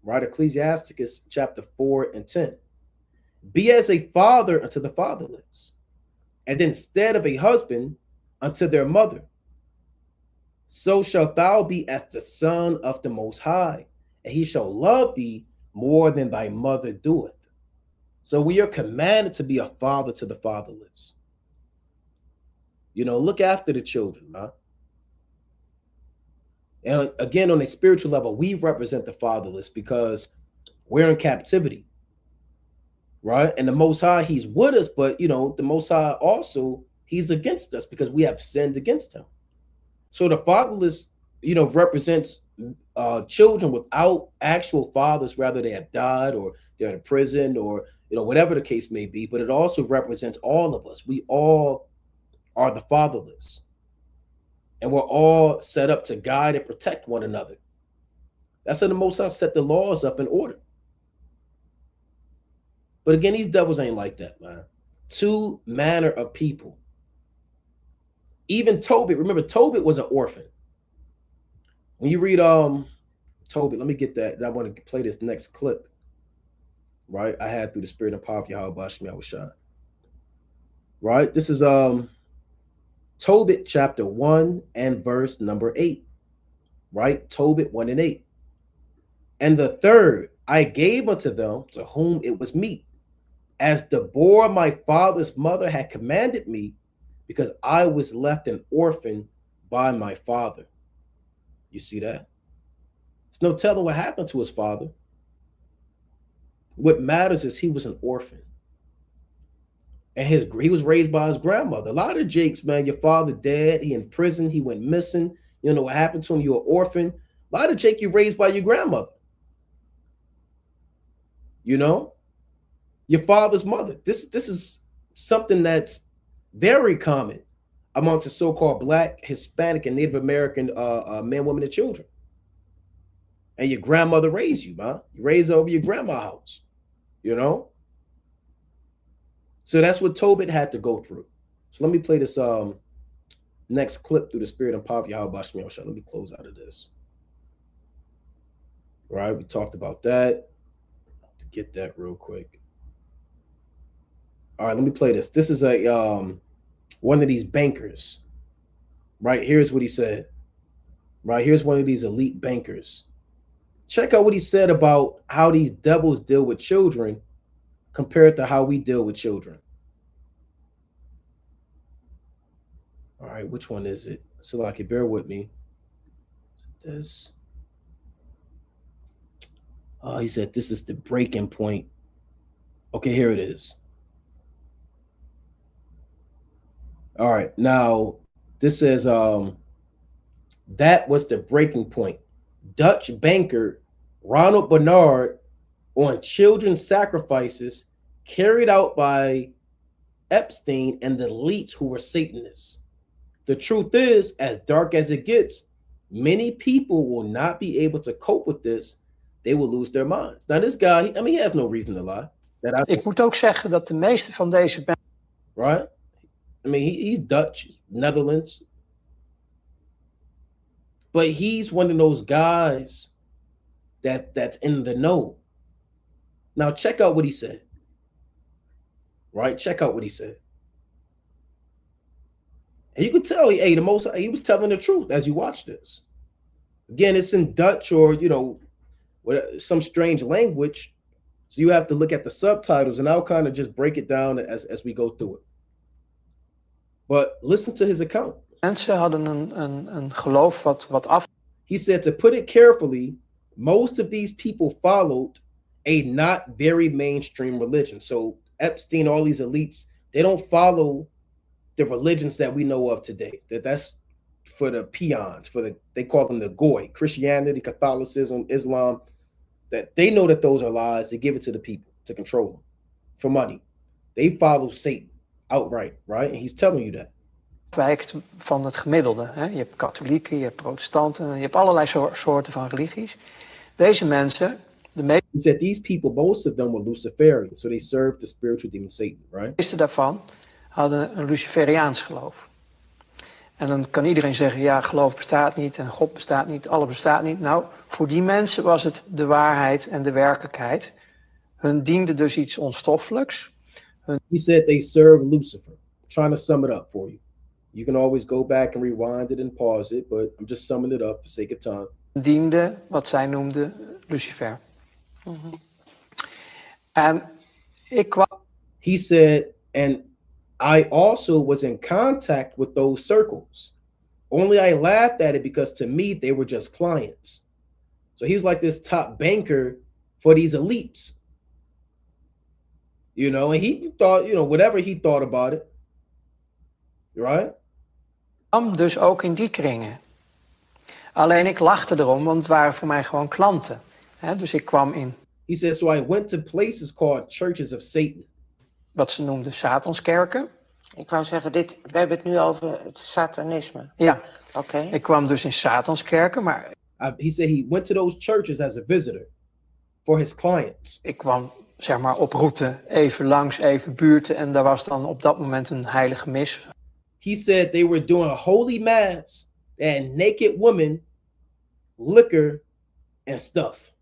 right? Ecclesiasticus chapter 4 and 10. Be as a father unto the fatherless, and instead of a husband unto their mother. So shalt thou be as the son of the Most High, and he shall love thee more than thy mother doeth. So we are commanded to be a father to the fatherless. You know, look after the children, man. And again, on a spiritual level, we represent the fatherless because we're in captivity, right? And the Most High, he's with us, but, the Most High also, he's against us because we have sinned against him. So the fatherless, represents children without actual fathers, rather they have died or they're in prison or, whatever the case may be. But it also represents all of us. We all are the fatherless. And we're all set up to guide and protect one another. That's how the Most High set the laws up in order. But again, these devils ain't like that, man. Two manner of people. Even Tobit, remember, Tobit was an orphan. When you read Tobit, let me get that. I want to play this next clip. Right? I had through the spirit and power of Yahweh Bashmi, I was shot. Right? This is Tobit chapter 1 and verse number 8. Right? Tobit 1 and 8. And the third, I gave unto them to whom it was meet, as Deborah my father's mother had commanded me, because I was left an orphan by my father. You see that? There's no telling what happened to his father. What matters is he was an orphan. And he was raised by his grandmother. A lot of Jakes, man, your father dead, he in prison, he went missing. You know what happened to him? You're an orphan. A lot of Jake, you raised by your grandmother. You know, your father's mother. This is something that's very common amongst the so-called Black, Hispanic, and Native American men, women, and children. And your grandmother raised you, man. You raised over your grandma's house. You know. So that's what Tobit had to go through. So let me play this next clip through the spirit and power of Yahweh Shemel Shah. Let me close out of this. All right, we talked about that. To get that real quick. All right, let me play this. This is a one of these bankers. Right, here's what he said. Right, here's one of these elite bankers. Check out what he said about how these devils deal with children compared to how we deal with children. All right, which one is it? Salaki, bear with me. This. He said this is the breaking point. Okay, here it is. All right, now this says that was the breaking point. Dutch banker Ronald Bernard on children's sacrifices carried out by Epstein and the elites who were Satanists. The truth is, as dark as it gets, many people will not be able to cope with this. They will lose their minds. Now, this guy, I mean, he has no reason to lie. Ik moet ook zeggen dat de meeste van deze right? I mean, he's Dutch, Netherlands. But he's one of those guys that's in the know. Now, check out what he said. Right? Check out what he said. And you could tell, hey, he was telling the truth as you watch this. Again, it's in Dutch or, you know, some strange language. So you have to look at the subtitles, and I'll kind of just break it down as we go through it. But listen to his account. Mensen hadden een geloof wat af. He said, to put it carefully, most of these people followed a not very mainstream religion. So Epstein, all these elites, they don't follow the religions that we know of today. That's for the peons, they call them the goy, Christianity, Catholicism, Islam. That they know that those are lies. They give it to the people to control them for money. They follow Satan outright, right? And he's telling you that. Wijkt van het gemiddelde. Hè? Je hebt katholieken, je hebt protestanten, je hebt allerlei soorten van religies. Deze mensen, He said these people, most of them were Luciferian, so they served the spiritual demon Satan, right? De meeste daarvan hadden een Luciferiaans geloof. En dan kan iedereen zeggen, ja, geloof bestaat niet en God bestaat niet, alles bestaat niet. Nou, voor die mensen was het de waarheid en de werkelijkheid. Hun diende dus iets onstoffelijks. He said they serve Lucifer. I'm trying to sum it up for you. You can always go back and rewind it and pause it, but I'm just summing it up for sake of time. Diende wat zij noemden Lucifer. En ik kwam... He said, and I also was in contact with those circles. Only I laughed at it because to me, they were just clients. So he was like this top banker for these elites. You know, and he thought, you know, whatever he thought about it. Right? Dus ook in die kringen. Alleen ik lachte erom, want het waren voor mij gewoon klanten. Dus ik kwam in... He said, so I went to places called churches of Satan. Wat ze noemden Satanskerken. Ik wou zeggen, we hebben het nu over het satanisme. Ja, oké. Ik kwam dus in Satanskerken, maar... He said he went to those churches as a visitor for his clients. Ik kwam, zeg maar, op route even langs, even buurten en daar was dan op dat moment een heilige mis. He said they were doing a holy mass and naked women, liquor, and stuff.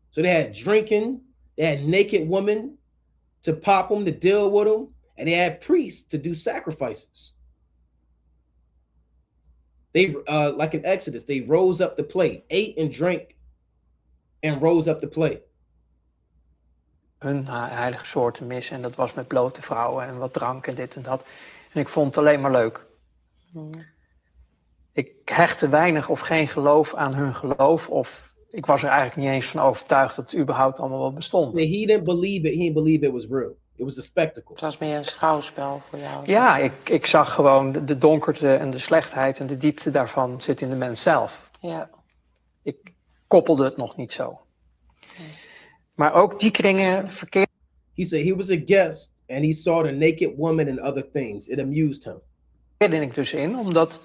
So they had drinking, they had naked women to pop them, to deal with them, and they had priests to do sacrifices. They, like in Exodus, they rose up the plate, ate and drank and rose up to play. Hun heilige soorten mis. En dat was met blote vrouwen en wat drank en dit en dat. En ik vond het alleen maar leuk. Ik hechtte weinig of geen geloof aan hun geloof. Of ik was er eigenlijk niet eens van overtuigd dat het überhaupt allemaal wel bestond. He didn't believe it. He didn't believe it was real. It was a spectacle. Het was meer een schouwspel voor jou. Ja, ik zag gewoon de donkerte en de slechtheid en de diepte daarvan zit in de mens zelf. Ja. Ik koppelde het nog niet zo. Maar ook die kringen verkeerd. He said he was a guest and he saw the naked woman and other things. It amused him. Ik dus in, omdat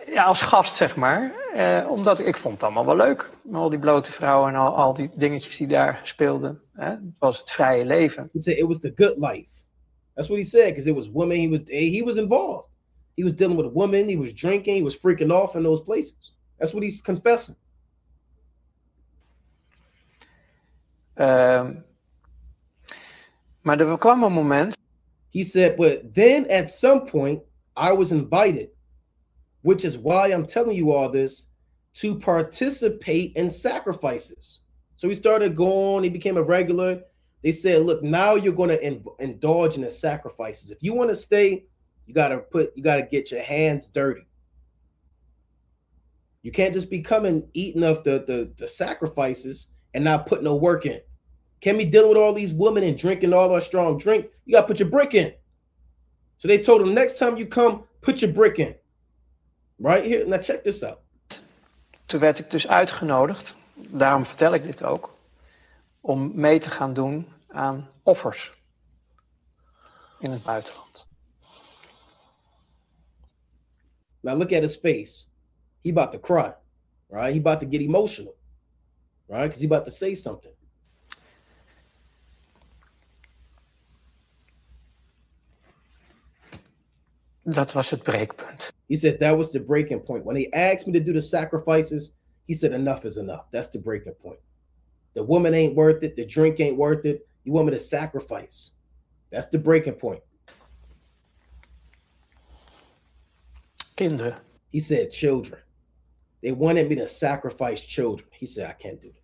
ja, als gast zeg maar, omdat ik vond het allemaal wel leuk. Al die blote vrouwen en al die dingetjes die daar speelden. Het was het vrije leven. He said it was the good life. That's what he said, because it was women. He was involved. He was dealing with a woman. He was drinking. He was freaking off in those places. That's what he's confessing. Maar er kwam een moment. He said, but then at some point I was invited, which is why I'm telling you all this, to participate in sacrifices. So he started going, he became a regular. They said, look, now you're going to indulge in the sacrifices. If you want to stay, you got to get your hands dirty. You can't just be eating of the sacrifices and not put no work in. Can't be dealing with all these women and drinking all our strong drink. You got to put your brick in. So they told him, next time you come, put your brick in. Right here. Now check this out. Toen werd ik dus uitgenodigd, daarom vertel ik dit ook, om mee te gaan doen aan offers in het buitenland. Now look at his face. He about to cry, right? He about to get emotional, right? Because he about to say something. Dat was het breekpunt. He said that was the breaking point. When they asked me to do the sacrifices, he said enough is enough. That's the breaking point. The woman ain't worth it. The drink ain't worth it. You want me to sacrifice. That's the breaking point. Kinderen. He said children. They wanted me to sacrifice children. He said, I can't do that.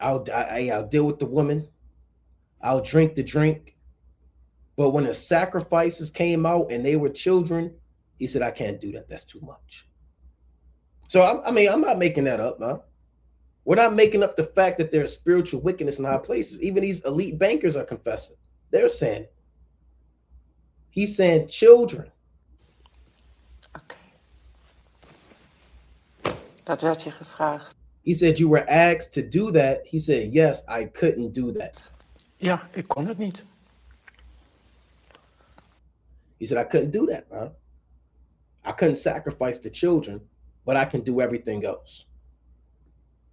I'll deal with the woman. I'll drink the drink. But when the sacrifices came out and they were children, he said, I can't do that. That's too much. So, I'm not making that up, man. We're not making up the fact that there's spiritual wickedness in high places. Even these elite bankers are confessing. They're saying it. He's saying children. Okay. Dat werd je gevraagd. He said, you were asked to do that. He said, yes, I couldn't do that. Ja, ik kon het niet. He said, I couldn't do that, man. I couldn't sacrifice the children, but I can do everything else.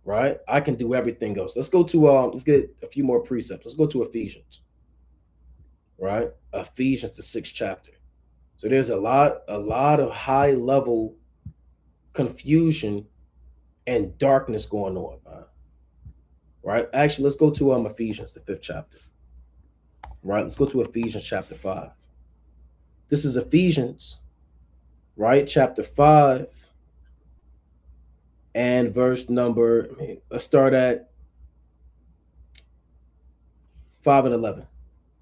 Right? I can do everything else. Let's go to, let's get a few more precepts. Let's go to Ephesians. Right? Ephesians, the 6th chapter. So there's a lot of high level confusion and darkness going on, man. Right? Actually, let's go to Ephesians, the 5th chapter. Right? Let's go to Ephesians chapter 5. This is Ephesians, right? Chapter 5 and verse number, let's start at 5 and 11.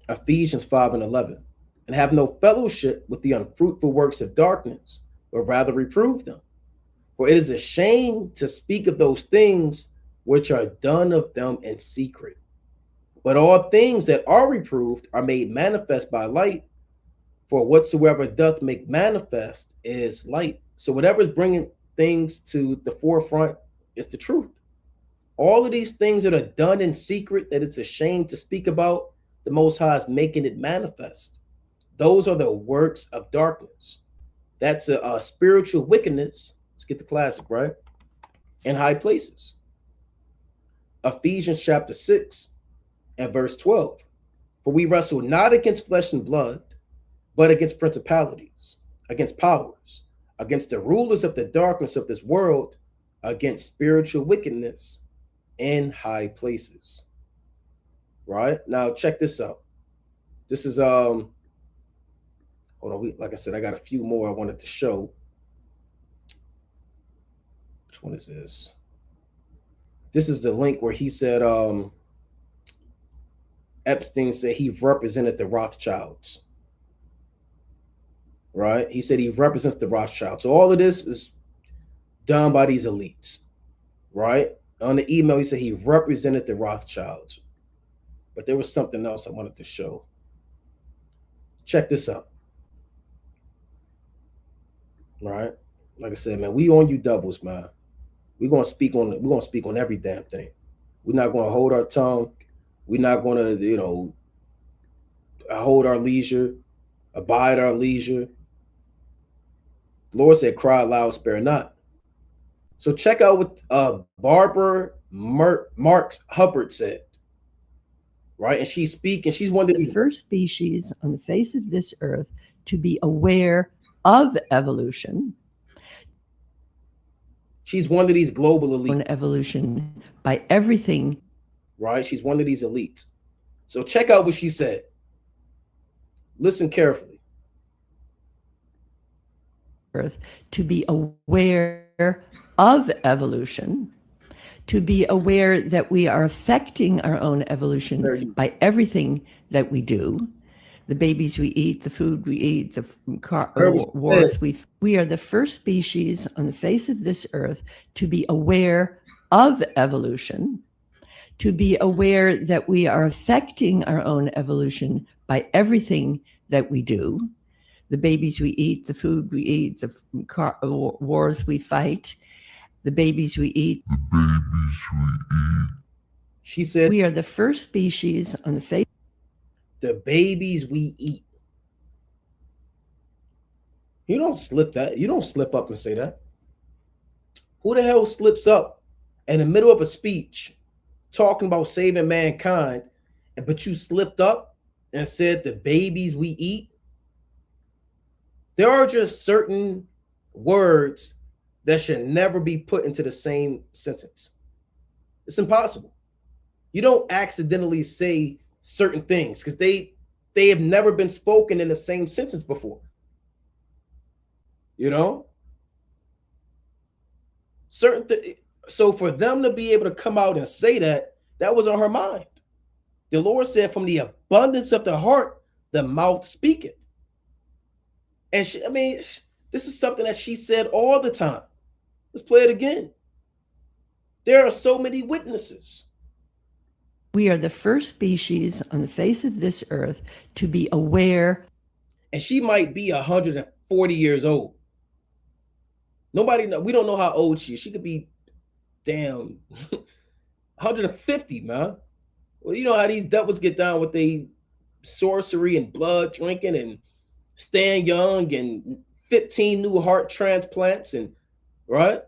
Ephesians 5 and 11. And have no fellowship with the unfruitful works of darkness, but rather reprove them. For it is a shame to speak of those things which are done of them in secret. But all things that are reproved are made manifest by light. For whatsoever doth make manifest is light. So whatever is bringing things to the forefront is the truth. All of these things that are done in secret, that it's a shame to speak about, the Most High is making it manifest. Those are the works of darkness. That's a spiritual wickedness. Let's get the classic, right? In high places. Ephesians chapter 6 and verse 12. For we wrestle not against flesh and blood, but against principalities, against powers, against the rulers of the darkness of this world, against spiritual wickedness in high places. Right? Now check this out. This is hold on, like I said, I got a few more I wanted to show. which one is this? This is the link where he said Epstein said he represented the Rothschilds. Right? He said he represents the Rothschilds. So all of this is done by these elites. Right? On the email, he said he represented the Rothschilds. But there was something else I wanted to show. Check this out. Right? Like I said, man, we on you doubles, man. We're gonna speak on every damn thing. We're not gonna hold our tongue. We're not gonna, hold our leisure, abide our leisure. The Lord said, cry loud, spare not. So check out what Barbara Marks Hubbard said. Right? And she's speaking, she's one of the first species on the face of this earth to be aware of evolution. She's one of these global elites. On evolution by everything. Right? She's one of these elites. So check out what she said. Listen carefully. Earth to be aware of evolution, to be aware that we are affecting our own evolution by everything that we do. The babies we eat, the food we eat, the wars we are the first species on the face of this earth to be aware of evolution, to be aware that we are affecting our own evolution by everything that we do. The babies we eat, the food we eat, the wars we fight, the babies we eat. She said, we are the first species on the face. The babies we eat. You don't slip that. You don't slip up and say that. Who the hell slips up in the middle of a speech talking about saving mankind, but you slipped up and said the babies we eat? There are just certain words that should never be put into the same sentence. It's impossible. You don't accidentally say certain things because they have never been spoken in the same sentence before. So for them to be able to come out and say that was on her mind. The Lord said, from the abundance of the heart, the mouth speaketh. And this is something that she said all the time. Let's play it again. There are so many witnesses. We are the first species on the face of this earth to be aware. And she might be 140 years old. Nobody know. We don't know how old she is. She could be, 150, man. Well, you know how these devils get down with they sorcery and blood drinking and staying young and 15 new heart transplants and right.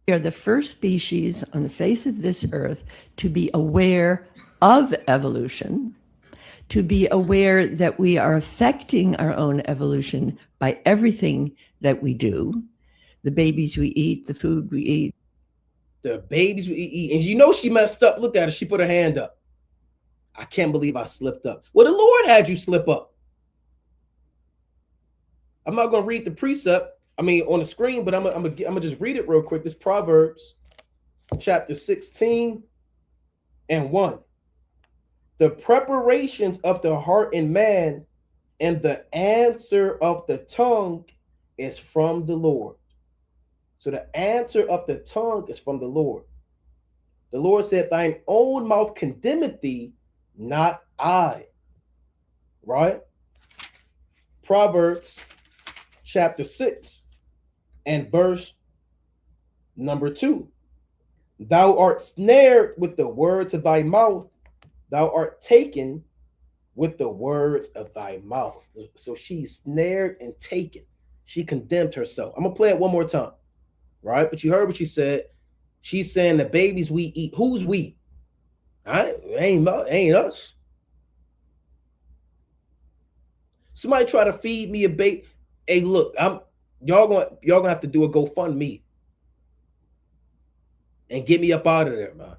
We are the first species on the face of this earth to be aware of evolution, to be aware that we are affecting our own evolution by everything that we do. The babies we eat, the food we eat. The babies we eat. And she messed up. Look at her. She put her hand up. I can't believe I slipped up. Well, the Lord had you slip up. I'm not going to read the precept. On the screen, but I'm gonna just read it real quick. This Proverbs chapter 16 and 1. The preparations of the heart in man and the answer of the tongue is from the Lord. So the answer of the tongue is from the Lord. The Lord said, thine own mouth condemneth thee, not I. Right? Proverbs chapter 6 and verse number 2. Thou art snared with the words of thy mouth. Thou art taken with the words of thy mouth. So she's snared and taken. She condemned herself. I'm going to play it one more time. Right? But you heard what she said. She's saying the babies we eat. Who's we? Ain't us. Somebody try to feed me a baby. Hey, look, y'all gonna have to do a GoFundMe and get me up out of there, man.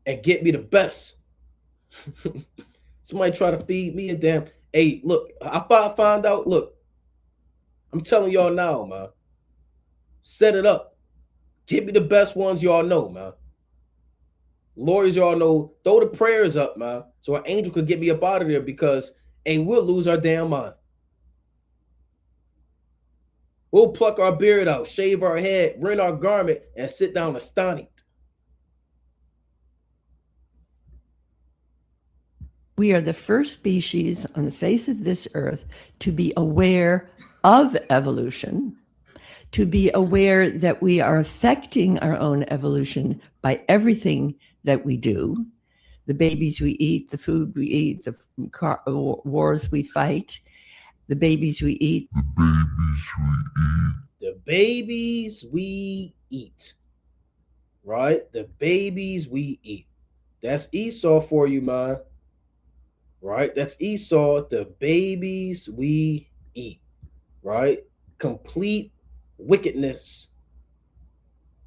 And get me the best. Somebody try to feed me a damn. Hey, look, I found out. Look, I'm telling y'all now, man. Set it up. Give me the best ones y'all know, man. Lawyers y'all know, throw the prayers up, man, so an angel could get me up out of there, because we'll lose our damn mind. We'll pluck our beard out, shave our head, rent our garment, and sit down astonished. We are the first species on the face of this earth to be aware of evolution, to be aware that we are affecting our own evolution by everything that we do. The babies we eat, the food we eat, the wars we fight, the babies we eat. The babies we eat. Right? The babies we eat. That's Esau for you, man. Right? That's Esau. The babies we eat. Right? Complete wickedness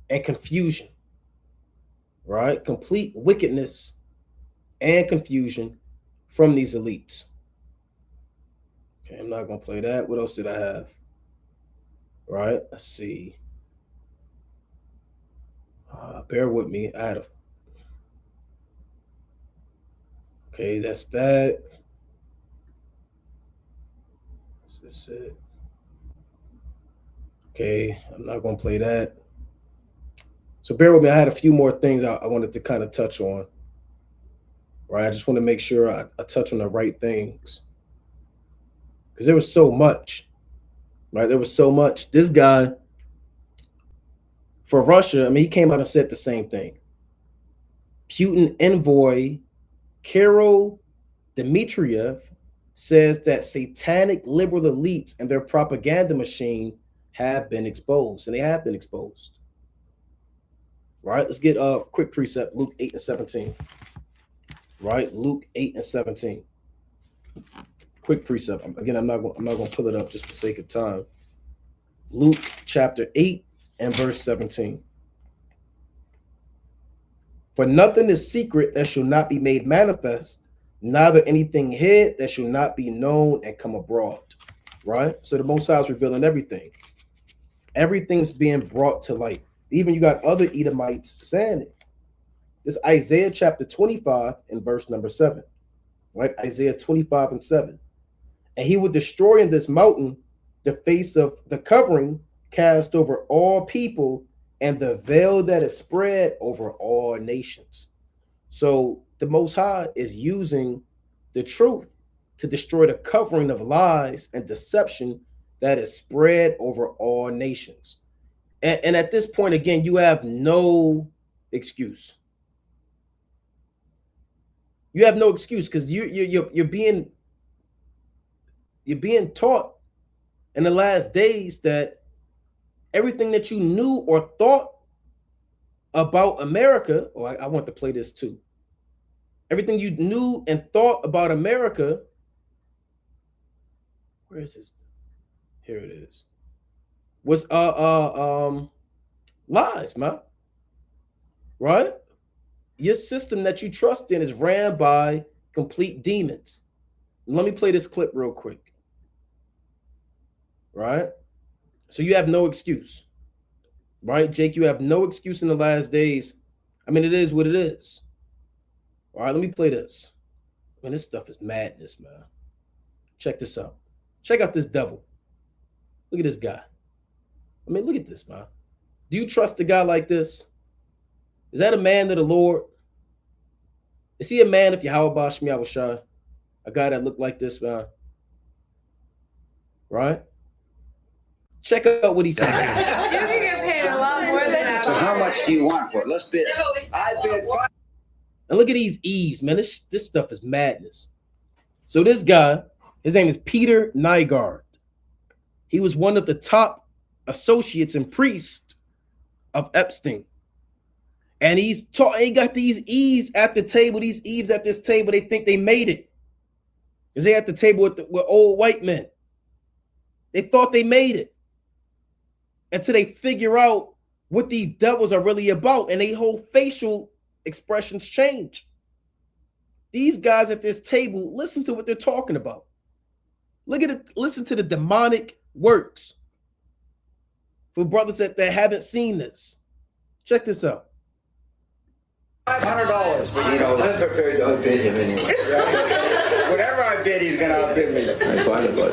and confusion. Right? Complete wickedness and confusion from these elites. Okay, I'm not going to play that. What else did I have? Right? Let's see. Bear with me. I had a... Okay, that's that. Is this it? Okay, I'm not going to play that. So bear with me. I had a few more things I wanted to kind of touch on. Right? I just want to make sure I touch on the right things. Because there was so much. Right? There was so much. This guy, for Russia, I mean, he came out and said the same thing. Putin envoy Kirill Dmitriev says that satanic liberal elites and their propaganda machine have been exposed, and they have been exposed. Right? Let's get a quick precept, Luke 8 and 17. Right? Luke 8 and 17. Quick precept. Again, I'm not going to pull it up just for sake of time. Luke chapter 8 and verse 17. For nothing is secret that shall not be made manifest, neither anything hid that shall not be known and come abroad. Right? So the Most High is revealing everything. Everything's being brought to light. Even you got other Edomites saying it. This Isaiah chapter 25 and verse number 7. Right? Isaiah 25 and 7. And he would destroy in this mountain the face of the covering cast over all people, and the veil that is spread over all nations. So the Most High is using the truth to destroy the covering of lies and deception that is spread over all nations. And at this point, again, you have no excuse. You have no excuse, because you're being taught in the last days that everything that you knew or thought about America, I want to play this too. Everything you knew and thought about America, where is this? Here it is. Was lies, man. Right? Your system that you trust in is ran by complete demons. Let me play this clip real quick. Right? So you have no excuse. Right, Jake? You have no excuse in the last days. I mean, it is what it is. All right, let me play this. Man, this stuff is madness, man. Check this out. Check out this devil. Look at this guy. I mean, look at this, man. Do you trust a guy like this? Is that a man of the Lord? Is he a man of Yahweh Shmi Yahushua? A guy that looked like this, man? Right? Check out what he said. You can get paid a lot more than that. So how much do you want for it? Let's bid. I bid 5. And look at these Eves, man. This stuff is madness. So this guy, his name is Peter Nygaard. He was one of the top associates and priests of Epstein. And he got these Eves at the table. These Eves at this table, they think they made it. Because they at the table with old white men. They thought they made it. Until they figure out what these devils are really about. And their whole facial expressions change. These guys at this table, listen to what they're talking about. Look at it. Listen to the demonic works. For brothers that haven't seen this, check this out. $500 for I'm prepared to outbid him anyway. Whatever I bid, he's gonna outbid me. I bought about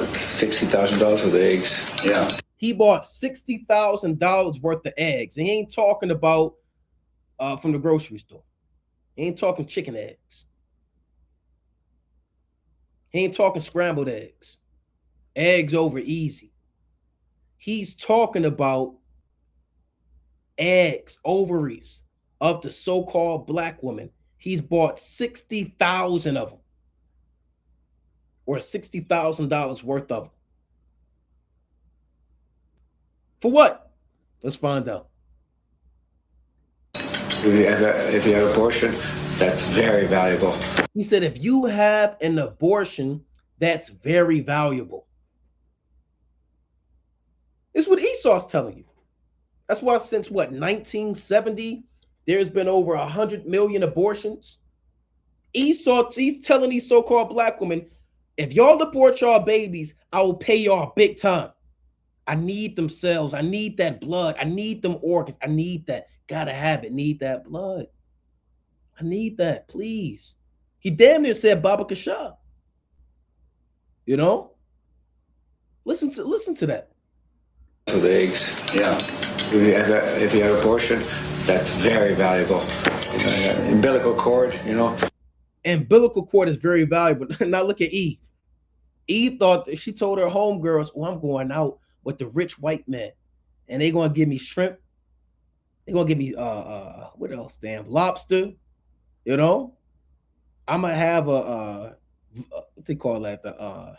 $60,000 worth of eggs. Yeah. He bought $60,000 worth of eggs, and he ain't talking about from the grocery store. He ain't talking chicken eggs. He ain't talking scrambled eggs. Eggs over easy. He's talking about eggs, ovaries of the so-called black woman. He's bought 60,000 of them, or $60,000 worth of them. For what? Let's find out. If you have abortion, that's very valuable. He said, if you have an abortion, that's very valuable. This is what Esau's telling you. That's why since what, 1970, there's been over 100 million abortions. Esau, he's telling these so-called black women, if y'all abort y'all babies, I will pay y'all big time. I need them cells. I need that blood. I need them organs. I need that. Gotta have it. Need that blood. I need that, please. He damn near said Baba Kasha. You know? Listen to that. For the eggs, yeah. If you have abortion, that's very valuable. Umbilical cord, Umbilical cord is very valuable. Now look at Eve. Eve thought that she told her homegirls, "Oh, I'm going out with the rich white man, and they're gonna give me shrimp. They're gonna give me what else? Damn, lobster. You know, I'm gonna have a what they call that, the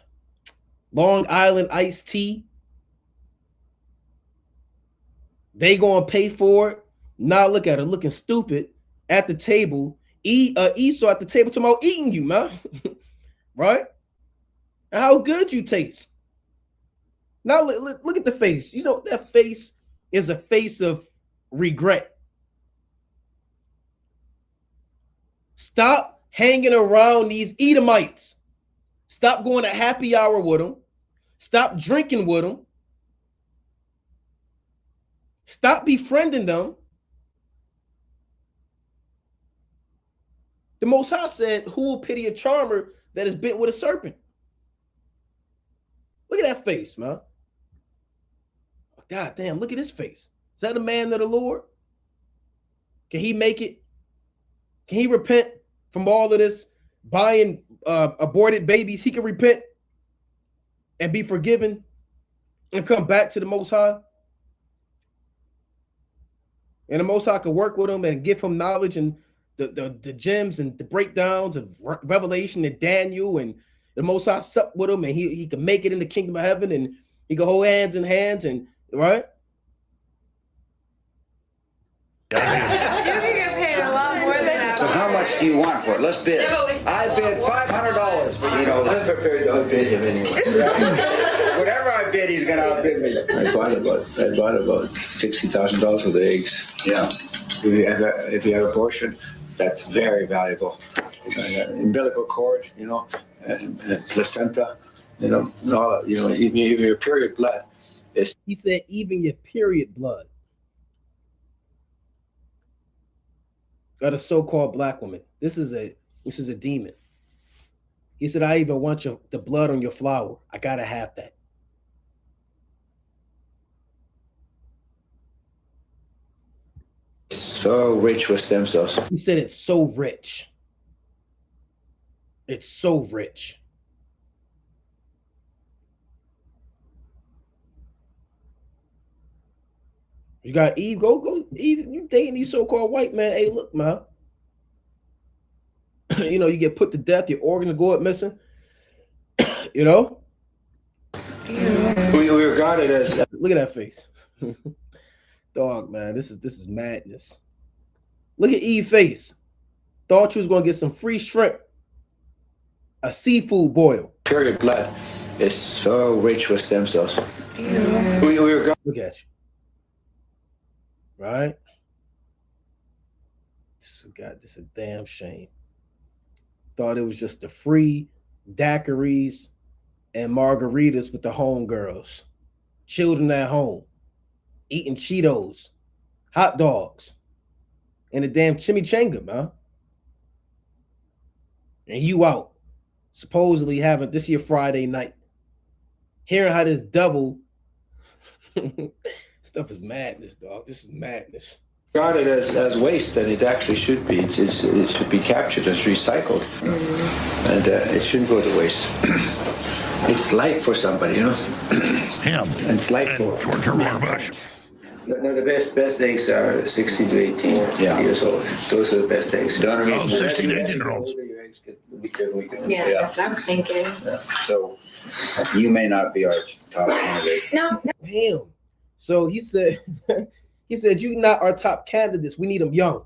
Long Island iced tea. They gonna pay for it. Now look at her looking stupid at the table. Esau at the table talking about eating you, man. Right? And how good you taste. Now look at the face. You know, that face is a face of regret. Stop hanging around these Edomites. Stop going to happy hour with them. Stop drinking with them. Stop befriending them. The Most High said, who will pity a charmer that is bent with a serpent? Look at that face, man. God damn, look at his face. Is that a man of the Lord? Can he make it? Can he repent from all of this buying aborted babies? He can repent and be forgiven and come back to the Most High. And the Most High can work with him and give him knowledge and the gems and the breakdowns of Revelation and Daniel, and the Most High sup with him, and he can make it in the kingdom of heaven, and he can hold hands in hands, and right? You can get paid a lot more than that. So how much do you want for it? Let's bid. I bid $500 for I'm prepared to outbid him anyway. Whatever I bid, he's gonna outbid me. I bought about $60,000 worth of eggs. Yeah. If you have abortion, that's very valuable. Umbilical cord, and placenta, even your period blood. He said, even your period blood. Got a so-called black woman. This is a demon. He said, I even want the blood on your flower. I gotta have that. So rich with stem cells. He said it's so rich. It's so rich. You got Eve. Go. Eve, you dating these so-called white men. Hey, look, man. You get put to death. Your organs go up missing. We regard it as. Look at that face. Dog, man. This is madness. Look at Eve's face. Thought you was gonna get some free shrimp. A seafood boil. Period blood is so rich with stem cells. Look at you. Right? This is a damn shame. Thought it was just the free daiquiris and margaritas with the homegirls. Children at home. eating Cheetos, hot dogs, and a damn chimichanga, man. And you out, supposedly having this year Friday night, hearing how this devil stuff is madness, dog. This is madness. Regarded as waste, and it actually should be. It should be captured as recycled, and it shouldn't go to waste. It's life for somebody, you know. Him. And it's life for George R. Bush. No, the best eggs are 16 to 18 years old. Those are the best eggs. 16 to 18-year-olds. Yeah, that's what I was thinking. Yeah. So you may not be our top candidate. No. Damn. So he said, you're not our top candidates. We need them young.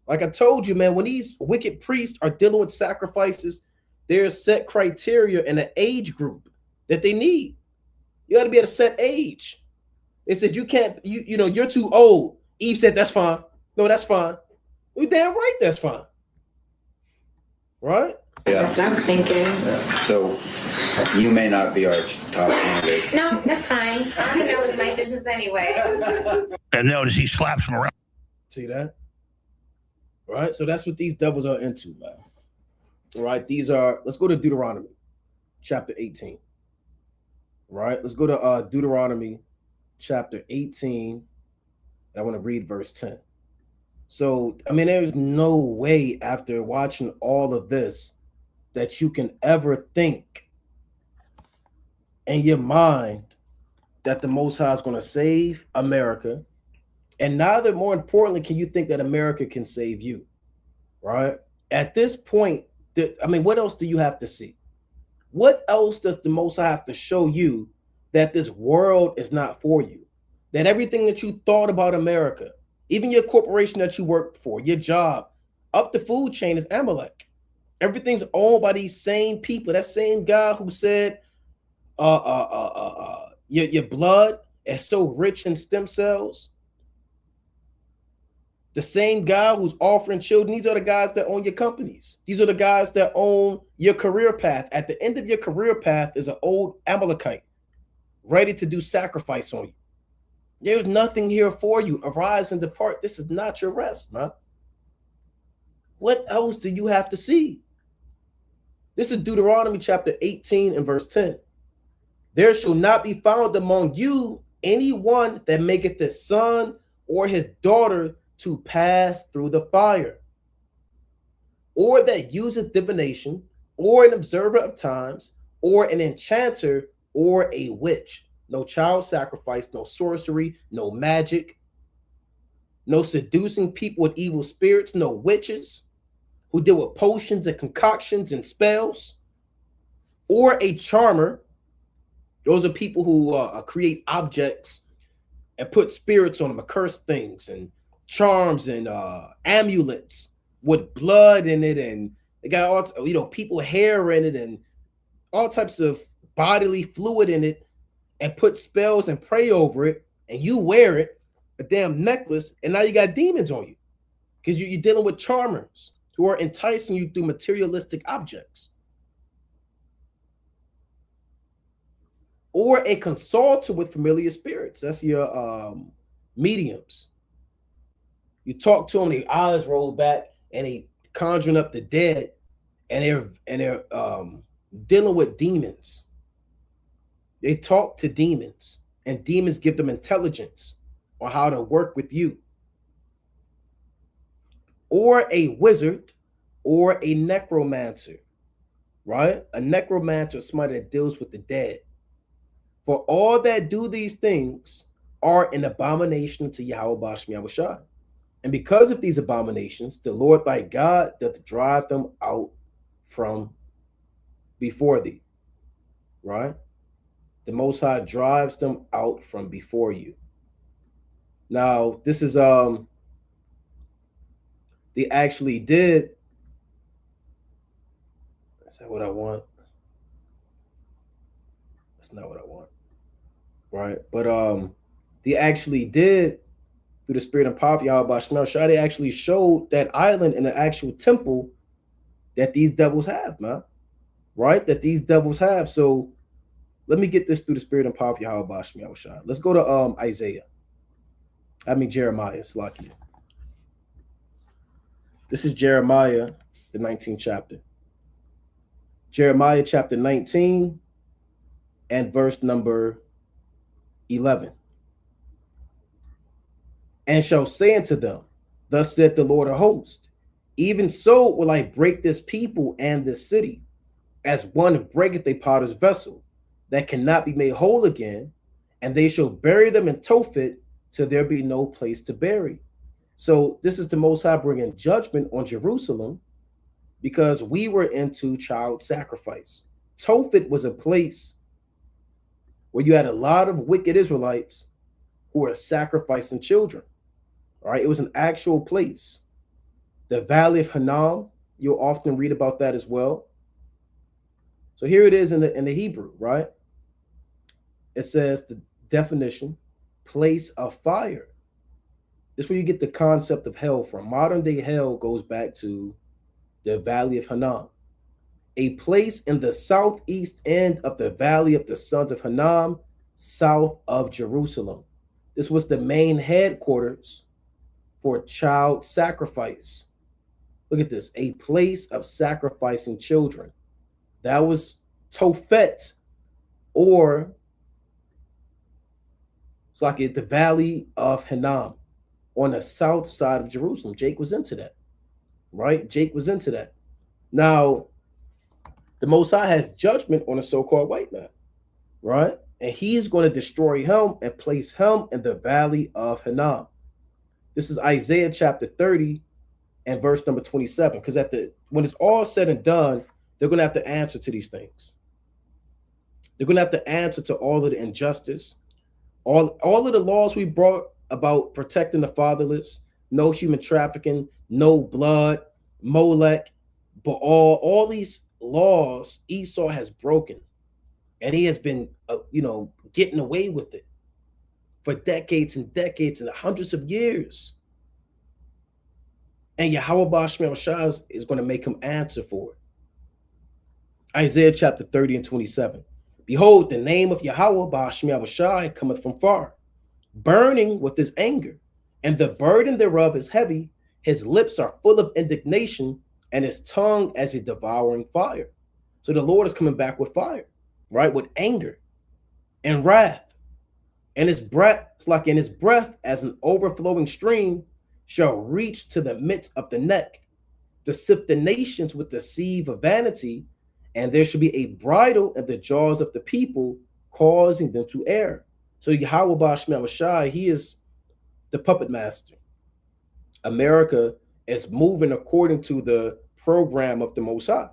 Like I told you, man, when these wicked priests are dealing with sacrifices, there's set criteria and an age group that they need. You got to be at a set age. They said you can't, you're too old. Eve said, that's fine. No, that's fine. We damn right, that's fine. Right? Yeah. That's what I was thinking. Yeah. So you may not be our top candidate. No, that's fine. I think that was my business anyway. And notice he slaps him around. See that? Right? So that's what these devils are into, man. All right. Let's go to Deuteronomy chapter 18. Right? Let's go to Deuteronomy chapter 18. I want to read verse 10. So, I mean, there's no way after watching all of this that you can ever think in your mind that the Most High is going to save America. And neither, more importantly, can you think that America can save you, right? At this point, what else do you have to see? What else does the Most High have to show you that this world is not for you? That everything that you thought about America, even your corporation that you work for, your job, up the food chain is Amalek. Everything's owned by these same people. That same guy who said, your blood is so rich in stem cells. The same guy who's offering children. These are the guys that own your companies. These are the guys that own your career path. At the end of your career path is an old Amalekite ready to do sacrifice on you. There's nothing here for you. Arise and depart. This is not your rest, man. What else do you have to see? This is Deuteronomy chapter 18 and verse 10. There shall not be found among you anyone that maketh his son or his daughter to pass through the fire, or that useth divination, or an observer of times, or an enchanter, or a witch. No child sacrifice, no sorcery, no magic, no seducing people with evil spirits, no witches who deal with potions and concoctions and spells, or a charmer. Those are people who create objects and put spirits on them, curse things and charms and amulets with blood in it, and they got all people hair in it and all types of bodily fluid in it, and put spells and pray over it, and you wear it, a damn necklace, and now you got demons on you because you're dealing with charmers who are enticing you through materialistic objects. Or a consultant with familiar spirits. That's your mediums. You talk to them, their eyes roll back, and they conjuring up the dead, and they're dealing with demons. They talk to demons, and demons give them intelligence on how to work with you. Or a wizard, or a necromancer, right? A necromancer is somebody that deals with the dead. For all that do these things are an abomination to Yahweh Bashmi Yahushua. And because of these abominations, the Lord thy God doth drive them out from before thee, right? The Most High drives them out from before you. Now, this is they actually did. Is that what I want? That's not what I want. Right? But they actually did, through the spirit and power of Yahweh Bashmi Yahushua, they actually showed that island in the actual temple that these devils have, man. Right? That these devils have. So let me get this through the spirit and power of Yahweh Bashmi Yahushua. Let's go to Jeremiah, Slakia. This is Jeremiah, the 19th chapter. Jeremiah chapter 19 and verse number 11. And shall say unto them, thus saith the Lord of hosts, even so will I break this people and this city, as one breaketh a potter's vessel, that cannot be made whole again, and they shall bury them in Tophet, till there be no place to bury. So this is the Most High bringing judgment on Jerusalem, because we were into child sacrifice. Tophet was a place where you had a lot of wicked Israelites who were sacrificing children. All right, it was an actual place. The Valley of Hinnom, you'll often read about that as well. So here it is in the Hebrew, right? It says the definition, place of fire. This is where you get the concept of hell from. Modern day hell goes back to the Valley of Hinnom, a place in the southeast end of the Valley of the Sons of Hinnom, south of Jerusalem. This was the main headquarters for child sacrifice. Look at this, a place of sacrificing children. That was Tophet, or it's like the Valley of Hinnom on the south side of Jerusalem. Jake was into that, right? Jake was into that. Now, the Most High has judgment on a so-called white man, right? And he's going to destroy him and place him in the Valley of Hinnom. This is Isaiah chapter 30 and verse number 27, because when it's all said and done, they're going to have to answer to these things. They're going to have to answer to all of the injustice, all of the laws we brought about protecting the fatherless, no human trafficking, no blood, Molech, but all these laws Esau has broken, and he has been, getting away with it for decades and decades and hundreds of years. And Yahweh Bashmi Yahushua is going to make him answer for it. Isaiah chapter 30 and 27. Behold, the name of Yahweh Bashmi Yahushua cometh from far, burning with his anger, and the burden thereof is heavy. His lips are full of indignation, and his tongue as a devouring fire. So the Lord is coming back with fire, right? With anger and wrath. And his breath, it's like in his breath as an overflowing stream, shall reach to the midst of the neck, to sift the nations with the sieve of vanity, and there shall be a bridle in the jaws of the people, causing them to err. So Yahweh Bashmi Yahushua, he is the puppet master. America is moving according to the program of the Most High,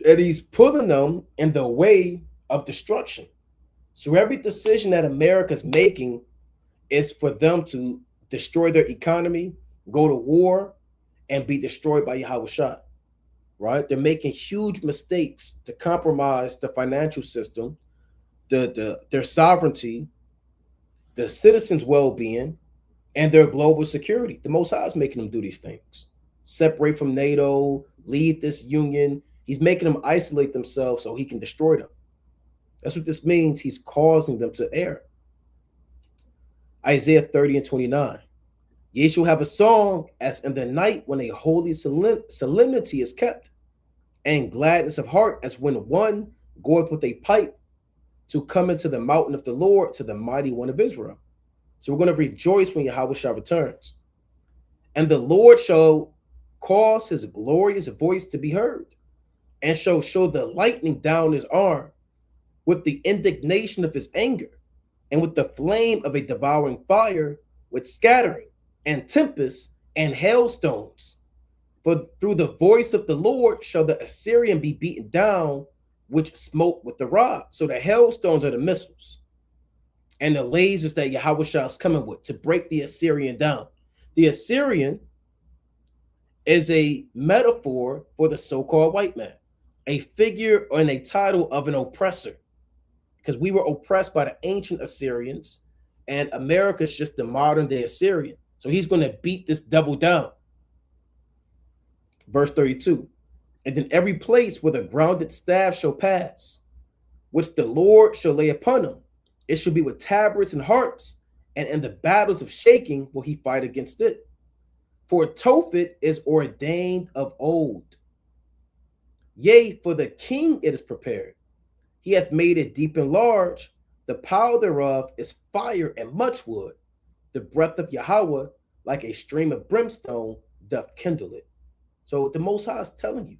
and he's pulling them in the way of destruction. So every decision that America's making is for them to destroy their economy, go to war, and be destroyed by Yahushua, right? They're making huge mistakes to compromise the financial system, their sovereignty, the citizens' well-being, and their global security. The Most High is making them do these things. Separate from NATO, leave this union. He's making them isolate themselves so he can destroy them. That's what this means. He's causing them to err. Isaiah 30 and 29. Ye shall have a song as in the night when a holy solemnity is kept, and gladness of heart as when one goeth with a pipe to come into the mountain of the Lord, to the mighty one of Israel. So we're going to rejoice when Yahushua returns. And the Lord shall cause his glorious voice to be heard, and shall show the lightning down his arm, with the indignation of his anger, and with the flame of a devouring fire, with scattering and tempests and hailstones. For through the voice of the Lord shall the Assyrian be beaten down, which smote with the rod. So the hailstones are the missiles and the lasers that Yahushua is coming with to break the Assyrian down. The Assyrian is a metaphor for the so-called white man, a figure and a title of an oppressor, because we were oppressed by the ancient Assyrians, and America's just the modern day Assyrian. So he's going to beat this devil down. Verse 32. And in every place where the grounded staff shall pass, which the Lord shall lay upon him. It shall be with tabrets and harps, and in the battles of shaking will he fight against it. For Tophet is ordained of old. Yea, for the king it is prepared. He hath made it deep and large. The power thereof is fire and much wood. The breath of Yahweh, like a stream of brimstone, doth kindle it. So the Most High is telling you.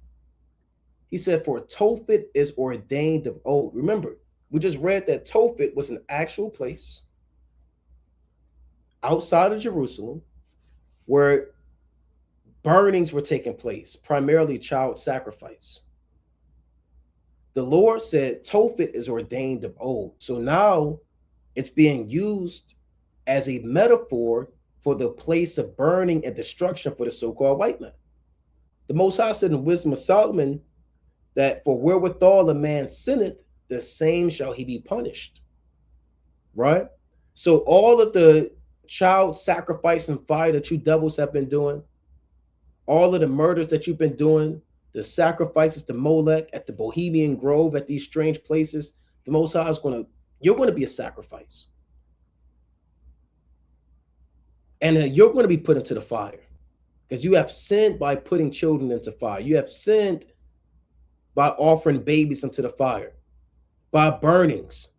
He said, for Tophet is ordained of old. Remember, we just read that Tophet was an actual place outside of Jerusalem where burnings were taking place, primarily child sacrifice. The Lord said Tophet is ordained of old. So now it's being used as a metaphor for the place of burning and destruction for the so-called white man. The Most High said in Wisdom of Solomon that for wherewithal a man sinneth, the same shall he be punished. Right? So all of the child sacrifice and fire that you devils have been doing, all of the murders that you've been doing, the sacrifices to Molech at the Bohemian Grove, at these strange places, the Most High is you're going to be a sacrifice. And you're going to be put into the fire because you have sinned by putting children into fire. You have sinned by offering babies into the fire, by burnings.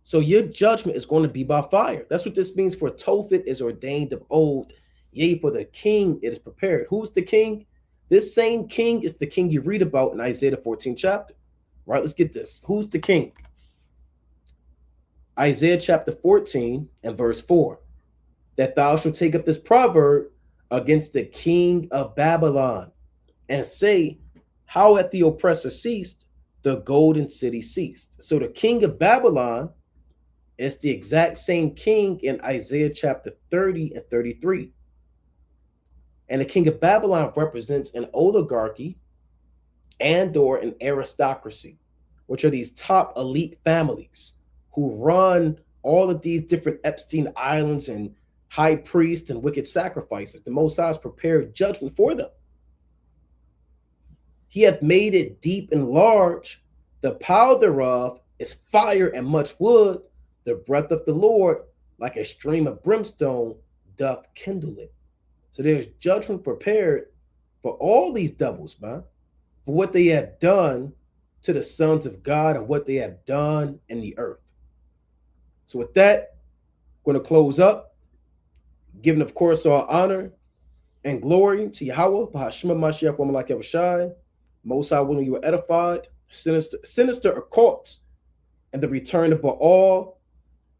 So your judgment is going to be by fire. That's what this means. For Tophet is ordained of old. Yea, for the king it is prepared. Who's the king? This same king is the king you read about in Isaiah the 14th chapter. Right, let's get this. Who's the king? Isaiah chapter 14 and verse 4. That thou shalt take up this proverb against the king of Babylon and say, how hath the oppressor ceased? The golden city ceased. So the king of Babylon is the exact same king in Isaiah chapter 30 and 33. And the king of Babylon represents an oligarchy and or an aristocracy, which are these top elite families who run all of these different Epstein Islands and high priests and wicked sacrifices. The Most High has prepared judgment for them. He hath made it deep and large. The power thereof is fire and much wood. The breath of the Lord, like a stream of brimstone, doth kindle it. So there's judgment prepared for all these devils, man, for what they have done to the sons of God and what they have done in the earth. So with that, I'm going to close up, giving, of course, all honor and glory to Yahweh, Bahashima Mashiach, woman like Yahushai, Most High willing you are edified, sinister occults, and the return of Baal.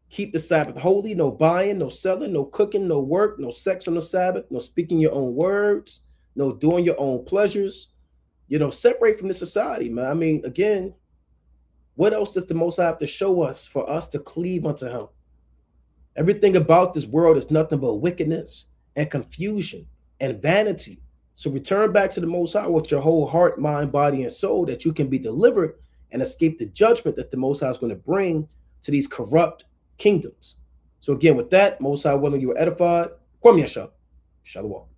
Keep the Sabbath holy, no buying, no selling, no cooking, no work, no sex on the Sabbath, no speaking your own words, no doing your own pleasures. Separate from this society, man. I mean, again, what else does the Most High have to show us for us to cleave unto him? Everything about this world is nothing but wickedness and confusion and vanity. So return back to the Most High with your whole heart, mind, body, and soul, that you can be delivered and escape the judgment that the Most High is going to bring to these corrupt kingdoms. So again, with that, Most High willing you are edified. Kwam Yasha. Shalom.